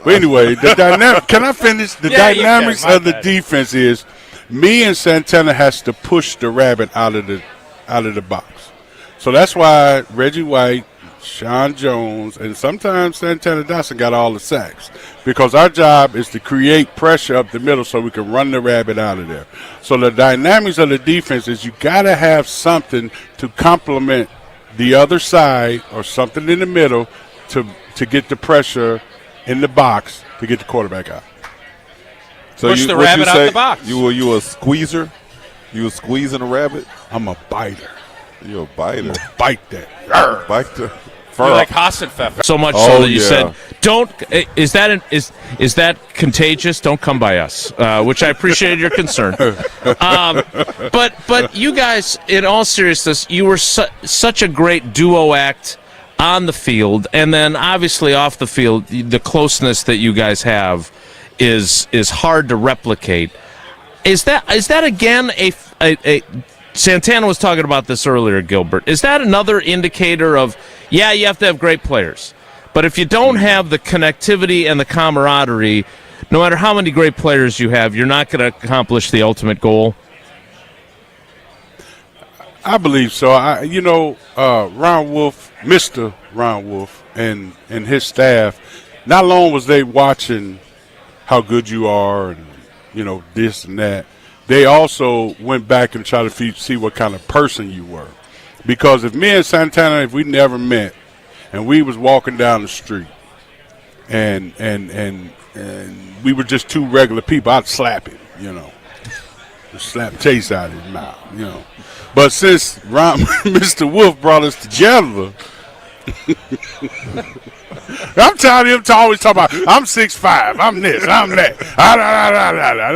But anyway, the dynamic. Can I finish? The dynamics of the defense is me and Santana has to push the rabbit out of the box. So that's why Reggie White, Sean Jones, and sometimes Santana Dotson got all the sacks, because our job is to create pressure up the middle so we can run the rabbit out of there. So the dynamics of the defense is you got to have something to complement the other side or something in the middle to get the pressure in the box to get the quarterback out. So push the rabbit out the box. You a squeezer? You was squeezing a rabbit? I'm a biter. You're a biter. Bite that. Bite the You're like Hassenpfeffer. So much so that you said, "Don't." Is that contagious? Don't come by us. Which I appreciated your concern. But you guys, in all seriousness, you were such a great duo act on the field, and then obviously off the field, the closeness that you guys have is hard to replicate. Is that again a Santana was talking about this earlier, Gilbert. Is that another indicator of, you have to have great players, but if you don't have the connectivity and the camaraderie, no matter how many great players you have, you're not going to accomplish the ultimate goal? I believe so. Ron Wolf, Mr. Ron Wolf, and his staff, not long was they watching how good you are and, this and that. They also went back and tried to see what kind of person you were. Because if me and Santana, if we never met and we was walking down the street and we were just two regular people, I'd slap him, Just slap taste out of his mouth, But since Mr. Wolf brought us together, I'm tired of him always talking about, I'm 6'5", I'm this, I'm that.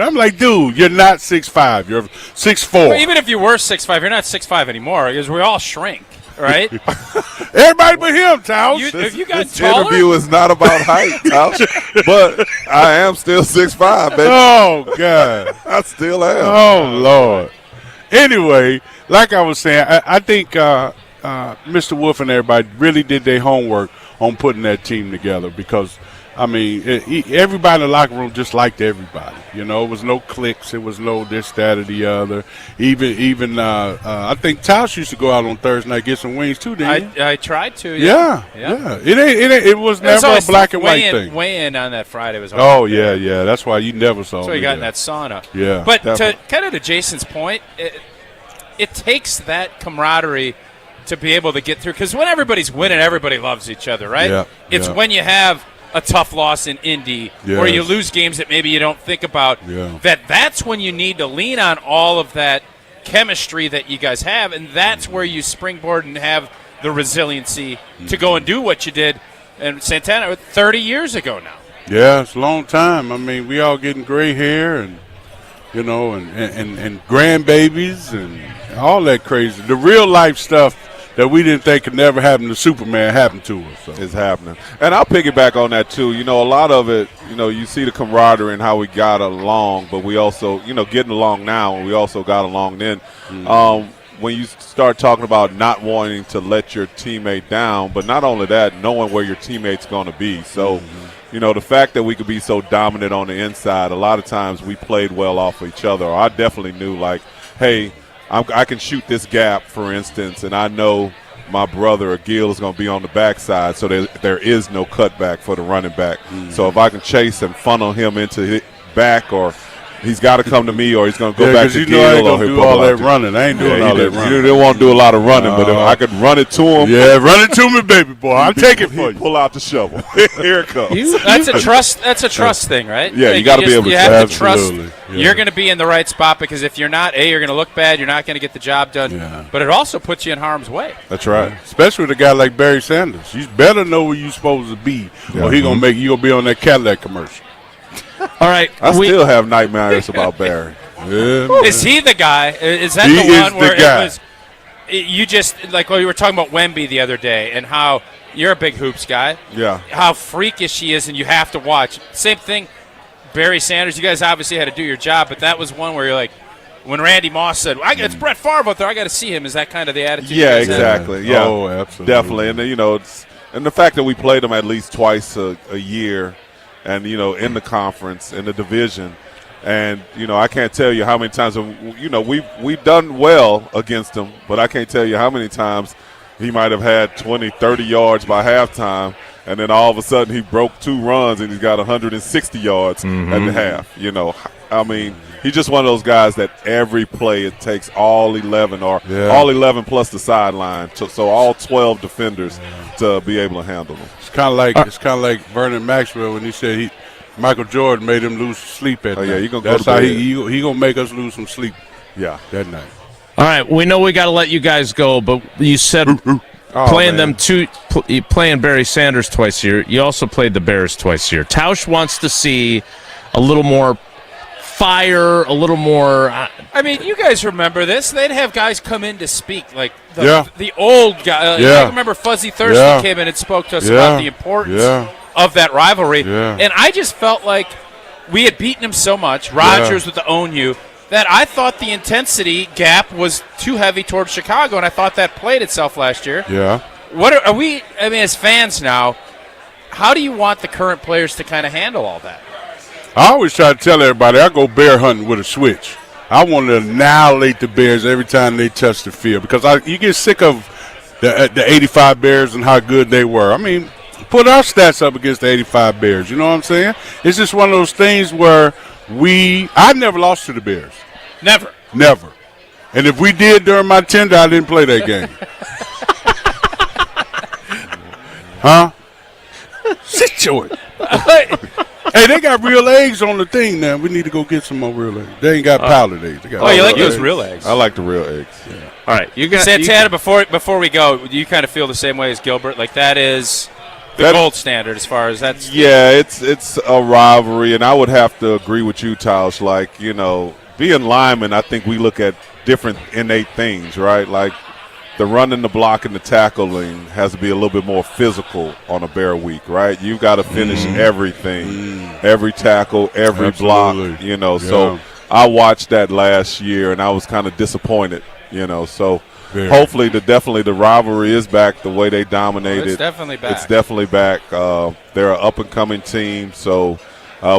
I'm like, dude, you're not 6'5", you're 6'4". Well, even if you were 6'5", you're not 6'5" anymore, because we all shrink, right? Everybody but him, Tausch. If you got this taller? interview is not about height, Tausch, but I am still 6'5", baby. Oh, God. I still am. Oh, Lord. Anyway, like I was saying, I think Mr. Wolf and everybody really did their homework on putting that team together, because I mean, everybody in the locker room just liked everybody. You know, it was no cliques. It was no this, that, or the other. Even I think Tausch used to go out on Thursday night get some wings too, didn't he? I tried to. Yeah. It was never a black and white thing. Weigh in on that Friday was hard. Oh yeah. That's why you never saw. That's why you got in that sauna. Yeah. But to Jason's point, it takes that camaraderie to be able to get through. Because when everybody's winning, everybody loves each other, right? Yeah. It's when you have a tough loss in Indy, or you lose games that maybe you don't think about, that's when you need to lean on all of that chemistry that you guys have, and that's where you springboard and have the resiliency to go and do what you did in Santana 30 years ago now. Yeah, it's a long time. I mean, we all getting gray hair and, you know, and grandbabies and all that crazy. The real life stuff that we didn't think could never happen to Superman happened to us. So. It's happening. And I'll piggyback on that, too. You know, a lot of it, you know, you see the camaraderie and how we got along, but we also, you know, getting along now, and we also got along then. When you start talking about not wanting to let your teammate down, but not only that, knowing where your teammate's going to be. So, you know, the fact that we could be so dominant on the inside, a lot of times we played well off of each other. Or I definitely knew, like, hey, I can shoot this gap, for instance, and I know my brother or Gil is going to be on the backside, so there is no cutback for the running back. So if I can chase and funnel him into his back, or he's got to come to me, or he's going to go back to Gil. I ain't going to do all that running. I ain't doing all that running. You didn't want to do a lot of running, but if I could run it to him. Yeah, run it to me, baby boy. I'll take it for you. Pull out the shovel. Here it comes. That's a trust thing, right? Yeah, you got to be able to. You have to trust you're going to be in the right spot, because if you're not, you're going to look bad. You're not going to get the job done. Yeah. But it also puts you in harm's way. That's right. Especially with a guy like Barry Sanders. You better know where you're supposed to be, or he going to you going to be on that Cadillac commercial. All right. I still have nightmares about Barry. Is he the guy? Is that the one where it was you just, like we were talking about Wemby the other day, and how you're a big hoops guy. Yeah. How freakish he is, and you have to watch. Same thing, Barry Sanders. You guys obviously had to do your job, but that was one where you're like, when Randy Moss said, it's Brett Favre out there, I got to see him. Is that kind of the attitude? Yeah, exactly. Yeah. Oh, absolutely. Definitely. And, you know, and the fact that we played them at least twice a year, and, you know, in the conference, in the division. And, you know, I can't tell you how many times, you know, we've done well against him, but I can't tell you how many times he might have had 20, 30 yards by halftime, and then all of a sudden he broke 2 runs and he's got 160 yards at the half. You know, I mean, he's just one of those guys that every play it takes all 11 or all 11 plus the sideline, so all 12 defenders to be able to handle them. It's kind of like Vernon Maxwell when he said Michael Jordan made him lose sleep at night. Yeah, you're gonna That's go to how bed. he gonna make us lose some sleep. Yeah, that night. All right, we know we got to let you guys go, but you said playing playing Barry Sanders twice a year. You also played the Bears twice a year. Tausch wants to see a little more fire, a little more. I mean, you guys remember this? They'd have guys come in to speak, like the old guy. I remember Fuzzy Thurston came in and spoke to us about the importance of that rivalry. And I just felt like we had beaten him so much, Rodgers with the own you, that I thought the intensity gap was too heavy towards Chicago, and I thought that played itself last year. Yeah. What are we, I mean, as fans now, how do you want the current players to kind of handle all that? I always try to tell everybody I go bear hunting with a switch. I want to annihilate the Bears every time they touch the field, because you get sick of the 85 Bears and how good they were. I mean, put our stats up against the 85 Bears. You know what I'm saying? It's just one of those things where I never lost to the Bears. Never. And if we did during my tenure, I didn't play that game. Huh? Sit your it. Hey, they got real eggs on the thing now. We need to go get some more real eggs. They ain't got powdered eggs. They got you like those real eggs? I like the real eggs. Yeah. All right, you got Santana. Before we go, do you kind of feel the same way as Gilbert? Like that is the gold standard as far as that's. Yeah, it's a rivalry, and I would have to agree with you, Tausch. Like, you know, being linemen, I think we look at different innate things, right? Like the running, the blocking, the tackling has to be a little bit more physical on a Bear week, right? You got to finish everything, every tackle, every block, you know. So I watched that last year, and I was kind of disappointed, you know. So hopefully, definitely the rivalry is back the way they dominated. It's definitely back. It's definitely back. They're an up-and-coming team, so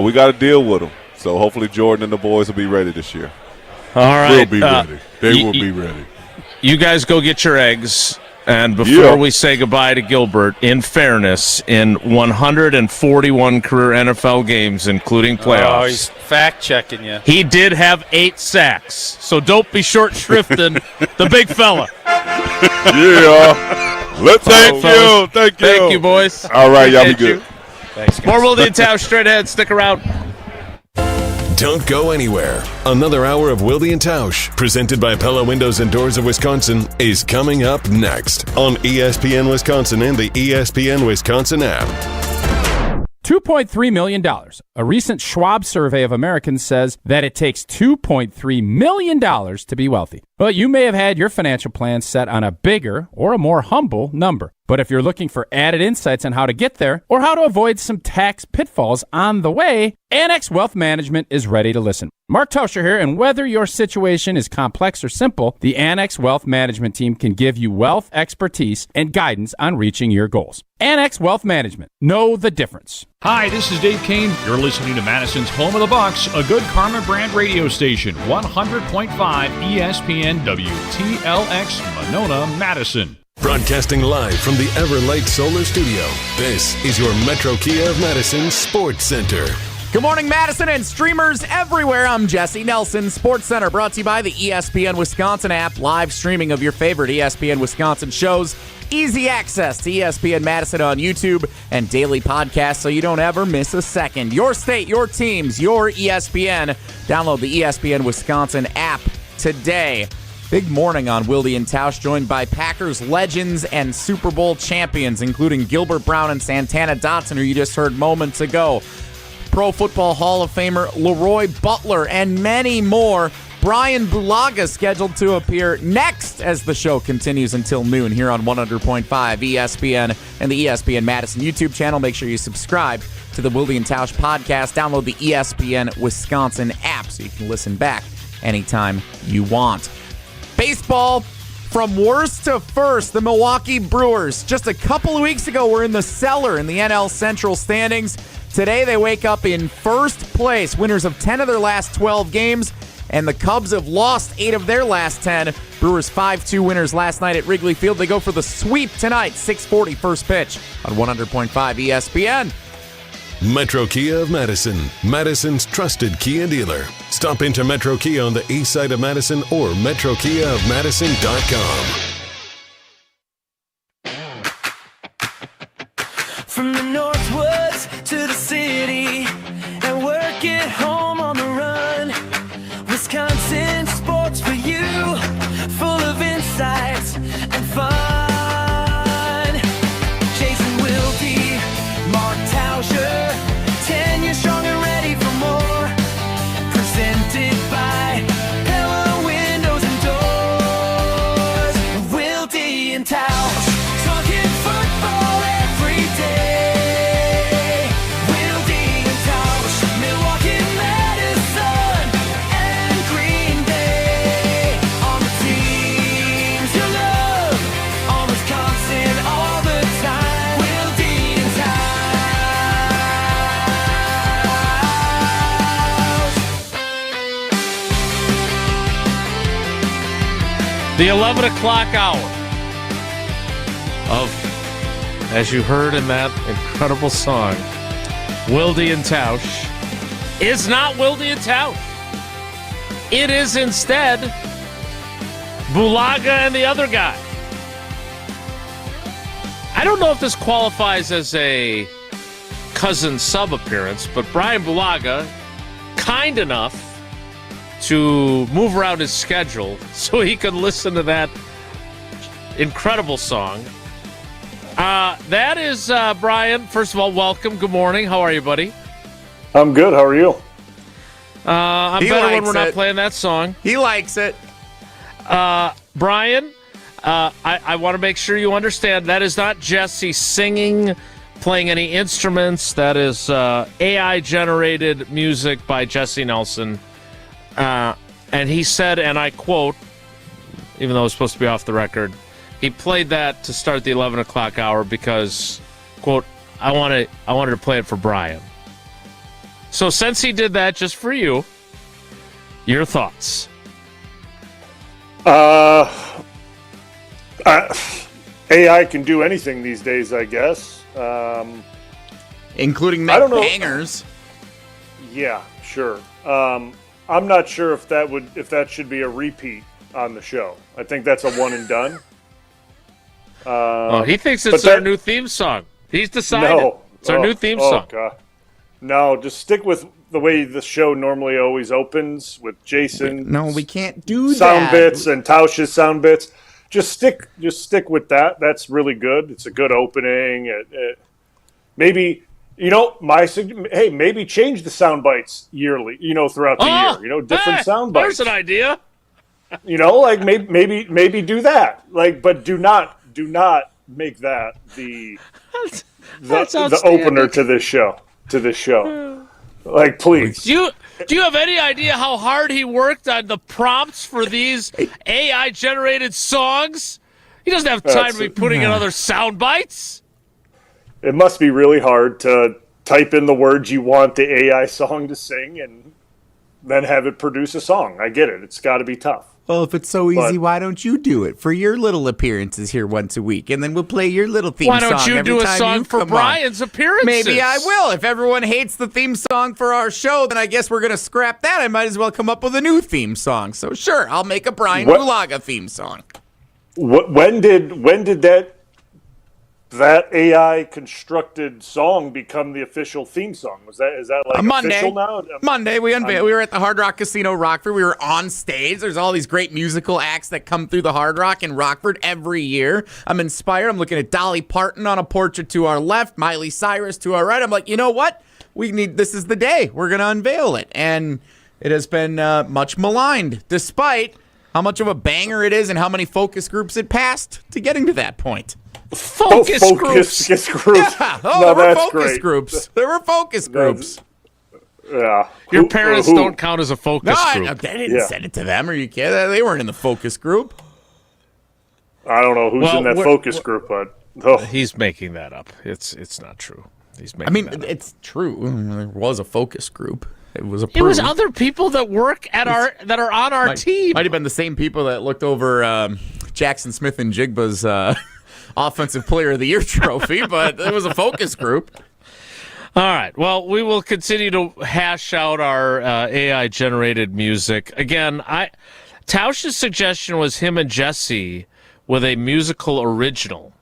we got to deal with them. So hopefully Jordan and the boys will be ready this year. All right. We'll be ready. They will be ready. You guys go get your eggs. And before we say goodbye to Gilbert, in fairness, in 141 career NFL games, including playoffs. Oh, he's fact-checking you. He did have 8 sacks, so don't be short-shrifting the big fella. Yeah. Thank you. Thank you, boys. All right, y'all be good. Thanks, guys. More Wilde and Tausch straight ahead. Stick around. Don't go anywhere. Another hour of Wilde and Tausch, presented by Pella Windows and Doors of Wisconsin, is coming up next on ESPN Wisconsin and the ESPN Wisconsin app. $2.3 million. A recent Schwab survey of Americans says that it takes $2.3 million to be wealthy. But you may have had your financial plan set on a bigger or a more humble number. But if you're looking for added insights on how to get there or how to avoid some tax pitfalls on the way, Annex Wealth Management is ready to listen. Mark Tauscher here, and whether your situation is complex or simple, the Annex Wealth Management team can give you wealth expertise and guidance on reaching your goals. Annex Wealth Management. Know the difference. Hi, this is Dave Kane. You're listening to Madison's Home of the Bucks, a good Karma brand radio station, 100.5 ESPN WTLX, Monona, Madison. Broadcasting live from the Everlight Solar Studio, this is your Metro Kia of Madison Sports Center. Good morning, Madison and streamers everywhere. I'm Jesse Nelson, Sports Center, brought to you by the ESPN Wisconsin app, live streaming of your favorite ESPN Wisconsin shows, easy access to ESPN Madison on YouTube, and daily podcasts so you don't ever miss a second. Your state, your teams, your ESPN. Download the ESPN Wisconsin app today. Big morning on Wilde and Tausch, joined by Packers legends and Super Bowl champions, including Gilbert Brown and Santana Dotson, who you just heard moments ago. Pro Football Hall of Famer Leroy Butler, and many more. Bryan Bulaga scheduled to appear next as the show continues until noon here on 100.5 ESPN and the ESPN Madison YouTube channel. Make sure you subscribe to the Wilde and Tausch podcast. Download the ESPN Wisconsin app so you can listen back anytime you want. Baseball, from worst to first, the Milwaukee Brewers, just a couple of weeks ago, were in the cellar in the NL Central standings. Today, they wake up in first place, winners of 10 of their last 12 games, and the Cubs have lost 8 of their last 10. Brewers 5-2 winners last night at Wrigley Field. They go for the sweep tonight, 6:40 first pitch on 100.5 ESPN. Metro Kia of Madison, Madison's trusted Kia dealer. Stop into Metro Kia on the east side of Madison or metrokiaofmadison.com. From the Northwoods to the city and work at home on the run. Wisconsin sports for you, full of insights and fun. Jason Wilde, Mark Tauscher, 10 years strong and ready for more. Presented by Pella Windows and Doors. Wilde and Tausch, talking football every day. Wilde and Tausch, Milwaukee, Madison, and Green Bay. On the teams you love, on Wisconsin all the time. Wilde and Tausch. The 11 o'clock hour of, as you heard in that incredible song, Wilde and Tausch, is not Wilde and Tausch. It is instead Bulaga and the other guy. I don't know if this qualifies as a cousin sub appearance, but Bryan Bulaga, kind enough to move around his schedule so he could listen to that incredible song. That is Bryan. First of all, welcome. Good morning. How are you, buddy? I'm good. How are you? I'm better when we're not playing that song. He likes it. Bryan, I want to make sure you understand that is not Jesse singing, playing any instruments. That is AI-generated music by Jesse Nelson. And he said, and I quote, even though it was supposed to be off the record. He played that to start the 11 o'clock hour because, quote, I wanted to play it for Bryan. So since he did that just for you, your thoughts? AI can do anything these days, I guess. Including make bangers. Yeah, sure. I'm not sure if that should be a repeat on the show. I think that's a one and done. He thinks it's our new theme song. He's decided. No. It's our new theme song. God. No, just stick with the way the show normally always opens with Jason. No, we can't do sound that. bits and Tausch's sound bits. Just stick with that. That's really good. It's a good opening. Maybe maybe change the sound bites yearly. Throughout the year. Different sound bites. There's an idea. Maybe do that. But do not make that the opener to this show. Please. Do you have any idea how hard he worked on the prompts for these AI generated songs? He doesn't have time to be putting in other sound bites. It must be really hard to type in the words you want the AI song to sing and then have it produce a song. I get it. It's got to be tough. Well, if it's so easy, why don't you do it for your little appearances here once a week, and then we'll play your little theme song. Why don't you do a song for Bryan's appearances? Maybe I will. If everyone hates the theme song for our show, then I guess we're going to scrap that. I might as well come up with a new theme song. So sure, I'll make a Bryan Bulaga theme song. When did that AI constructed song become the official theme song? Is that like Monday. Official now? Monday we unveiled. We were at the Hard Rock Casino Rockford. We were on stage. There's all these great musical acts that come through the Hard Rock in Rockford every year. I'm inspired. I'm looking at Dolly Parton on a portrait to our left, Miley Cyrus to our right. I'm like, you know what? This is the day. We're going to unveil it. And it has been much maligned, despite how much of a banger it is and how many focus groups it passed to getting to that point. Focus groups. Yeah. There were focus groups. There were focus groups. Yeah. Your parents don't count as a focus group. No, they didn't send it to them. Are you kidding? They weren't in the focus group. I don't know who's in that focus group, but he's making that up. It's not true. He's making that up. It's true. There was a focus group. It was approved. It was other people that work that are on our team. Might have been the same people that looked over Jackson Smith and Jigba's Offensive Player of the Year trophy, but it was a focus group. All right. Well, we will continue to hash out our AI-generated music. Again, Tausch's suggestion was him and Jesse with a musical original.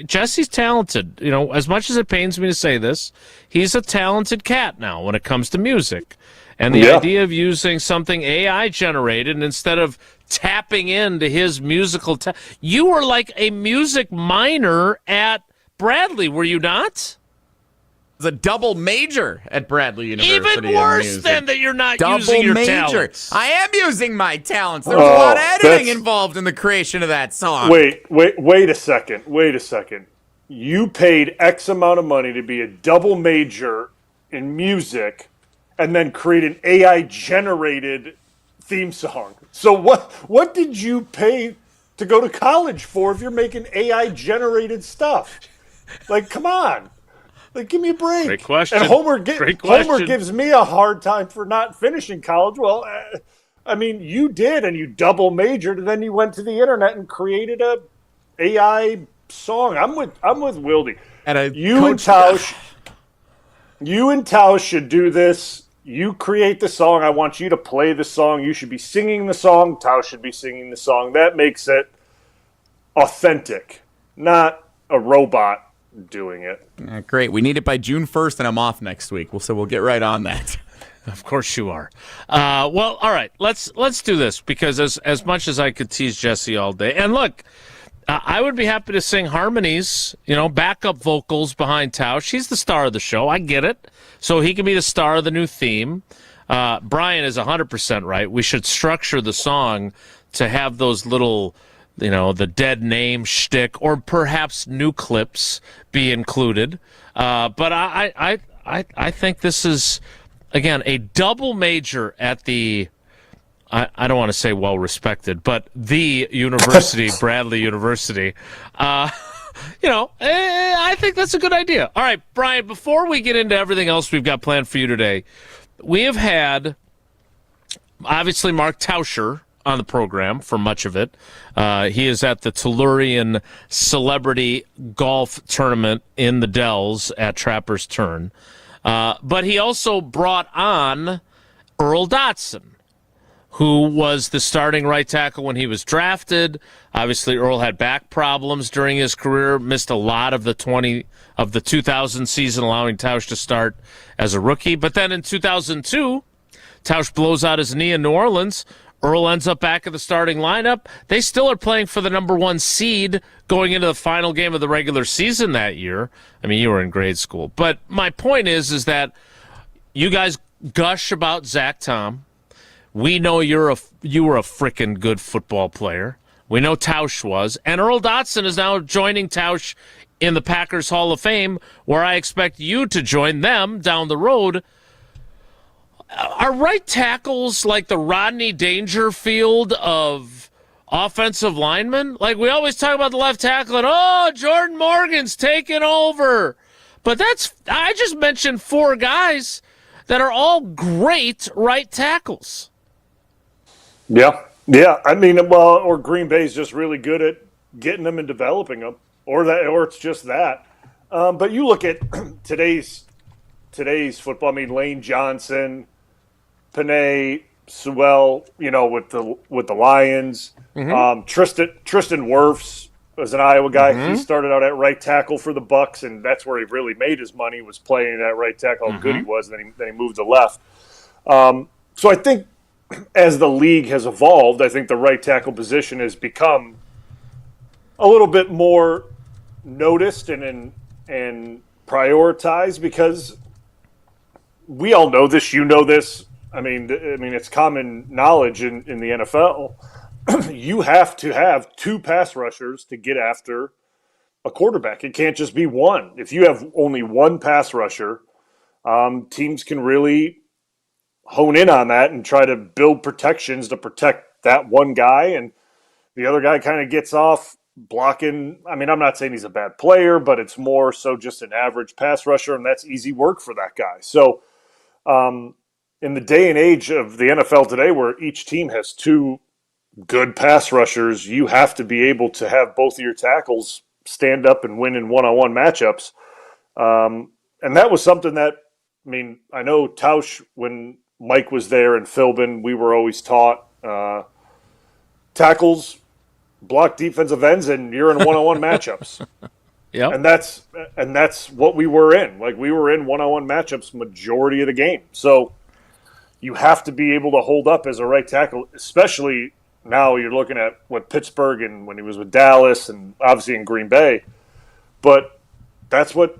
Jesse's talented. As much as it pains me to say this, he's a talented cat now when it comes to music. And the idea of using something AI-generated instead of tapping into his musical you were like a music minor at Bradley, were you not? It was a double major at Bradley University. Even worse than that you're not using your talents. I am using my talents. There was a lot of editing involved in the creation of that song. Wait a second. You paid X amount of money to be a double major in music and then create an AI-generated theme song. So what did you pay to go to college for if you're making AI-generated stuff? Come on. Give me a break. Great question. And Homer gives me a hard time for not finishing college. Well, you did, and you double majored, and then you went to the internet and created a AI song. I'm with Wilde. You and Tausch should do this. You create the song. I want you to play the song. You should be singing the song. Tausch should be singing the song. That makes it authentic, not a robot doing it. Great. We need it by June 1st, and I'm off next week. So we'll get right on that. Of course you are. Well, all right. Let's do this because as much as I could tease Jesse all day, and look, I would be happy to sing harmonies, backup vocals behind Tausch. He's the star of the show. I get it. So he can be the star of the new theme. Bryan is 100% right. We should structure the song to have those little, the dead name shtick or perhaps new clips be included. But I think this is, again, a double major at the I don't want to say well-respected, but the university, Bradley University, I think that's a good idea. All right, Brian, before we get into everything else we've got planned for you today, we have had, obviously, Mark Tauscher on the program for much of it. He is at the Tellurian Celebrity Golf Tournament in the Dells at Trapper's Turn. But he also brought on Earl Dodson, who was the starting right tackle when he was drafted. Obviously, Earl had back problems during his career, missed a lot of the 2000 season, allowing Tausch to start as a rookie. But then in 2002, Tausch blows out his knee in New Orleans. Earl ends up back in the starting lineup. They still are playing for the number 1 seed going into the final game of the regular season that year. I mean, you were in grade school. But my point is that you guys gush about Zach Tom. We know you were a freaking good football player. We know Tausch was. And Earl Dodson is now joining Tausch in the Packers Hall of Fame, where I expect you to join them down the road. Are right tackles like the Rodney Dangerfield of offensive linemen? Like, we always talk about the left tackle and, Jordan Morgan's taking over. But I just mentioned 4 guys that are all great right tackles. Yeah. I mean, or Green Bay's just really good at getting them and developing them, or it's just that. But you look at today's football. I mean, Lane Johnson, Panay, Sewell, with the Lions. Mm-hmm. Tristan Wirfs was an Iowa guy. Mm-hmm. He started out at right tackle for the Bucks, and that's where he really made his money, was playing at right tackle. How good he was, and then he moved to left. So I think as the league has evolved, I think the right tackle position has become a little bit more noticed and prioritized, because we all know this. You know this. I mean, it's common knowledge in the NFL. You have to have 2 pass rushers to get after a quarterback. It can't just be one. If you have only 1 pass rusher, teams can really hone in on that and try to build protections to protect that one guy, and the other guy kind of gets off blocking. I mean, I'm not saying he's a bad player, but it's more so just an average pass rusher, and that's easy work for that guy. So in the day and age of the NFL today, where each team has 2 good pass rushers, you have to be able to have both of your tackles stand up and win in one-on-one matchups. And that was something that, I mean, I know Tausch, when Mike was there and Philbin, we were always taught tackles block defensive ends, and you're in one-on-one matchups. Yeah, and that's what we were in. Like, we were in one-on-one matchups majority of the game. So you have to be able to hold up as a right tackle, especially now you're looking at what Pittsburgh and when he was with Dallas and obviously in Green Bay. But that's what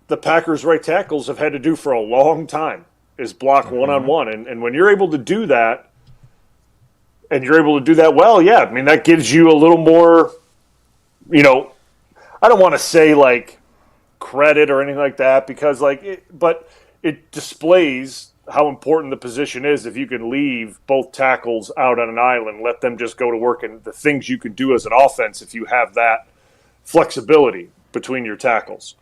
the Packers right tackles have had to do for a long time, is block one-on-one. And when you're able to do that, and you're able to do that well, yeah, I mean, that gives you a little more, I don't want to say like credit or anything like that, because but it displays how important the position is if you can leave both tackles out on an island, let them just go to work, and the things you can do as an offense if you have that flexibility between your tackles.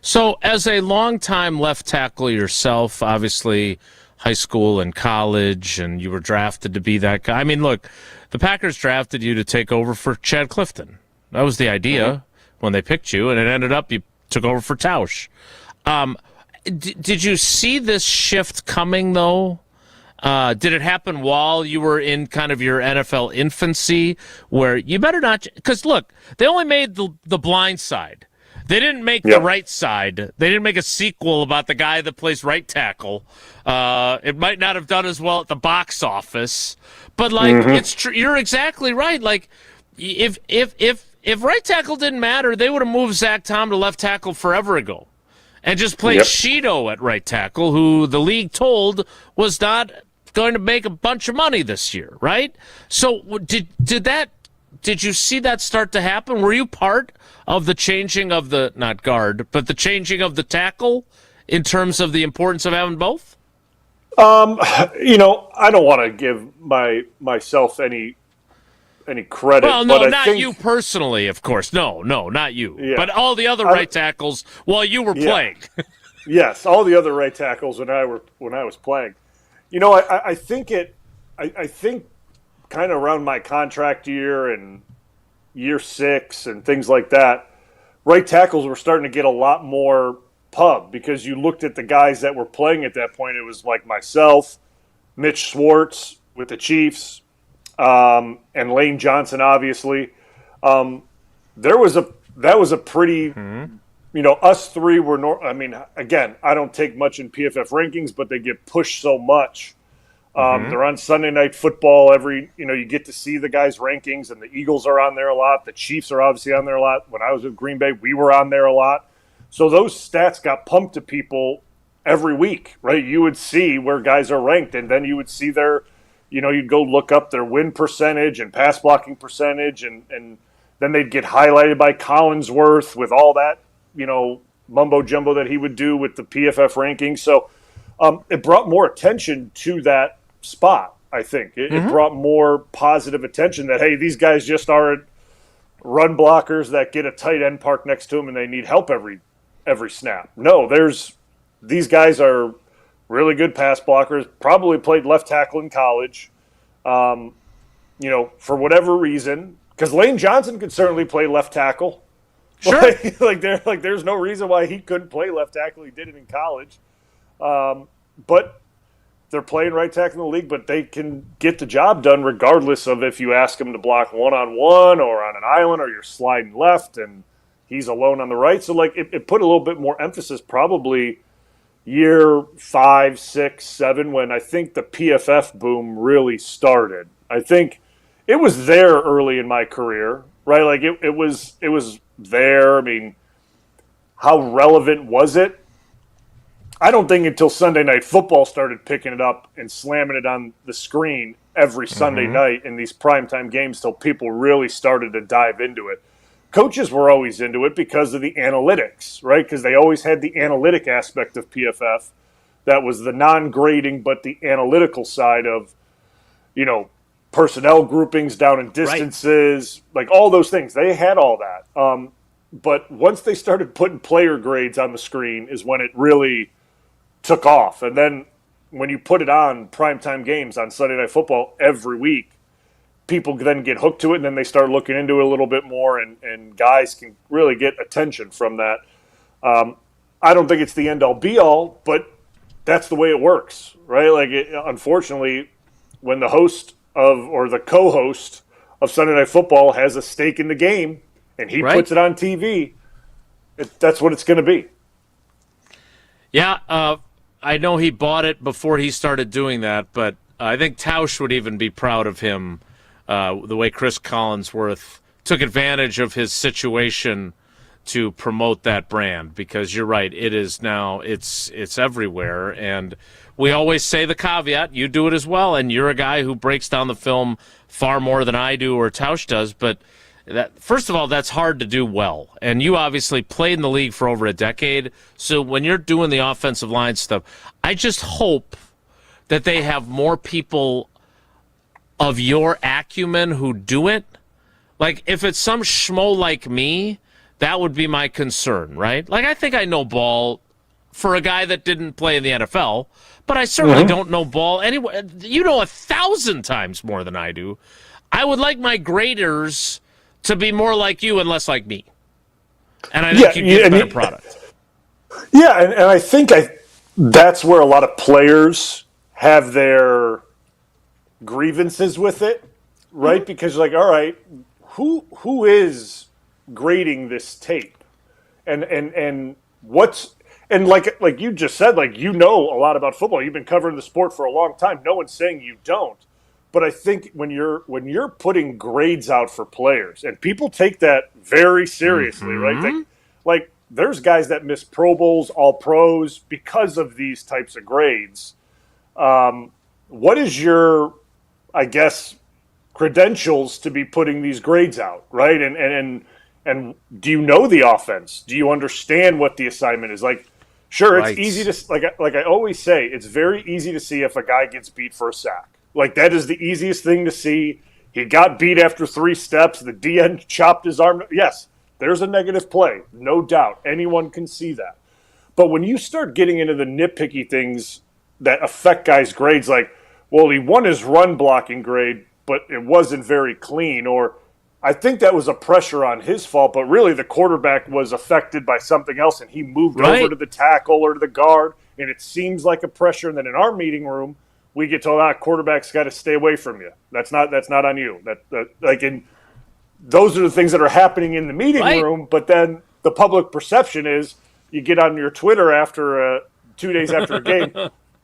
So as a longtime left tackle yourself, obviously high school and college, and you were drafted to be that guy. I mean, look, the Packers drafted you to take over for Chad Clifton. That was the idea when they picked you, and it ended up you took over for Tausch. Did you see this shift coming, though? Did it happen while you were in kind of your NFL infancy, where you better not – because, look, they only made the blind side. They didn't make the right side. They didn't make a sequel about the guy that plays right tackle. It might not have done as well at the box office, but it's true. You're exactly right. Like, if right tackle didn't matter, they would have moved Zach Tom to left tackle forever ago, and just played Sheeto at right tackle, who the league told was not going to make a bunch of money this year, right? So did you see that start to happen? Were you part of the changing of the, not guard, but the changing of the tackle in terms of the importance of having both? I don't want to give myself any credit. Well, no, but not I think, you personally, of course. No, not you. Yeah. But all the other right tackles while you were playing. Yes, all the other right tackles when I was playing. I think kind of around my contract year and year 6 and things like that, right tackles were starting to get a lot more pub because you looked at the guys that were playing at that point. It was like myself, Mitch Schwartz with the Chiefs, and Lane Johnson, obviously. That was a pretty, us three were. Again, I don't take much in PFF rankings, but they get pushed so much. They're on Sunday Night Football you get to see the guys' rankings, and the Eagles are on there a lot. The Chiefs are obviously on there a lot. When I was with Green Bay, we were on there a lot. So those stats got pumped to people every week, right? You would see where guys are ranked, and then you would see their, you'd go look up their win percentage and pass blocking percentage, and then they'd get highlighted by Collinsworth with all that, mumbo jumbo that he would do with the PFF rankings. So it brought more attention to that spot, I think. It brought more positive attention that, hey, these guys just aren't run blockers that get a tight end parked next to them and they need help every snap. No, these guys are really good pass blockers, probably played left tackle in college, for whatever reason, because Lane Johnson could certainly play left tackle. Sure. There's no reason why he couldn't play left tackle. He did it in college. But they're playing right tackle in the league, but they can get the job done regardless of if you ask them to block one-on-one or on an island or you're sliding left and he's alone on the right. So, it put a little bit more emphasis probably year 5, 6, 7 when I think the PFF boom really started. I think it was there early in my career, right? It was there. I mean, how relevant was it? I don't think until Sunday Night Football started picking it up and slamming it on the screen every Sunday night in these primetime games till people really started to dive into it. Coaches were always into it because of the analytics, right? Because they always had the analytic aspect of PFF that was the non-grading but the analytical side of, personnel groupings down in distances, all those things. They had all that. But once they started putting player grades on the screen is when it really took off. And then when you put it on primetime games on Sunday Night Football every week, people then get hooked to it, and then they start looking into it a little bit more, and guys can really get attention from that. I don't think it's the end-all, be-all, but that's the way it works, right? Unfortunately, when the host or the co-host of Sunday Night Football has a stake in the game, and he puts it on TV, that's what it's going to be. Yeah, I know he bought it before he started doing that, but I think Tausch would even be proud of him, the way Chris Collinsworth took advantage of his situation to promote that brand, because you're right, it is now, it's everywhere, and we always say the caveat, you do it as well, and you're a guy who breaks down the film far more than I do or Tausch does, but first of all, that's hard to do well. And you obviously played in the league for over a decade. So when you're doing the offensive line stuff, I just hope that they have more people of your acumen who do it. If it's some schmo like me, that would be my concern, right? I think I know ball for a guy that didn't play in the NFL, but I certainly don't know ball anyway. 1,000 times more than I do. I would like my graders to be more like you and less like me. And I think you get a better product. Yeah, and I think that's where a lot of players have their grievances with it, right? Because all right, who is grading this tape? And what's like you just said, a lot about football. You've been covering the sport for a long time. No one's saying you don't. But I think when you're putting grades out for players, and people take that very seriously, right? There's guys that miss Pro Bowls, All Pros because of these types of grades. What is your, I guess, credentials to be putting these grades out, right? And do you know the offense? Do you understand what the assignment is? Sure, Right. it's easy to like I always say, it's very easy to see if a guy gets beat for a sack. Like that is the easiest thing to see. He got beat after 3 steps. The DN chopped his arm. Yes, there's a negative play, no doubt. Anyone can see that. But when you start getting into the nitpicky things that affect guys' grades, like, well, he won his run blocking grade, but it wasn't very clean, or I think that was a pressure on his fault, but really the quarterback was affected by something else, and he moved over to the tackle or to the guard, and it seems like a pressure. And then in our meeting room, we get told, quarterback's got to stay away from you. That's not on you. Those are the things that are happening in the meeting room, but then the public perception is you get on your Twitter after 2 days after a game,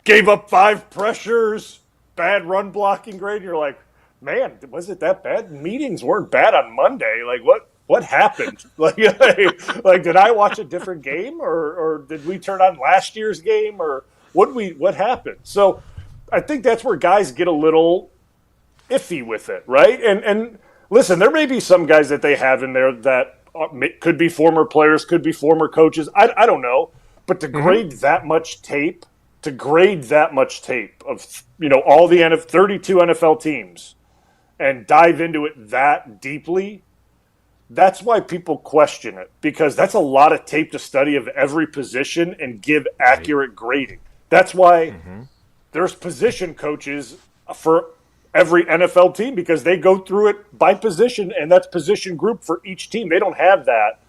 gave up 5 pressures, bad run blocking grade, and you're like, man, was it that bad? Meetings weren't bad on Monday. Like, what happened? Like, did I watch a different game, or did we turn on last year's game, or what happened? So I think that's where guys get a little iffy with it, right? And listen, there may be some guys that they have in there that could be former players, could be former coaches. I don't know, but to grade that much tape, of all the 32 NFL teams, and dive into it that deeply, that's why people question it, because that's a lot of tape to study of every position and give accurate grading. That's why there's position coaches for every NFL team, because they go through it by position, and that's position group for each team. They don't have that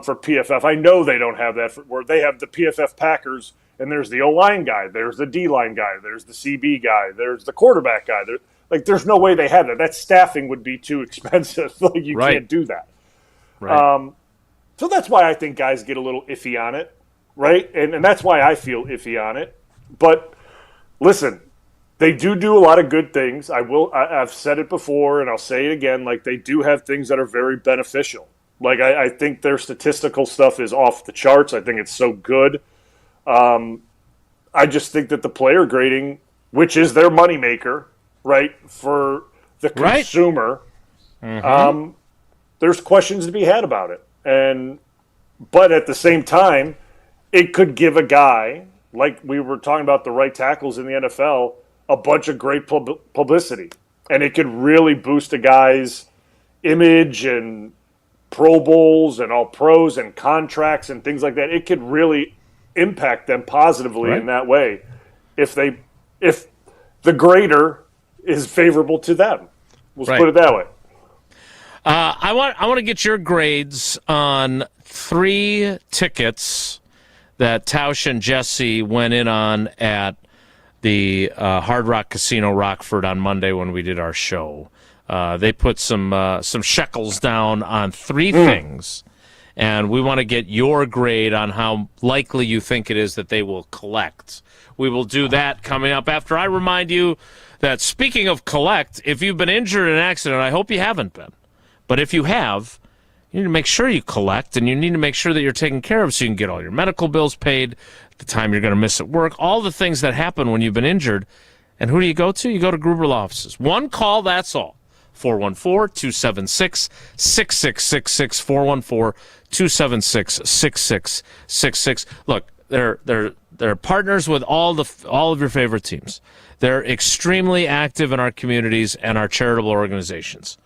for PFF. I know they don't have that where they have the PFF Packers, and there's the O-line guy, there's the D-line guy, there's the CB guy, there's the quarterback guy. There's no way they have that. That staffing would be too expensive. You can't do that. Right. So that's why I think guys get a little iffy on it, right? And that's why I feel iffy on it. But listen, they do a lot of good things. I've said it before, and I'll say it again. Like, they do have things that are very beneficial. Like, I think their statistical stuff is off the charts. I think it's so good. I just think that the player grading, which is their moneymaker, right, for the consumer, there's questions to be had about it. But at the same time, it could give a guy, like we were talking about the right tackles in the NFL, a bunch of great publicity. And it could really boost a guy's image and Pro Bowls and all pros and contracts and things like that. It could really impact them positively in that way if the grader is favorable to them. Let's put it that way. I want to get your grades on 3 tickets that Tausch and Jesse went in on at the Hard Rock Casino Rockford on Monday when we did our show. They put some shekels down on 3 things, and we want to get your grade on how likely you think it is that they will collect. We will do that coming up after I remind you that, speaking of collect, if you've been injured in an accident, I hope you haven't been, but if you have, you need to make sure you collect, and you need to make sure that you're taken care of so you can get all your medical bills paid, the time you're going to miss at work, all the things that happen when you've been injured. And who do you go to? You go to Gruber Law Offices. One call, that's all. 414-276-6666, 414-276-6666. Look, they're partners with all of your favorite teams. They're extremely active in our communities and our charitable organizations.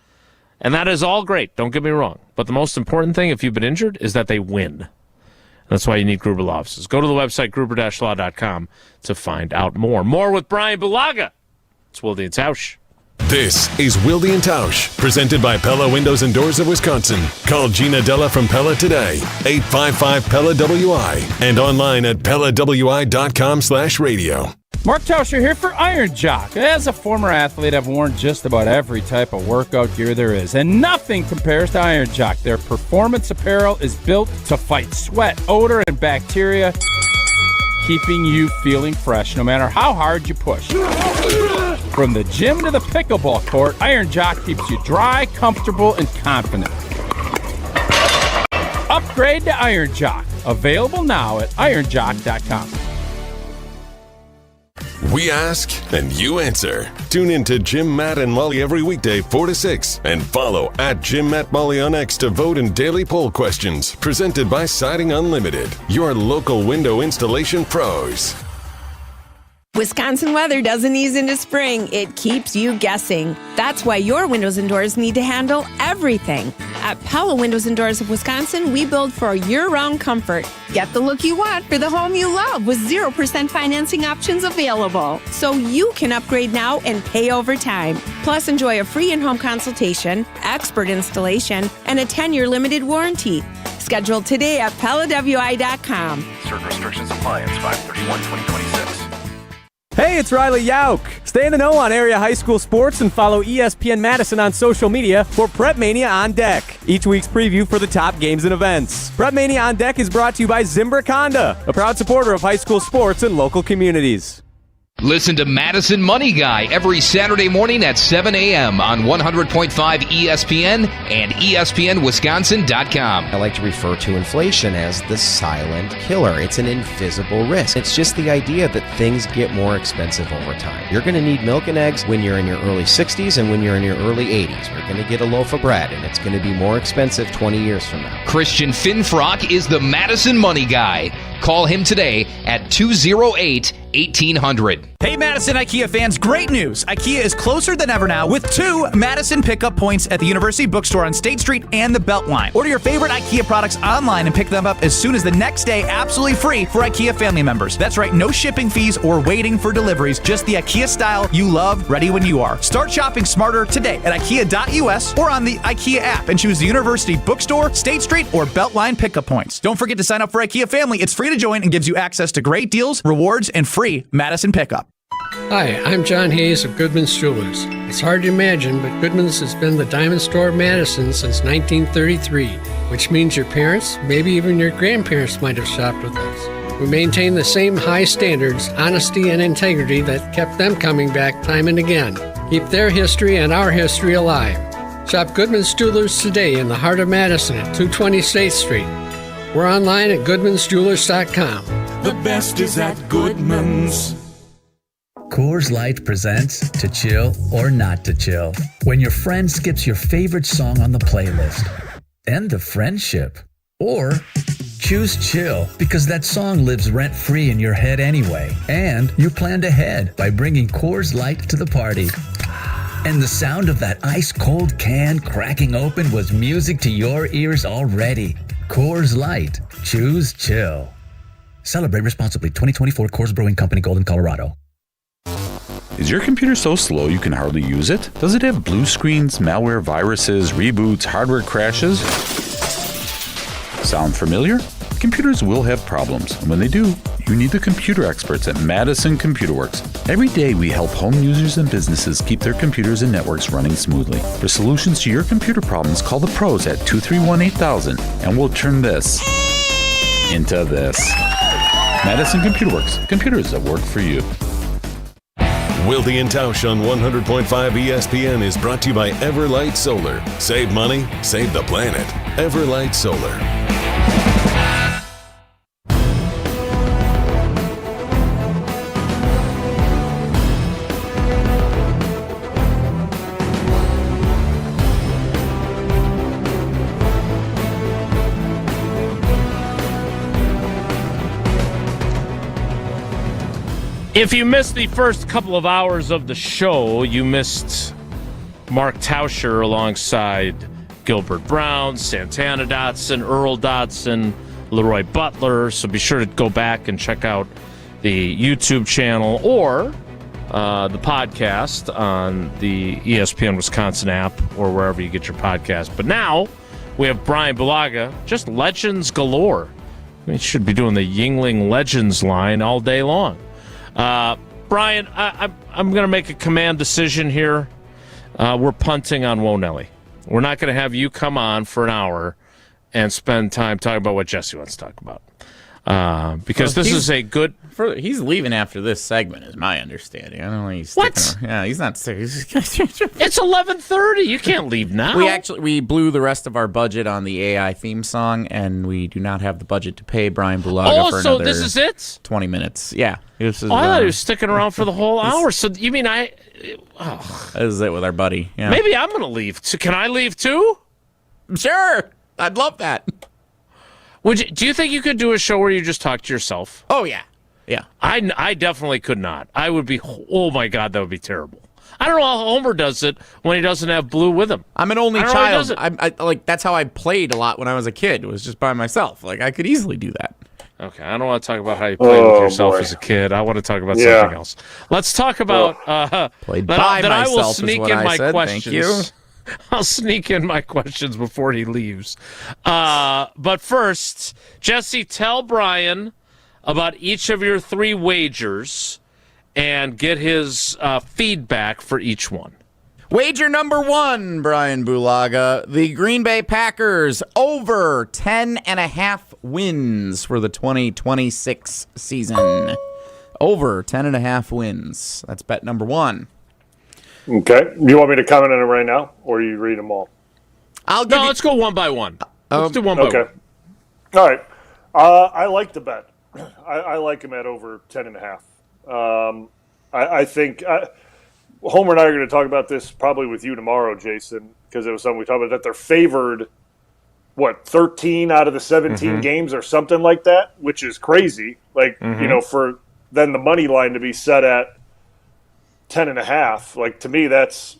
And that is all great, don't get me wrong. But the most important thing, if you've been injured, is that they win. That's why you need Gruber Law Offices. Go to the website, gruber-law.com, to find out more. More with Bryan Bulaga. It's Wilde and Tausch. This is Wilde and Tausch, presented by Pella Windows and Doors of Wisconsin. Call Gina Della from Pella today, 855-PELLA-WI, and online at PellaWI.com/radio. Mark Tauscher here for Iron Jock. As a former athlete, I've worn just about every type of workout gear there is, and nothing compares to Iron Jock. Their performance apparel is built to fight sweat, odor, and bacteria, keeping you feeling fresh no matter how hard you push. From the gym to the pickleball court, Iron Jock keeps you dry, comfortable, and confident. Upgrade to Iron Jock. Available now at ironjock.com. We ask and you answer. Tune in to Jim, Matt, and Molly every weekday 4 to 6 and follow at Jim, Matt, Molly on X to vote in daily poll questions presented by Siding Unlimited, your local window installation pros. Wisconsin weather doesn't ease into spring. It keeps you guessing. That's why your windows and doors need to handle everything. At Pella Windows and Doors of Wisconsin, we build for year-round comfort. Get the look you want for the home you love with 0% financing options available. So you can upgrade now and pay over time. Plus, enjoy a free in-home consultation, expert installation, and a 10-year limited warranty. Schedule today at PellaWI.com. Certain restrictions apply. It's 5/31/2026. Hey, it's Riley Yauk. Stay in the know on area high school sports and follow ESPN Madison on social media for Prep Mania on Deck, each week's preview for the top games and events. Prep Mania on Deck is brought to you by Zimbrick Honda, a proud supporter of high school sports and local communities. Listen to Madison Money Guy every Saturday morning at 7 a.m. on 100.5 ESPN and ESPNWisconsin.com. I like to refer to inflation as the silent killer. It's an invisible risk. It's just the idea that things get more expensive over time. You're going to need milk and eggs when you're in your early 60s and when you're in your early 80s. You're going to get a loaf of bread, and it's going to be more expensive 20 years from now. Christian Finfrock is the Madison Money Guy. Call him today at 208-1800. Hey Madison IKEA fans, great news! IKEA is closer than ever now with 2 Madison pickup points at the University Bookstore on State Street and the Beltline. Order your favorite IKEA products online and pick them up as soon as the next day absolutely free for IKEA family members. That's right, no shipping fees or waiting for deliveries, just the IKEA style you love, ready when you are. Start shopping smarter today at IKEA.us or on the IKEA app and choose the University Bookstore, State Street, or Beltline pickup points. Don't forget to sign up for IKEA Family. It's free to join and gives you access to great deals, rewards, and free Madison pickup. Hi, I'm John Hayes of Goodman's Jewelers. It's hard to imagine, but Goodman's has been the diamond store of Madison since 1933, which means your parents, maybe even your grandparents might have shopped with us. We maintain the same high standards, honesty, and integrity that kept them coming back time and again. Keep their history and our history alive. Shop Goodman's Jewelers today in the heart of Madison at 220 State Street. We're online at goodmansjewelers.com. The best is at Goodman's. Coors Light presents To Chill or Not to Chill. When your friend skips your favorite song on the playlist. End the friendship. Or choose chill because that song lives rent-free in your head anyway. And you planned ahead by bringing Coors Light to the party. And the sound of that ice-cold can cracking open was music to your ears already. Coors Light. Choose chill. Celebrate responsibly. 2024 Coors Brewing Company, Golden, Colorado. Is your computer so slow you can hardly use it? Does it have blue screens, malware, viruses, reboots, hardware crashes? Sound familiar? Computers will have problems, and when they do, you need the computer experts at Madison Computer Works. Every day we help home users and businesses keep their computers and networks running smoothly. For solutions to your computer problems, call the pros at 231-8000, and we'll turn this into this. Madison Computer Works. Computers that work for you. Wilde and Tausch on 100.5 ESPN is brought to you by Everlight Solar. Save money, save the planet. Everlight Solar. If you missed the first couple of hours of the show, you missed Mark Tauscher alongside Gilbert Brown, Santana Dotson, Earl Dodson, Leroy Butler. So be sure to go back and check out the YouTube channel or the podcast on the ESPN Wisconsin app or wherever you get your podcast. But now we have Bryan Bulaga, just legends galore. We should be doing the Yingling Legends line all day long. Bryan, I'm going to make a command decision here. We're punting on Wonelli. We're not going to have you come on for an hour and spend time talking about what Jesse wants to talk about. Because this is a good. He's leaving after this segment, is my understanding. I don't know. He's Yeah, he's not serious. It's 11:30. You can't leave now. We blew the rest of our budget on the AI theme song, and we do not have the budget to pay Bryan Bulaga for another. This is it? 20 minutes. Yeah. This is, I thought he was sticking around for the whole hour. So you mean This is it with our buddy. Yeah. Maybe I'm going to leave. So can I leave too? Sure. I'd love that. Do you think you could do a show where you just talk to yourself? Oh, yeah. Yeah. I definitely could not. I would be, oh my God, that would be terrible. I don't know how Homer does it when he doesn't have Blue with him. I'm an only child. That's how I played a lot when I was a kid. It was just by myself. Like, I could easily do that. Okay, I don't want to talk about how you played with yourself as a kid. I want to talk about something else. Let's talk about played by myself. I will sneak in my questions. Thank you. I'll sneak in my questions before he leaves. But first, Jesse, tell Bryan about each of your 3 wagers and get his feedback for each one. Wager number 1, Bryan Bulaga. The Green Bay Packers over 10.5 wins for the 2026 season. Over 10.5 wins. That's bet number 1. Okay. Do you want me to comment on it right now, or you read them all? Let's go one by one. Let's do one by one. Okay. All right. I like the bet. I like him at over 10.5. I think Homer and I are going to talk about this probably with you tomorrow, Jason, because it was something we talked about, that they're favored, 13 out of the 17 games or something like that, which is crazy. Like, for then the money line to be set at 10.5, like, to me, that's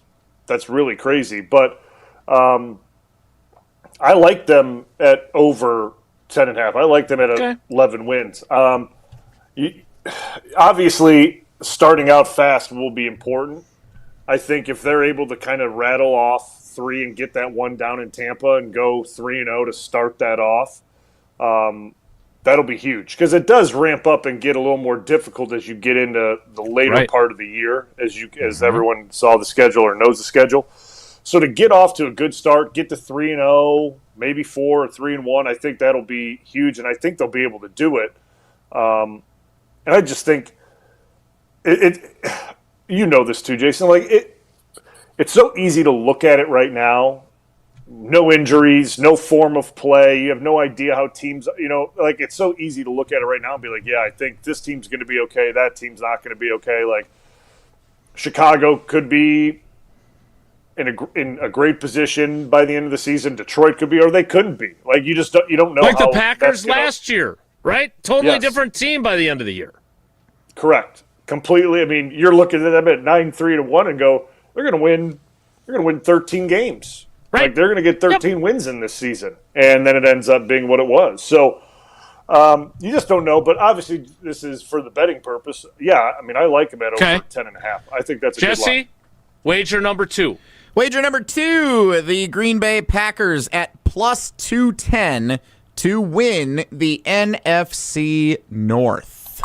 really crazy. But I like them at over 10.5. I like them at 11 wins. Obviously, starting out fast will be important. I think if they're able to kind of rattle off 3 and get that one down in Tampa and go 3-0 to start that off, that'll be huge, because it does ramp up and get a little more difficult as you get into the later part of the year, as everyone saw the schedule or knows the schedule. So to get off to a good start, get to 3-0, maybe 4 or 3-1, I think that'll be huge, and I think they'll be able to do it. And I just think you know this too, Jason. Like, it's so easy to look at it right now. No injuries, no form of play. You have no idea how teams, like, it's so easy to look at it right now and be like, yeah, I think this team's going to be okay. That team's not going to be okay. Like, Chicago could be in a great position by the end of the season. Detroit could be, or they couldn't be. Like, you don't know. Like the Packers last year, right? Totally different team by the end of the year. Correct. Completely. I mean, you're looking at them at 9-3-1 and go, they're going to win. They're going to win 13 games. Right. Like, they're going to get 13 wins in this season, and then it ends up being what it was. So you just don't know. But obviously, this is for the betting purpose. Yeah, I mean, I like them at over 10.5. I think that's a good line. Jesse, wager number 2. Wager number 2: the Green Bay Packers at plus 210 to win the NFC North.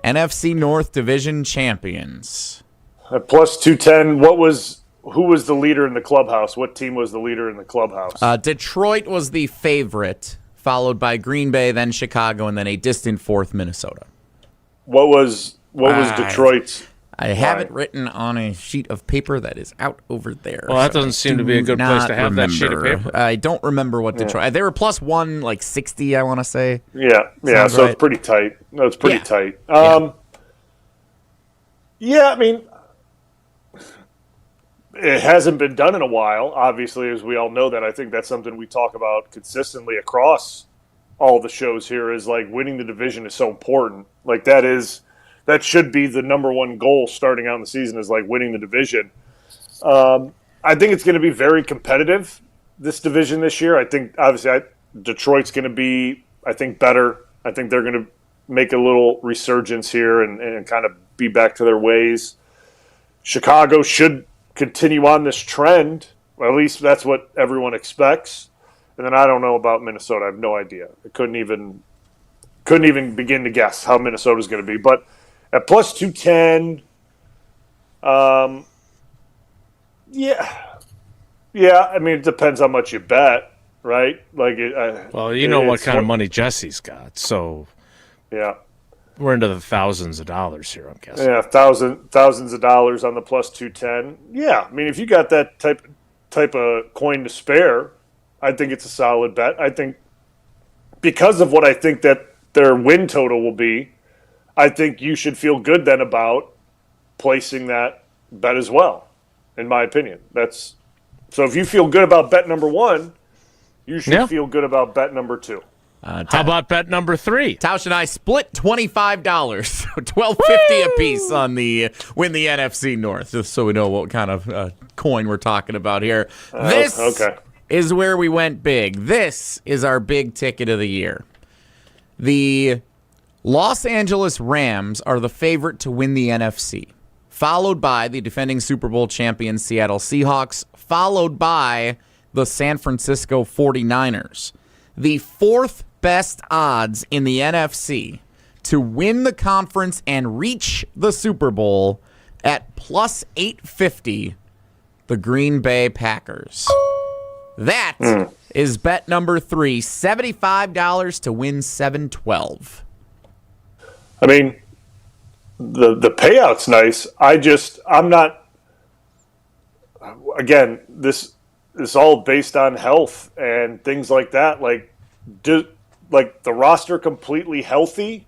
NFC North Division champions. At plus 210, who was the leader in the clubhouse? What team was the leader in the clubhouse? Detroit was the favorite, followed by Green Bay, then Chicago, and then a distant 4th Minnesota. What was Detroit's? I have it written on a sheet of paper that is out over there. Well, that doesn't seem to be a good place to have that sheet of paper. I don't remember what Detroit. They were plus 160, I want to say. Yeah. Sounds so right. It's pretty tight. No, it's pretty tight. Yeah, I mean, it hasn't been done in a while, obviously, as we all know that. I think that's something we talk about consistently across all the shows here, is like winning the division is so important. Like, that should be the number one goal starting out in the season, is like winning the division. I think it's going to be very competitive, this division this year. I think, obviously, Detroit's going to be, I think, better. I think they're going to make a little resurgence here and kind of be back to their ways. Chicago should continue on this trend. Well, at least that's what everyone expects. And then I don't know about Minnesota. I have no idea. I couldn't even begin to guess how Minnesota's going to be. But at plus 210, yeah. I mean, it depends how much you bet. right? Like, well, you know what kind of money Jesse's got, so yeah, we're into the thousands of dollars here, I'm guessing. Yeah, thousands of dollars on the plus 210. Yeah, I mean, if you got that type of coin to spare, I think it's a solid bet. I think because of what I think that their win total will be, I think you should feel good then about placing that bet as well, in my opinion. So if you feel good about bet number 1, you should feel good about bet number 2. How about bet number 3? Tausch and I split $25, $12.50 a piece on the win the NFC North, just so we know what kind of coin we're talking about here. This is where we went big. This is our big ticket of the year. The Los Angeles Rams are the favorite to win the NFC, followed by the defending Super Bowl champion Seattle Seahawks, followed by the San Francisco 49ers. The 4th best odds in the NFC to win the conference and reach the Super Bowl at plus 850, the Green Bay Packers. That is bet number 3, $75 to win $712. I mean, the payout's nice. I'm not. Again, this is all based on health and things like that. Like the roster completely healthy?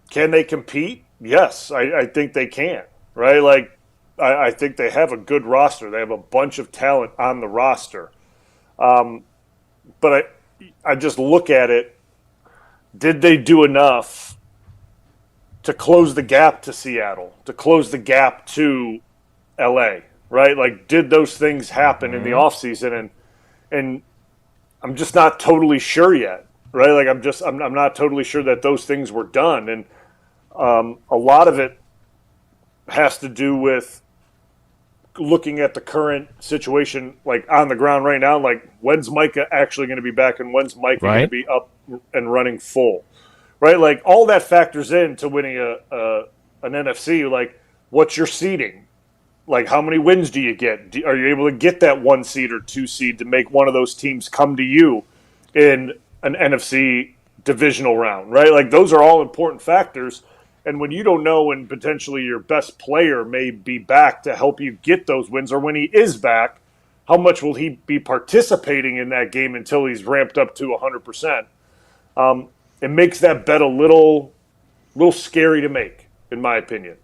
Can they compete? Yes, I think they can. Right? Like I think they have a good roster. They have a bunch of talent on the roster. But I just look at it. Did they do enough to close the gap to Seattle, to close the gap to LA, right? Like, did those things happen in the offseason? And I'm just not totally sure yet, right? Like, I'm not totally sure that those things were done. And a lot of it has to do with looking at the current situation, like on the ground right now. Like, when's Micah actually going to be back, and when's Micah going to be up and running full? Right, like all that factors into winning an NFC. Like, what's your seeding? Like, how many wins do you get? Are you able to get that 1 seed or 2 seed to make one of those teams come to you in an NFC divisional round? Right, like those are all important factors. And when you don't know when potentially your best player may be back to help you get those wins, or when he is back, how much will he be participating in that game until he's ramped up to 100%? It makes that bet a little scary to make, in my opinion.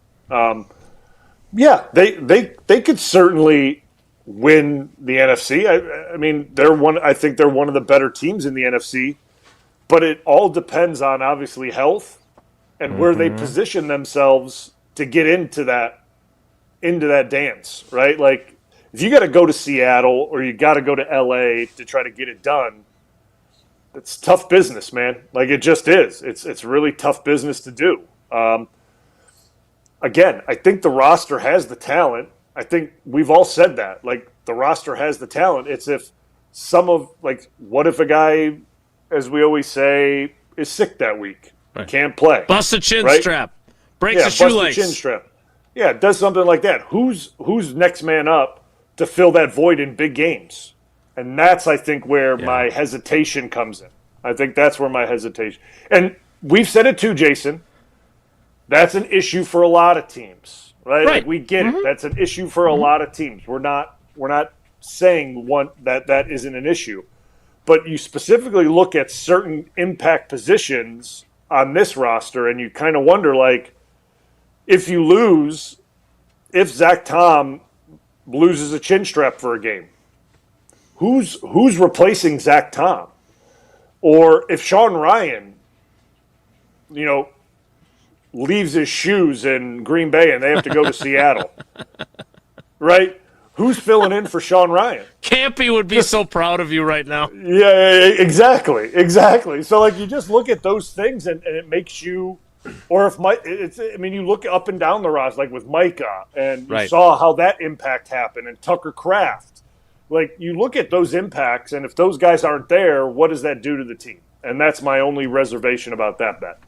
Yeah, they could certainly win the NFC. I mean, I think they're one of the better teams in the NFC, but it all depends on obviously health and where they position themselves to get into that dance, right? Like, if you got to go to Seattle or you got to go to LA to try to get it done, it's tough business, man. Like, it just is. It's really tough business to do. Again, I think the roster has the talent. I think we've all said that. Like, the roster has the talent. It's if what if a guy, as we always say, is sick that week? Right. Can't play. Bust a chin strap. Breaks a shoelace. Bust a chin strap. Yeah, does something like that. Who's next man up to fill that void in big games? And that's, I think, where my hesitation comes in. I think that's where my hesitation. And we've said it too, Jason. That's an issue for a lot of teams, right? Like, we get it. That's an issue for a lot of teams. We're not saying that isn't an issue. But you specifically look at certain impact positions on this roster, and you kind of wonder, like, if you lose, if Zach Tom loses a chin strap for a game, who's replacing Zach Tom? Or if Sean Ryan, leaves his shoes in Green Bay and they have to go to Seattle, right? Who's filling in for Sean Ryan? Campy would be so proud of you right now. Yeah, exactly. So, like, you just look at those things and it makes you, or if you look up and down the roster, like with Micah, and you saw how that impact happened, and Tucker Kraft. Like, you look at those impacts, and if those guys aren't there, what does that do to the team? And that's my only reservation about that bet.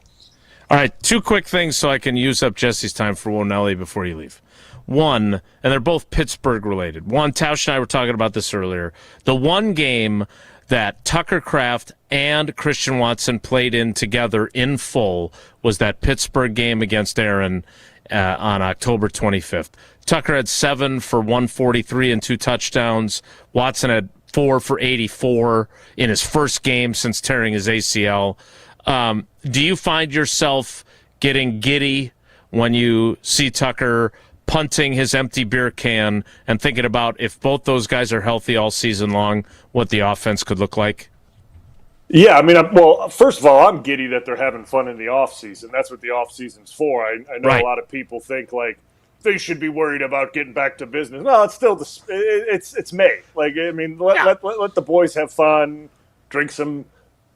All right, 2 quick things so I can use up Jesse's time for Wonelli before you leave. One, and they're both Pittsburgh related. One, Tausch and I were talking about this earlier. The one game that Tucker Kraft and Christian Watson played in together in full was that Pittsburgh game against Aaron on October 25th. Tucker had 7 for 143 and 2 touchdowns. Watson had 4 for 84 in his first game since tearing his ACL. Do you find yourself getting giddy when you see Tucker punting his empty beer can and thinking about if both those guys are healthy all season long, what the offense could look like? Yeah, I mean, well, first of all, I'm giddy that they're having fun in the offseason. That's what the offseason's for. I know Right. A lot of people think, like, they should be worried about getting back to business. No, it's still it's May. Like, I mean, let the boys have fun, drink some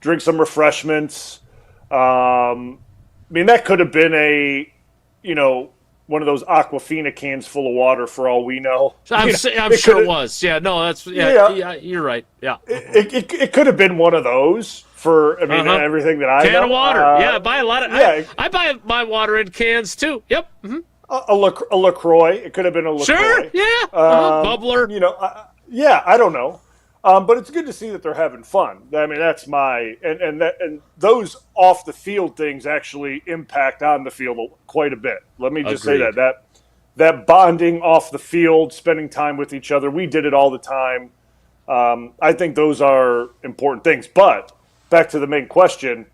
refreshments. I mean, that could have been one of those Aquafina cans full of water for all we know. I'm sure it was. Yeah, no, that's you're right. Yeah, it could have been one of those for everything that I know. Can of water. I buy a lot of. I buy my water in cans too. Yep. Mm-hmm. A LaCroix. It could have been a LaCroix. Sure. Yeah. Bubbler. I don't know. But it's good to see that they're having fun. I mean, that's and those off the field things actually impact on the field quite a bit. Let me just say that bonding off the field, spending time with each other, we did it all the time. I think those are important things. But back to the main question,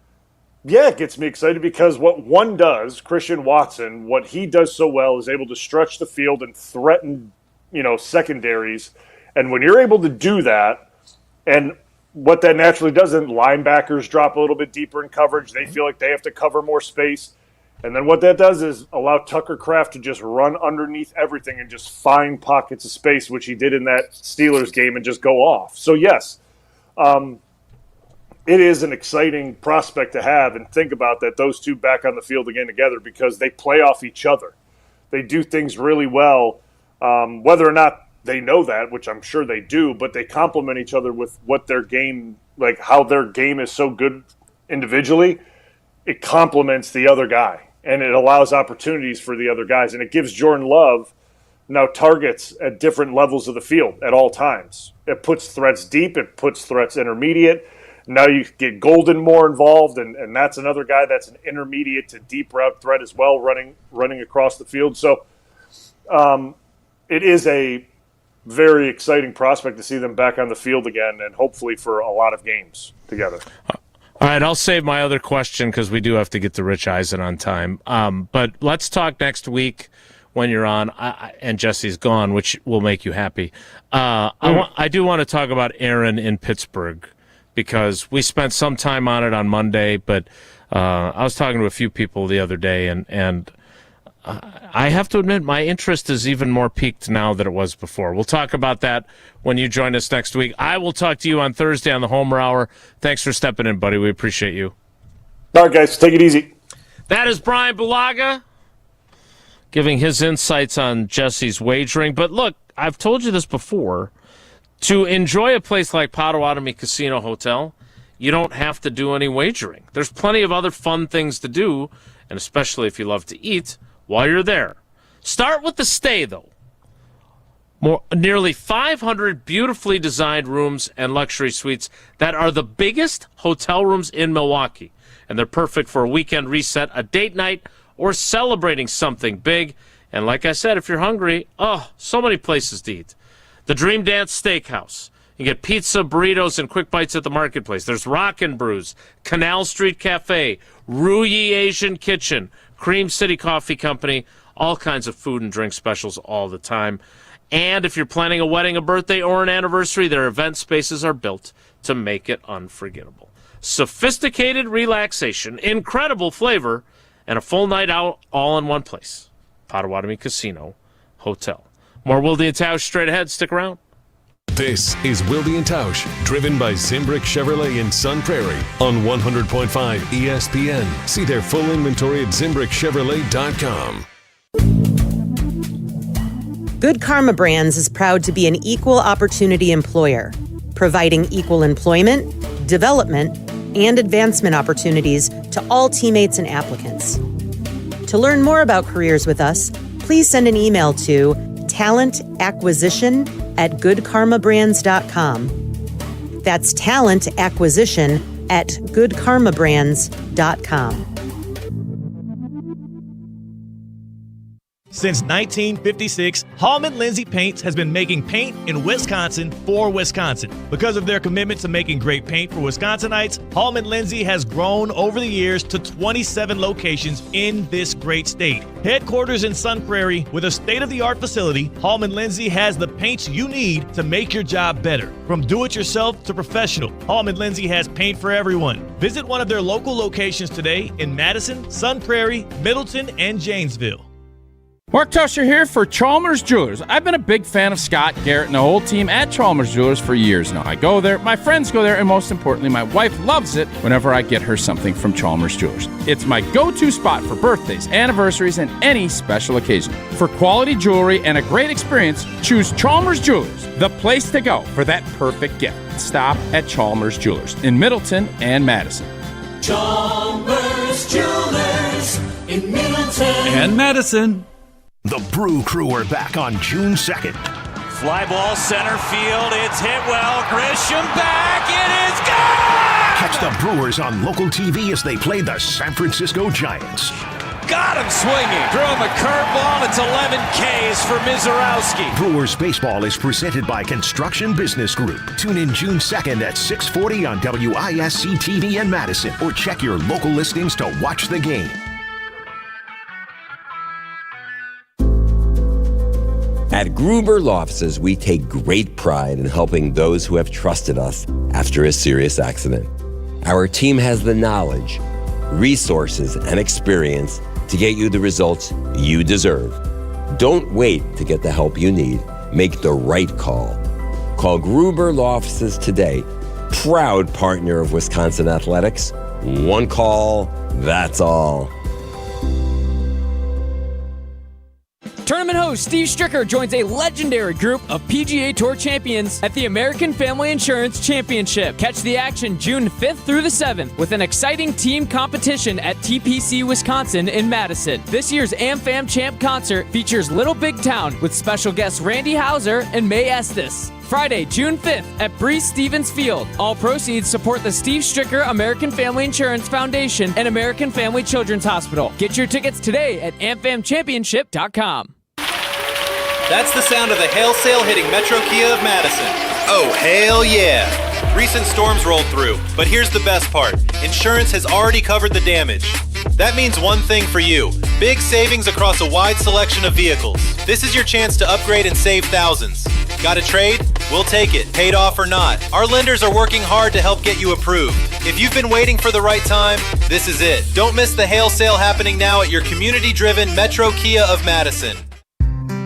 it gets me excited because what one does, Christian Watson, what he does so well is able to stretch the field and threaten, secondaries. And when you're able to do that, and what that naturally does, then linebackers drop a little bit deeper in coverage. They feel like they have to cover more space. And then what that does is allow Tucker Kraft to just run underneath everything and just find pockets of space, which he did in that Steelers game, and just go off. So, yes, it is an exciting prospect to have, and think about that, those two back on the field again together, because they play off each other. They do things really well, whether or not they know that, which I'm sure they do, but they complement each other with what their game, like how their game is so good individually. It complements the other guy, and it allows opportunities for the other guys, and it gives Jordan Love now targets at different levels of the field at all times. It puts threats deep. It puts threats intermediate. Now you get Golden more involved, and that's another guy that's an intermediate to deep route threat as well, running across the field. So it is a very exciting prospect to see them back on the field again, and hopefully for a lot of games together. All right, I'll save my other question because we do have to get to Rich Eisen on time. But let's talk next week when you're on, and Jesse's gone, which will make you happy. I do want to talk about Aaron in Pittsburgh because we spent some time on it on Monday, but I was talking to a few people the other day, and I have to admit my interest is even more piqued now than it was before. We'll talk about that when you join us next week. I will talk to you on Thursday on the Homer Hour. Thanks for stepping in, buddy. We appreciate you. All right, guys, take it easy. That is Bryan Bulaga giving his insights on Jesse's wagering. But look, I've told you this before. To enjoy a place like Potawatomi Casino Hotel, you don't have to do any wagering. There's plenty of other fun things to do, and especially if you love to eat while you're there. Start with the stay, though. Nearly 500 beautifully designed rooms and luxury suites that are the biggest hotel rooms in Milwaukee. And they're perfect for a weekend reset, a date night, or celebrating something big. And like I said, if you're hungry, so many places to eat. The Dream Dance Steakhouse. You get pizza, burritos, and quick bites at the marketplace. There's Rockin' Brews, Canal Street Cafe, Ruyi Asian Kitchen, Cream City Coffee Company, all kinds of food and drink specials all the time. And if you're planning a wedding, a birthday, or an anniversary, their event spaces are built to make it unforgettable. Sophisticated relaxation, incredible flavor, and a full night out all in one place. Potawatomi Casino Hotel. More Wilde and Tausch straight ahead. Stick around. This is Wilde and Tausch, driven by Zimbrick Chevrolet in Sun Prairie on 100.5 ESPN. See their full inventory at ZimbrickChevrolet.com. Good Karma Brands is proud to be an equal opportunity employer, providing equal employment, development, and advancement opportunities to all teammates and applicants. To learn more about careers with us, please send an email to talentacquisition@goodkarmabrands.com. That's talent acquisition at goodkarmabrands.com. Since 1956, Hallman Lindsay Paints has been making paint in Wisconsin for Wisconsin. Because of their commitment to making great paint for Wisconsinites, Hallman Lindsay has grown over the years to 27 locations in this great state. Headquarters in Sun Prairie with a state-of-the-art facility, Hallman Lindsay has the paints you need to make your job better. From do-it-yourself to professional, Hallman Lindsay has paint for everyone. Visit one of their local locations today in Madison, Sun Prairie, Middleton, and Janesville. Mark Tusher here for Chalmers Jewelers. I've been a big fan of Scott, Garrett, and the whole team at Chalmers Jewelers for years now. I go there, my friends go there, and most importantly, my wife loves it whenever I get her something from Chalmers Jewelers. It's my go-to spot for birthdays, anniversaries, and any special occasion. For quality jewelry and a great experience, choose Chalmers Jewelers, the place to go for that perfect gift. Stop at Chalmers Jewelers in Middleton and Madison. Chalmers Jewelers in Middleton and Madison. The Brew Crew are back on June 2nd. Fly ball center field. It's hit well. Grisham back. It is gone! Catch the Brewers on local TV as they play the San Francisco Giants. Got him swinging. Threw him a curveball. It's 11 Ks for Mizorowski. Brewers baseball is presented by Construction Business Group. Tune in June 2nd at 6:40 on WISC TV in Madison, or check your local listings to watch the game. At Gruber Law Offices, we take great pride in helping those who have trusted us after a serious accident. Our team has the knowledge, resources, and experience to get you the results you deserve. Don't wait to get the help you need. Make the right call. Call Gruber Law Offices today. Proud partner of Wisconsin Athletics. One call, that's all. Tournament host Steve Stricker joins a legendary group of PGA Tour champions at the American Family Insurance Championship. Catch the action June 5th through the 7th with an exciting team competition at TPC Wisconsin in Madison. This year's AmFam Champ concert features Little Big Town with special guests Randy Houser and May Estes. Friday, June 5th at Breese Stevens Field. All proceeds support the Steve Stricker American Family Insurance Foundation and American Family Children's Hospital. Get your tickets today at amfamchampionship.com. That's the sound of the hail sale hitting Metro Kia of Madison. Oh, hail yeah! Recent storms rolled through, but here's the best part. Insurance has already covered the damage. That means one thing for you. Big savings across a wide selection of vehicles. This is your chance to upgrade and save thousands. Got a trade? We'll take it, paid off or not. Our lenders are working hard to help get you approved. If you've been waiting for the right time, this is it. Don't miss the hail sale happening now at your community-driven Metro Kia of Madison.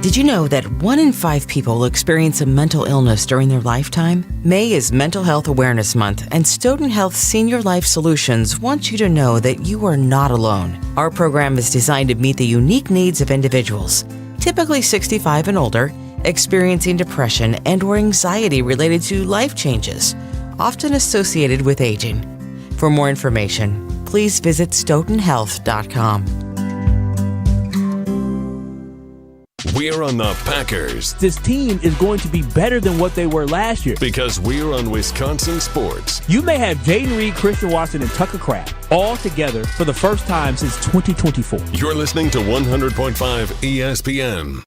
Did you know that 1 in 5 people will experience a mental illness during their lifetime? May is Mental Health Awareness Month, and Stoughton Health Senior Life Solutions wants you to know that you are not alone. Our program is designed to meet the unique needs of individuals, typically 65 and older, experiencing depression and/or anxiety related to life changes, often associated with aging. For more information, please visit stoughtonhealth.com. We're on the Packers. This team is going to be better than what they were last year. Because we're on Wisconsin Sports. You may have Jaden Reed, Christian Watson, and Tucker Kraft all together for the first time since 2024. You're listening to 100.5 ESPN.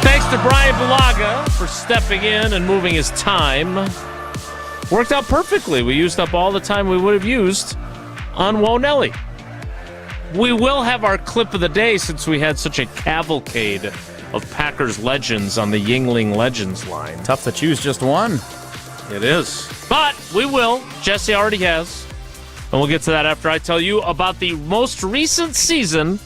Thanks to Bryan Bulaga for stepping in and moving his time. Worked out perfectly. We used up all the time we would have used on Wonelli. We will have our clip of the day since we had such a cavalcade of Packers legends on the Yingling Legends line. Tough to choose just one. It is. But we will. Jesse already has. And we'll get to that after I tell you about the most recent season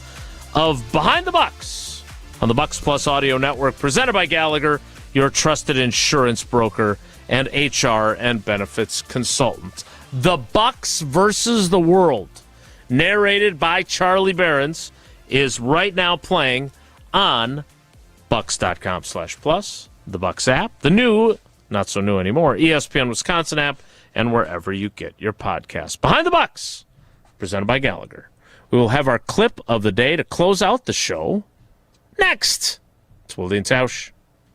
of Behind the Bucks on the Bucks Plus Audio Network, presented by Gallagher, your trusted insurance broker and HR and benefits consultant. The Bucks versus the World, narrated by Charlie Behrens, is right now playing on Bucks.com/plus, the Bucks app, the new, not so new anymore, ESPN Wisconsin app, and wherever you get your podcasts. Behind the Bucks, presented by Gallagher. We will have our clip of the day to close out the show next. It's Wilde and Tausch.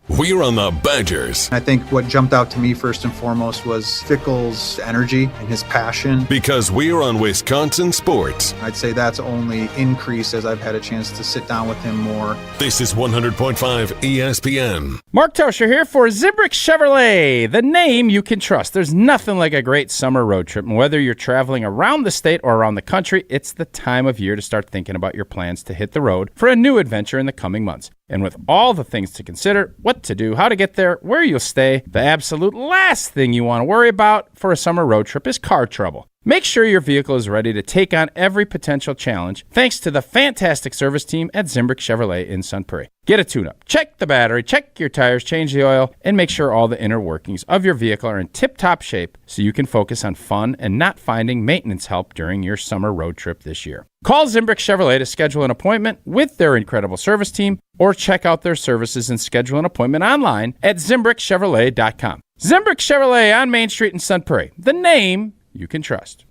We're on the Badgers. I think what jumped out to me first and foremost was Fickell's energy and his passion. Because we're on Wisconsin sports. I'd say that's only increased as I've had a chance to sit down with him more. This is 100.5 ESPN. Mark Toscher here for Zimbrick Chevrolet, the name you can trust. There's nothing like a great summer road trip. And whether you're traveling around the state or around the country, it's the time of year to start thinking about your plans to hit the road for a new adventure in the coming months. And with all the things to consider, what to do, how to get there, where you'll stay, the absolute last thing you want to worry about for a summer road trip is car trouble. Make sure your vehicle is ready to take on every potential challenge thanks to the fantastic service team at Zimbrick Chevrolet in Sun Prairie. Get a tune-up, check the battery, check your tires, change the oil, and make sure all the inner workings of your vehicle are in tip-top shape so you can focus on fun and not finding maintenance help during your summer road trip this year. Call Zimbrick Chevrolet to schedule an appointment with their incredible service team or check out their services and schedule an appointment online at ZimbrickChevrolet.com. Zimbrick Chevrolet on Main Street in Sun Prairie, the name you can trust.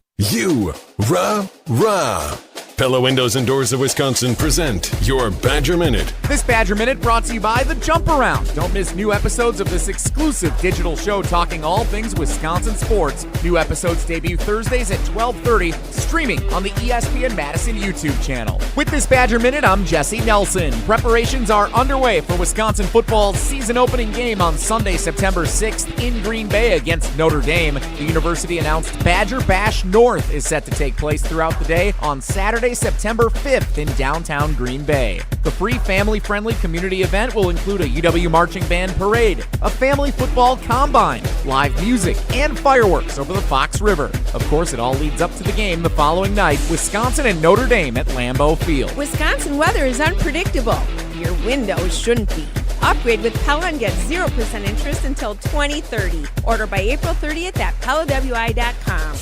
Rah. Pella Windows and Doors of Wisconsin present your Badger Minute. This Badger Minute brought to you by The Jump Around. Don't miss new episodes of this exclusive digital show talking all things Wisconsin sports. New episodes debut Thursdays at 12:30, streaming on the ESPN Madison YouTube channel. With this Badger Minute, I'm Jesse Nelson. Preparations are underway for Wisconsin football's season opening game on Sunday, September 6th in Green Bay against Notre Dame. The university announced Badger Bash North is set to take place throughout the day on Saturday, September 5th in downtown Green Bay. The free family-friendly community event will include a UW marching band parade, a family football combine, live music, and fireworks over the Fox River. Of course, it all leads up to the game the following night, Wisconsin and Notre Dame at Lambeau Field. Wisconsin weather is unpredictable. Your windows shouldn't be. Upgrade with Pella and get 0% interest until 2030. Order by April 30th at PellaWI.com.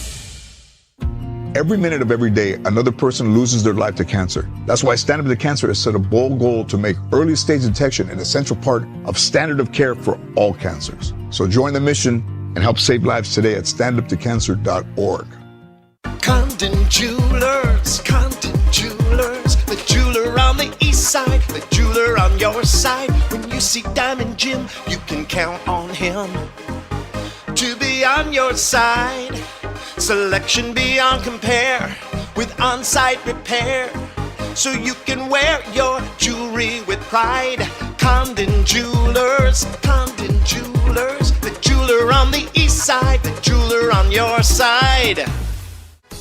Every minute of every day, another person loses their life to cancer. That's why Stand Up to Cancer has set a bold goal to make early stage detection an essential part of standard of care for all cancers. So join the mission and help save lives today at standuptocancer.org. Condon Jewelers, the jeweler on the east side, the jeweler on your side. When you see Diamond Jim, you can count on him to be on your side. Selection beyond compare with on-site repair, so you can wear your jewelry with pride. Condon Jewelers, the jeweler on the east side, the jeweler on your side.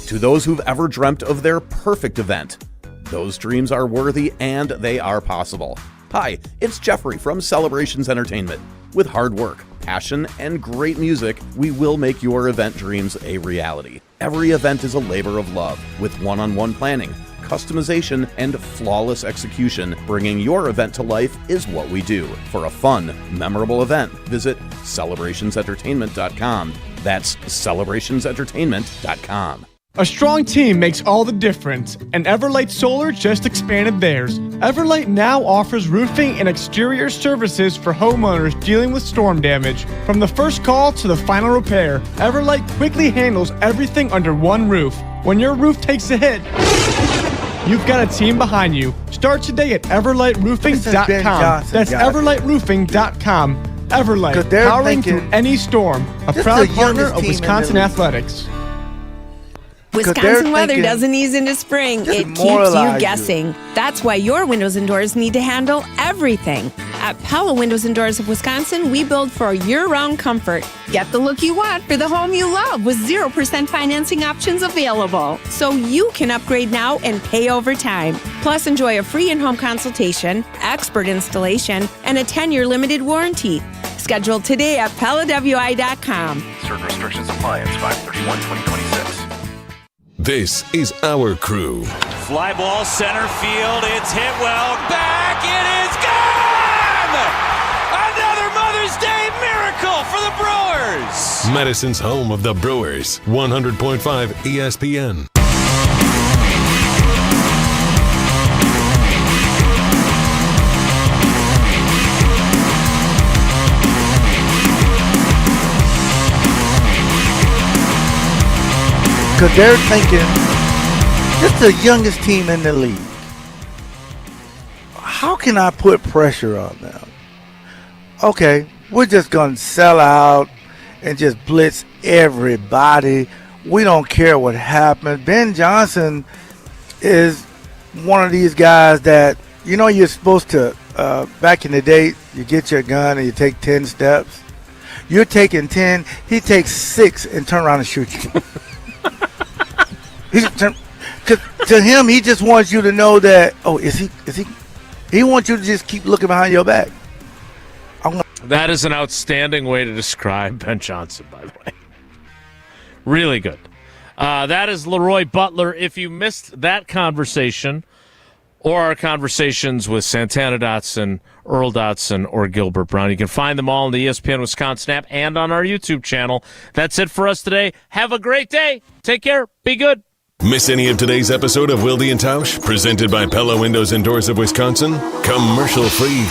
To those who've ever dreamt of their perfect event, those dreams are worthy and they are possible. Hi, it's Jeffrey from Celebrations Entertainment. With hard work, passion, and great music, we will make your event dreams a reality. Every event is a labor of love, with one-on-one planning, customization, and flawless execution. Bringing your event to life is what we do. For a fun, memorable event, visit celebrationsentertainment.com. That's celebrationsentertainment.com. A strong team makes all the difference, and Everlight Solar just expanded theirs. Everlight now offers roofing and exterior services for homeowners dealing with storm damage. From the first call to the final repair, Everlight quickly handles everything under one roof. When your roof takes a hit, you've got a team behind you. Start today at everlightroofing.com. That's everlightroofing.com. Everlight, powering through any storm. A proud partner of Wisconsin Athletics. Wisconsin weather doesn't ease into spring. It keeps you guessing. That's why your windows and doors need to handle everything. At Pella Windows and Doors of Wisconsin, we build for year-round comfort. Get the look you want for the home you love with 0% financing options available. So you can upgrade now and pay over time. Plus, enjoy a free in-home consultation, expert installation, and a 10-year limited warranty. Schedule today at PellaWI.com. Certain restrictions apply. It's 5/31/2026. This is our crew. Fly ball center field. It's hit well. Back. It is gone! Another Mother's Day miracle for the Brewers. Madison's home of the Brewers. 100.5 ESPN. Because they're thinking This is the youngest team in the league. How can I put pressure on them? Okay, we're just going to sell out and just blitz everybody. We don't care what happens. Ben Johnson is one of these guys that, you know, you're supposed to, back in the day, you get your gun and you take 10 steps. You're taking 10, he takes 6 and turn around and shoot you. To him, he just wants you to know that, he wants you to just keep looking behind your back. That is an outstanding way to describe Ben Johnson, by the way. Really good. That is Leroy Butler. If you missed that conversation or our conversations with Santana Dotson, Earl Dodson, or Gilbert Brown, you can find them all on the ESPN Wisconsin app and on our YouTube channel. That's it for us today. Have a great day. Take care. Be good. Miss any of today's episode of Wilde and Tausch, presented by Pella Windows and Doors of Wisconsin? Commercial-free